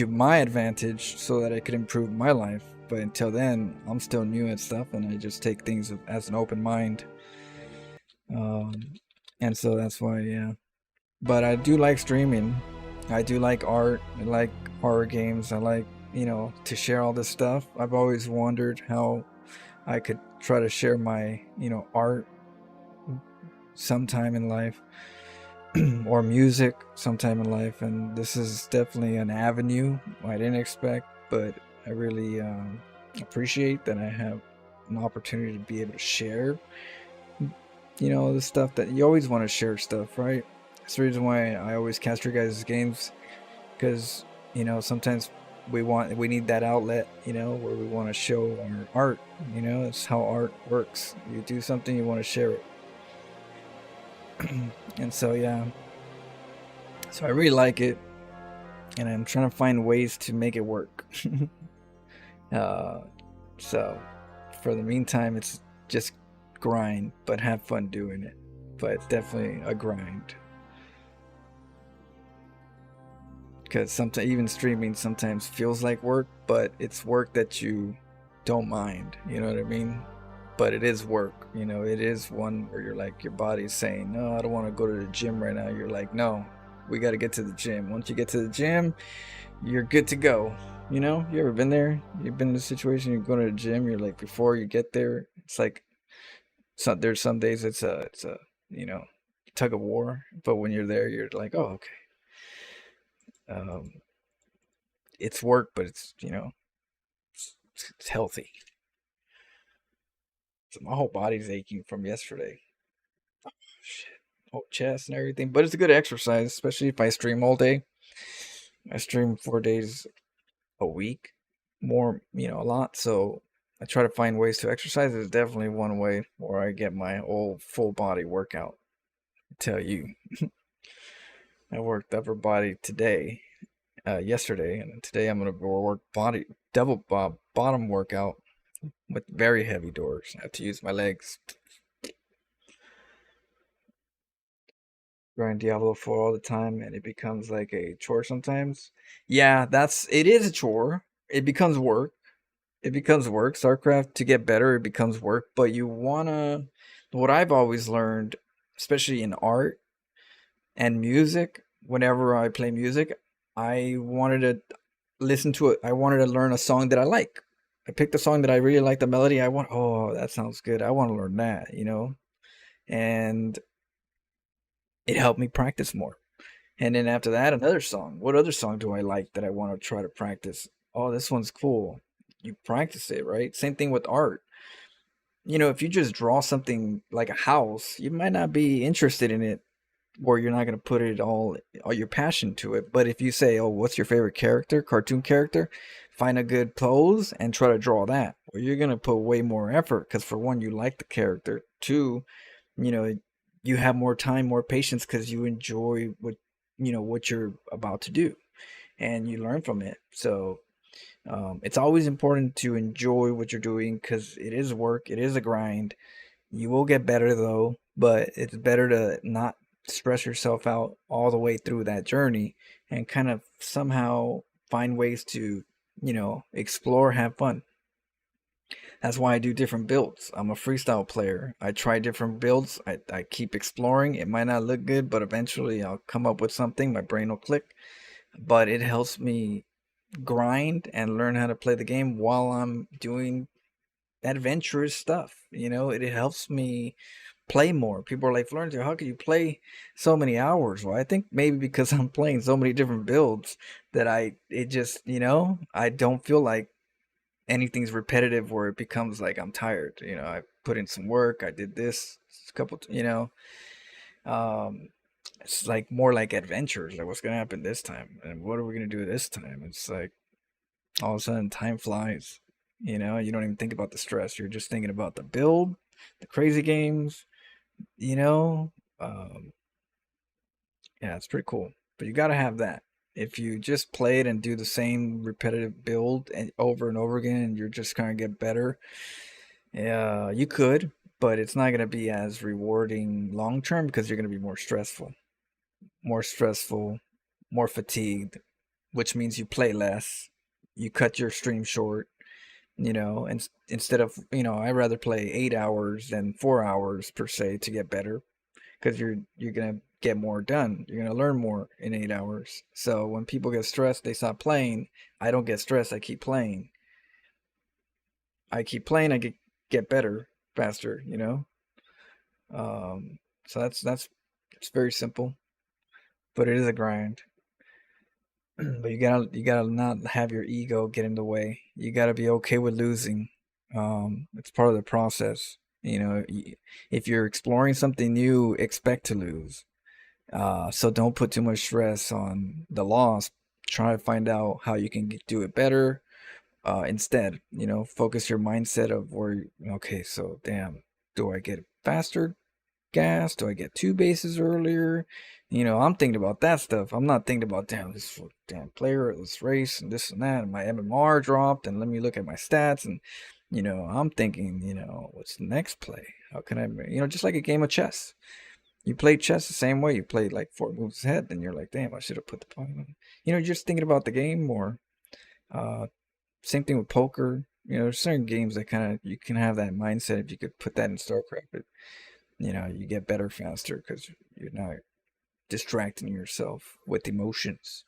my advantage, so that I could improve my life. But until then, I'm still new at stuff, and I just take things as an open mind. And so that's why, yeah. But I do like streaming. I do like art. I like horror games. I like, to share all this stuff. I've always wondered how I could try to share my, art sometime in life, or music sometime in life. And this is definitely an avenue I didn't expect, but I really appreciate that I have an opportunity to be able to share, the stuff that you always want to share stuff, right? That's the reason why I always cast your guys' games, because sometimes we need that outlet, where we want to show our art. It's how art works. You do something, you want to share it. And so yeah, so I really like it, and I'm trying to find ways to make it work. So for the meantime, it's just grind, but have fun doing it. But it's definitely a grind, because sometimes even streaming sometimes feels like work, but it's work that you don't mind. You know what I mean? But it is work. It is one where you're like, your body's saying, no, I don't want to go to the gym right now. You're like, no, we got to get to the gym. Once you get to the gym, you're good to go. You know, you ever been there? You've been in a situation, you're going to the gym, you're like, before you get there, it's like, there's some days it's a, you know, tug of war. But when you're there, you're like, oh, okay. Um, it's work, but it's, you know, it's healthy. So my whole body's aching from yesterday. Shit. Whole chest and everything. But it's a good exercise, especially if I stream all day. I stream 4 days a week, more, you know, a lot. So I try to find ways to exercise. Is definitely one way where I get my whole full body workout. I tell you, I worked upper body today, yesterday, and today I'm gonna go work body double bottom workout with very heavy doors. I have to use my legs. Grind Diablo 4 all the time, and it becomes like a chore sometimes. Yeah, it is a chore. It becomes work. It becomes work. StarCraft, to get better, it becomes work. But you wanna, what I've always learned, especially in art and music, whenever I play music, I wanted to listen to it. I wanted to learn a song that I like. I picked a song that I really like the melody. Oh, that sounds good. I want to learn that, you know? And it helped me practice more. And then after that, another song. What other song do I like that I want to try to practice? Oh, this one's cool. You practice it, right? Same thing with art. You know, if you just draw something like a house, you might not be interested in it, or you're not going to put it all your passion to it. But if you say, oh, what's your favorite character, cartoon character, find a good pose and try to draw that, well, you're going to put way more effort, because for one, you like the character. Two, you know, you have more time, more patience, because you enjoy what you're about to do, and you learn from it. So it's always important to enjoy what you're doing, because it is work, it is a grind. You will get better though, but it's better to not stress yourself out all the way through that journey, and kind of somehow find ways to, explore, have fun. That's why I do different builds. I'm a freestyle player. I try different builds. I keep exploring. It might not look good, but eventually I'll come up with something. My brain will click. But it helps me grind and learn how to play the game while I'm doing adventurous stuff. It helps me play more. People are like, Florencio, how can you play so many hours? Well, I think maybe because I'm playing so many different builds that it just, I don't feel like anything's repetitive where it becomes like I'm tired. I put in some work. I did this a couple, um, it's like more like adventures. Like, what's gonna happen this time, and what are we gonna do this time? It's like all of a sudden time flies. You don't even think about the stress. You're just thinking about the build, the crazy games. You know, um, yeah, it's pretty cool. But you gotta have that. If you just play it and do the same repetitive build and over again, and you're just gonna get better, yeah, you could, but it's not gonna be as rewarding long term, because you're gonna be more stressful, more fatigued, which means you play less. You cut your stream short, and instead of, I'd rather play 8 hours than 4 hours per se to get better, because you're gonna get more done. You're gonna learn more in 8 hours. So when people get stressed, they stop playing. I don't get stressed. I keep playing. I get better faster. So that's it's very simple, but it is a grind. But you gotta not have your ego get in the way. You gotta be okay with losing. It's part of the process. If you're exploring something new, expect to lose. So don't put too much stress on the loss. Try to find out how you can do it better. Instead, focus your mindset of where, okay, so damn, do I get faster gas? Do I get two bases earlier? I'm thinking about that stuff. I'm not thinking about, damn, this damn player, this race, and this and that, and my MMR dropped, and let me look at my stats, and I'm thinking, what's the next play? How can I, just like a game of chess. You play chess the same way. You play like 4 moves ahead, then you're like, damn, I should have put the pawn on. You're just thinking about the game more. Same thing with poker. There's certain games that kind of, you can have that mindset. If you could put that in StarCraft, you get better faster, because you're not distracting yourself with emotions.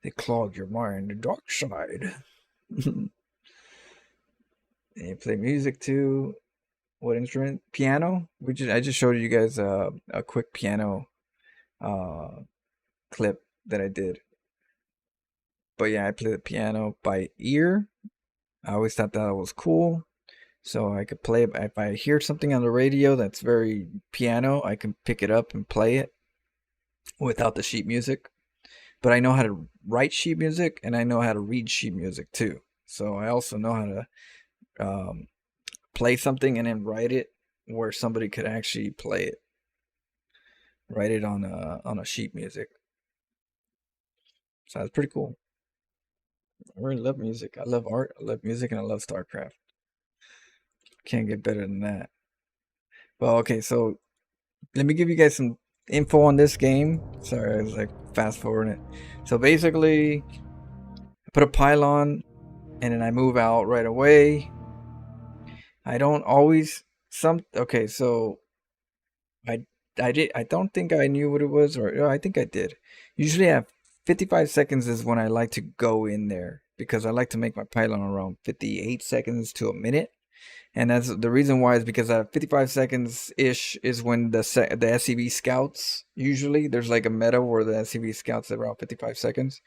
They clog your mind, the dark side. And you play music too. What instrument? Piano. I just showed you guys a quick piano clip that I did. But yeah, I play the piano by ear. I always thought that was cool. So I could play it. If I hear something on the radio that's very piano, I can pick it up and play it without the sheet music. But I know how to write sheet music, and I know how to read sheet music too. So I also know how to play something and then write it where somebody could actually play it. Write it on a sheet music. So that's pretty cool. I really love music. I love art. I love music, and I love StarCraft. Can't get better than that. Well, okay, so let me give you guys some info on this game. Sorry, I was like fast forwarding it. So basically, I put a pylon, and then I move out right away. I don't always okay, so I don't think I knew what it was, or I think I did. Usually I have 55 seconds is when I like to go in there, because I like to make my pylon around 58 seconds to a minute. And that's the reason why is because 55 seconds ish is when the SCV scouts, usually there's like a meta where the SCV scouts at around 55 seconds.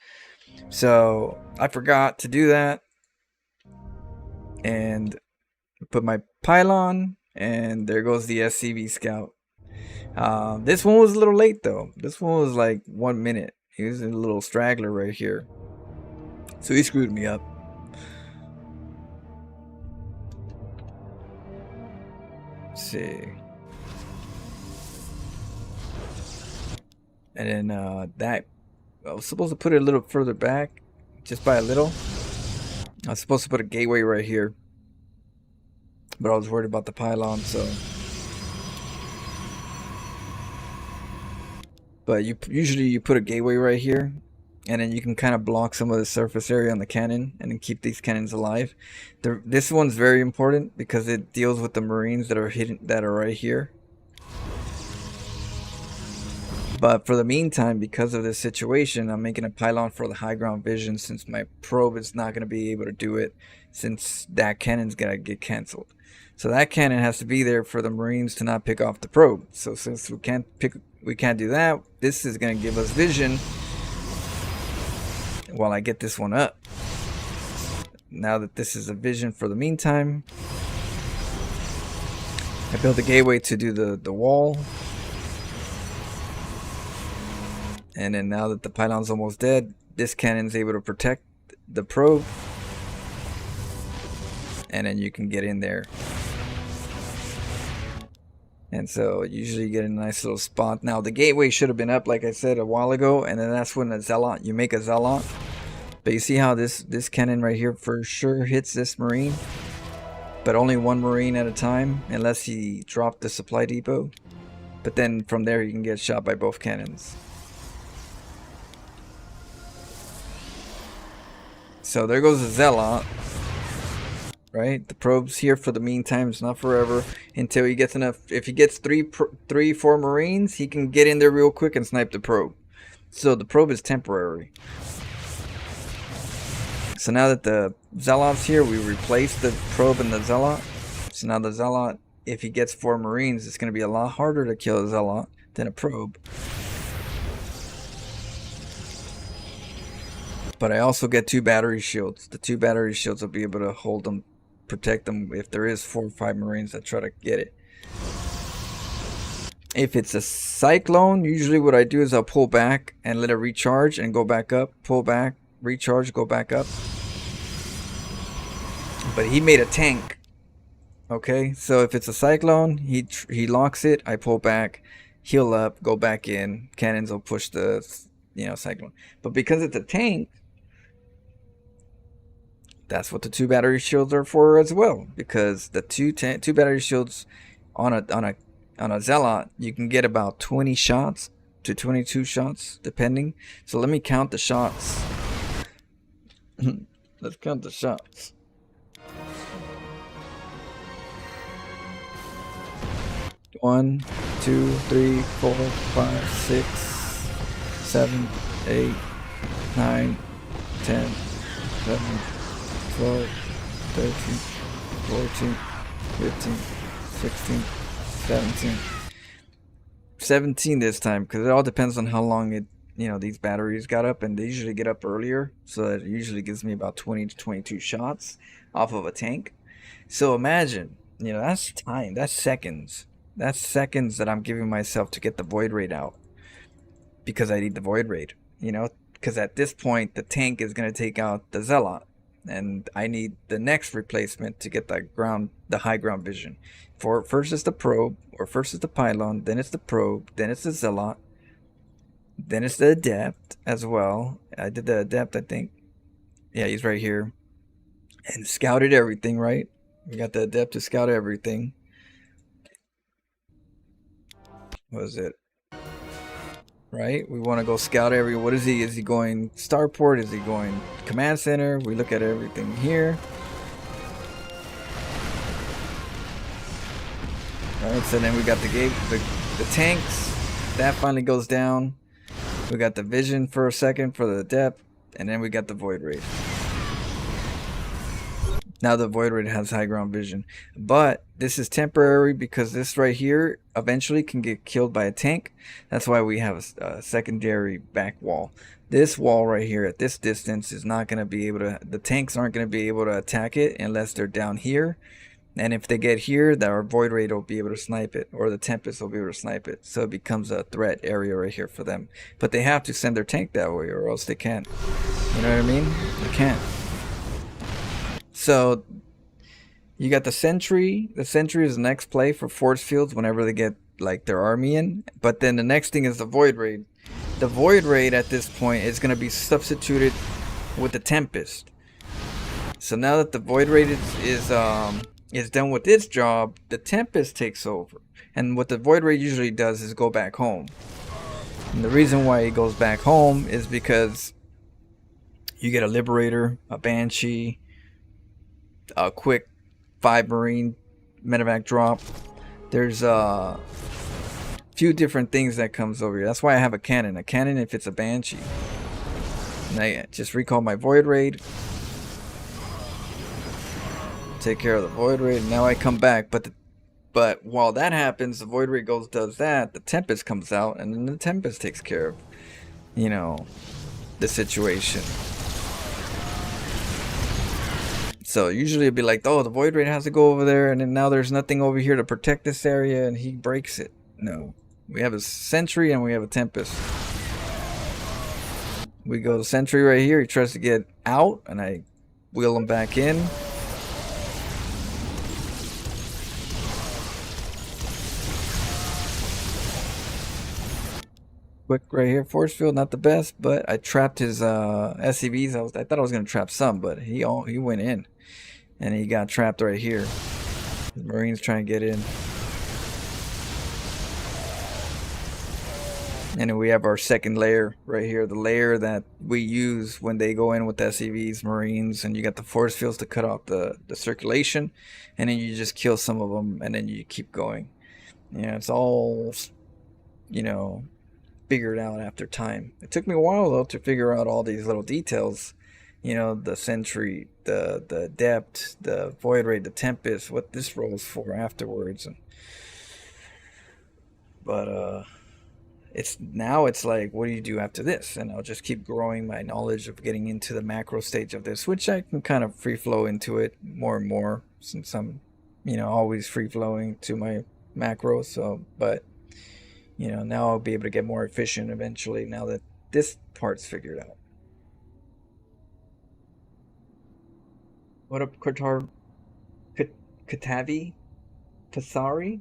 So I forgot to do that and put my pylon, and there goes the SCV scout. This one was a little late though. This one was like 1 minute. He was a little straggler right here, so he screwed me up. Let's see. And then that I was supposed to put it a little further back, just by a little. I was supposed to put a gateway right here, but I was worried about the pylon, so. But usually you put a gateway right here, and then you can kind of block some of the surface area on the cannon, and then keep these cannons alive. This one's very important because it deals with the Marines that are hidden, that are right here. But for the meantime, because of this situation, I'm making a pylon for the high ground vision, since my probe is not going to be able to do it, since that cannon's going to get cancelled. So that cannon has to be there for the Marines to not pick off the probe. So since we can't do that, this is going to give us vision while I get this one up. Now that this is a vision for the meantime, I built a gateway to do the wall. And then now that the pylon's almost dead, this cannon's able to protect the probe. And then you can get in there. And so usually you get a nice little spot. Now the gateway should have been up, like I said, a while ago. And then that's when a zealot, you make a zealot. But you see how this cannon right here for sure hits this Marine. But only one Marine at a time, unless he dropped the supply depot. But then from there you can get shot by both cannons. So there goes the zealot. Right, the probe's here for the meantime. It's not forever until he gets enough. If he gets three, 4 Marines, he can get in there real quick and snipe the probe. So the probe is temporary. So now that the zealot's here, we replace the probe and the zealot. So now the zealot, if he gets 4 Marines, it's going to be a lot harder to kill a zealot than a probe. But I also get 2 battery shields. The 2 battery shields will be able to hold them, protect them if there is 4 or 5 Marines that try to get it. If it's a cyclone, usually what I do is I'll pull back and let it recharge and go back up. Pull back, recharge, go back up. But he made a tank. Okay, so if it's a cyclone, he locks it. I pull back, heal up, go back in. Cannons will push the cyclone. But because it's a tank, that's what the 2 battery shields are for as well. Because the two battery shields on a zealot, you can get about 20 shots to 22 shots depending. So let me count the shots. Let's count the shots. One, 2, 3, 4, 5, 6, 7, 8, 9, 10, 11, 12, 13, 14, 15, 16, 17. 17 this time, because it all depends on how long these batteries got up, and they usually get up earlier, so it usually gives me about 20 to 22 shots off of a tank. So imagine, that's time, that's seconds. That's seconds that I'm giving myself to get the void raid out, because I need the void raid, because at this point the tank is going to take out the zealot, and I need the next replacement to get the high ground vision. First it's the probe, or first it's the pylon, then it's the probe, then it's the zealot, then it's the adept as well. I did the adept, I think. Yeah, he's right here. And scouted everything, right? We got the adept to scout everything. What is it? Right? We want to go scout what is he? Is he going starport? Is he going command center? We look at everything here. Alright, so then we got the tanks. That finally goes down. We got the vision for a second for the adept, and then we got the void raid. Now the void raid has high ground vision, but this is temporary because this right here eventually can get killed by a tank. That's why we have a secondary back wall. This wall right here at this distance is not going to be able to, the tanks aren't going to be able to attack it unless they're down here. And if they get here, our void raid will be able to snipe it, or the tempest will be able to snipe it. So it becomes a threat area right here for them. But they have to send their tank that way, or else they can't. You know what I mean? They can't. So you got the sentry. The sentry is the next play for force fields whenever they get like their army in. But then the next thing is the void raid. The void raid at this point is going to be substituted with the tempest. So now that the void raid is done with its job, the tempest takes over. And what the void raid usually does is go back home. And the reason why it goes back home is because you get a liberator, a banshee, a quick 5 marine medevac drop. There's a few different things that comes over here. That's why I have a cannon. A cannon if it's a banshee. And I just recall my void raid. Take care of the void raid, and now I come back. But while that happens, the void raid does that, the tempest comes out, and then the tempest takes care of the situation. So usually it'd be like, oh, the void raid has to go over there, and then now there's nothing over here to protect this area, and he breaks it. No, we have a sentry and we have a tempest. We go to sentry right here. He tries to get out, and I wheel him back in. Quick right here, force field, not the best, but I trapped his SCVs. I thought I was gonna trap some, but he went in, and he got trapped right here. The Marines trying to get in, and then we have our second layer right here, the layer that we use when they go in with SCVs, Marines, and you got the force fields to cut off the circulation, and then you just kill some of them, and then you keep going. It's all figured out after time. It took me a while though to figure out all these little details, the sentry, the adept, the void raid, the tempest, what this rolls for afterwards. But it's like, what do you do after this? And I'll just keep growing my knowledge of getting into the macro stage of this, which I can kind of free flow into it more and more, since I'm always free flowing to my macro. So but now I'll be able to get more efficient eventually, now that this part's figured out. What up, Katavi? Pasari?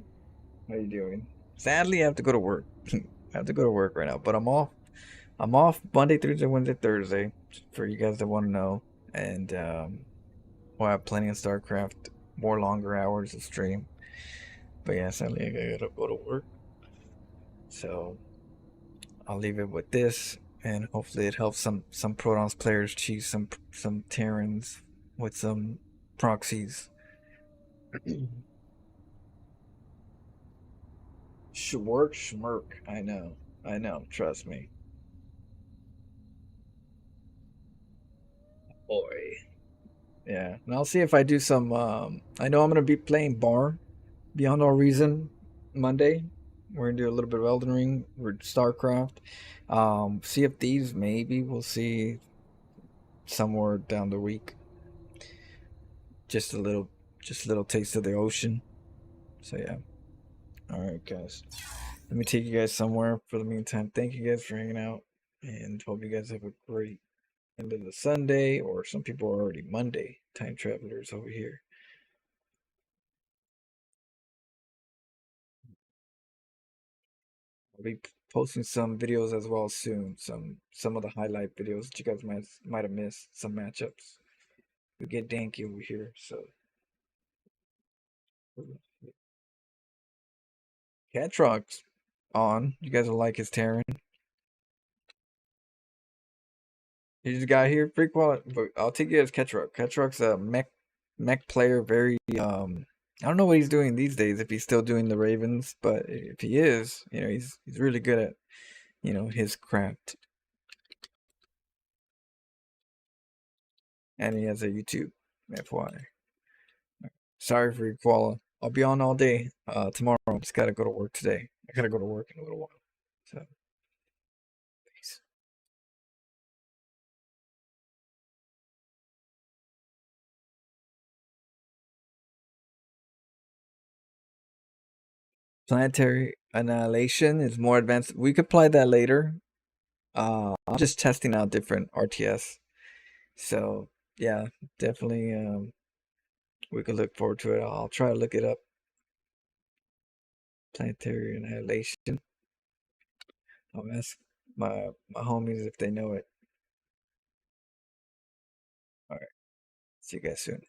How are you doing? Sadly, I have to go to work. I have to go to work right now, but I'm off. I'm off Monday, Tuesday, Wednesday, Thursday, for you guys that want to know. And we'll have plenty of StarCraft, more longer hours of stream. But yeah, sadly, I gotta go to work. So I'll leave it with this, and hopefully it helps some Protons players cheese some Terrans with some proxies. Schmirk. I know, trust me. Boy. Yeah, and I'll see if I do some. I know I'm gonna be playing Bar Beyond All Reason Monday. We're gonna do a little bit of Elden Ring or StarCraft. See if these maybe we'll see somewhere down the week. Just a little taste of the ocean. So yeah. All right, guys. Let me take you guys somewhere for the meantime. Thank you guys for hanging out, and hope you guys have a great end of the Sunday, or some people are already Monday time travelers over here. I'll be posting some videos as well soon. Some of the highlight videos that you guys might have missed. Some matchups. We get danky over here, so Catrock's on. You guys will like his Terran. He just got here. Pretty quality, but I'll take you as Catrock. Catrock's a mech player. Very I don't know what he's doing these days. If he's still doing the Ravens, but if he is, he's really good at his craft, and he has a YouTube. FY. Sorry for your koala. I'll be on all day tomorrow. I just gotta go to work today. I gotta go to work in a little while. So, peace. Planetary Annihilation is more advanced. We could apply that later. I'm just testing out different RTS. So, yeah, definitely we could look forward to it. I'll try to look it up. Planetary Annihilation. I'll ask my homies if they know it. All right. See you guys soon.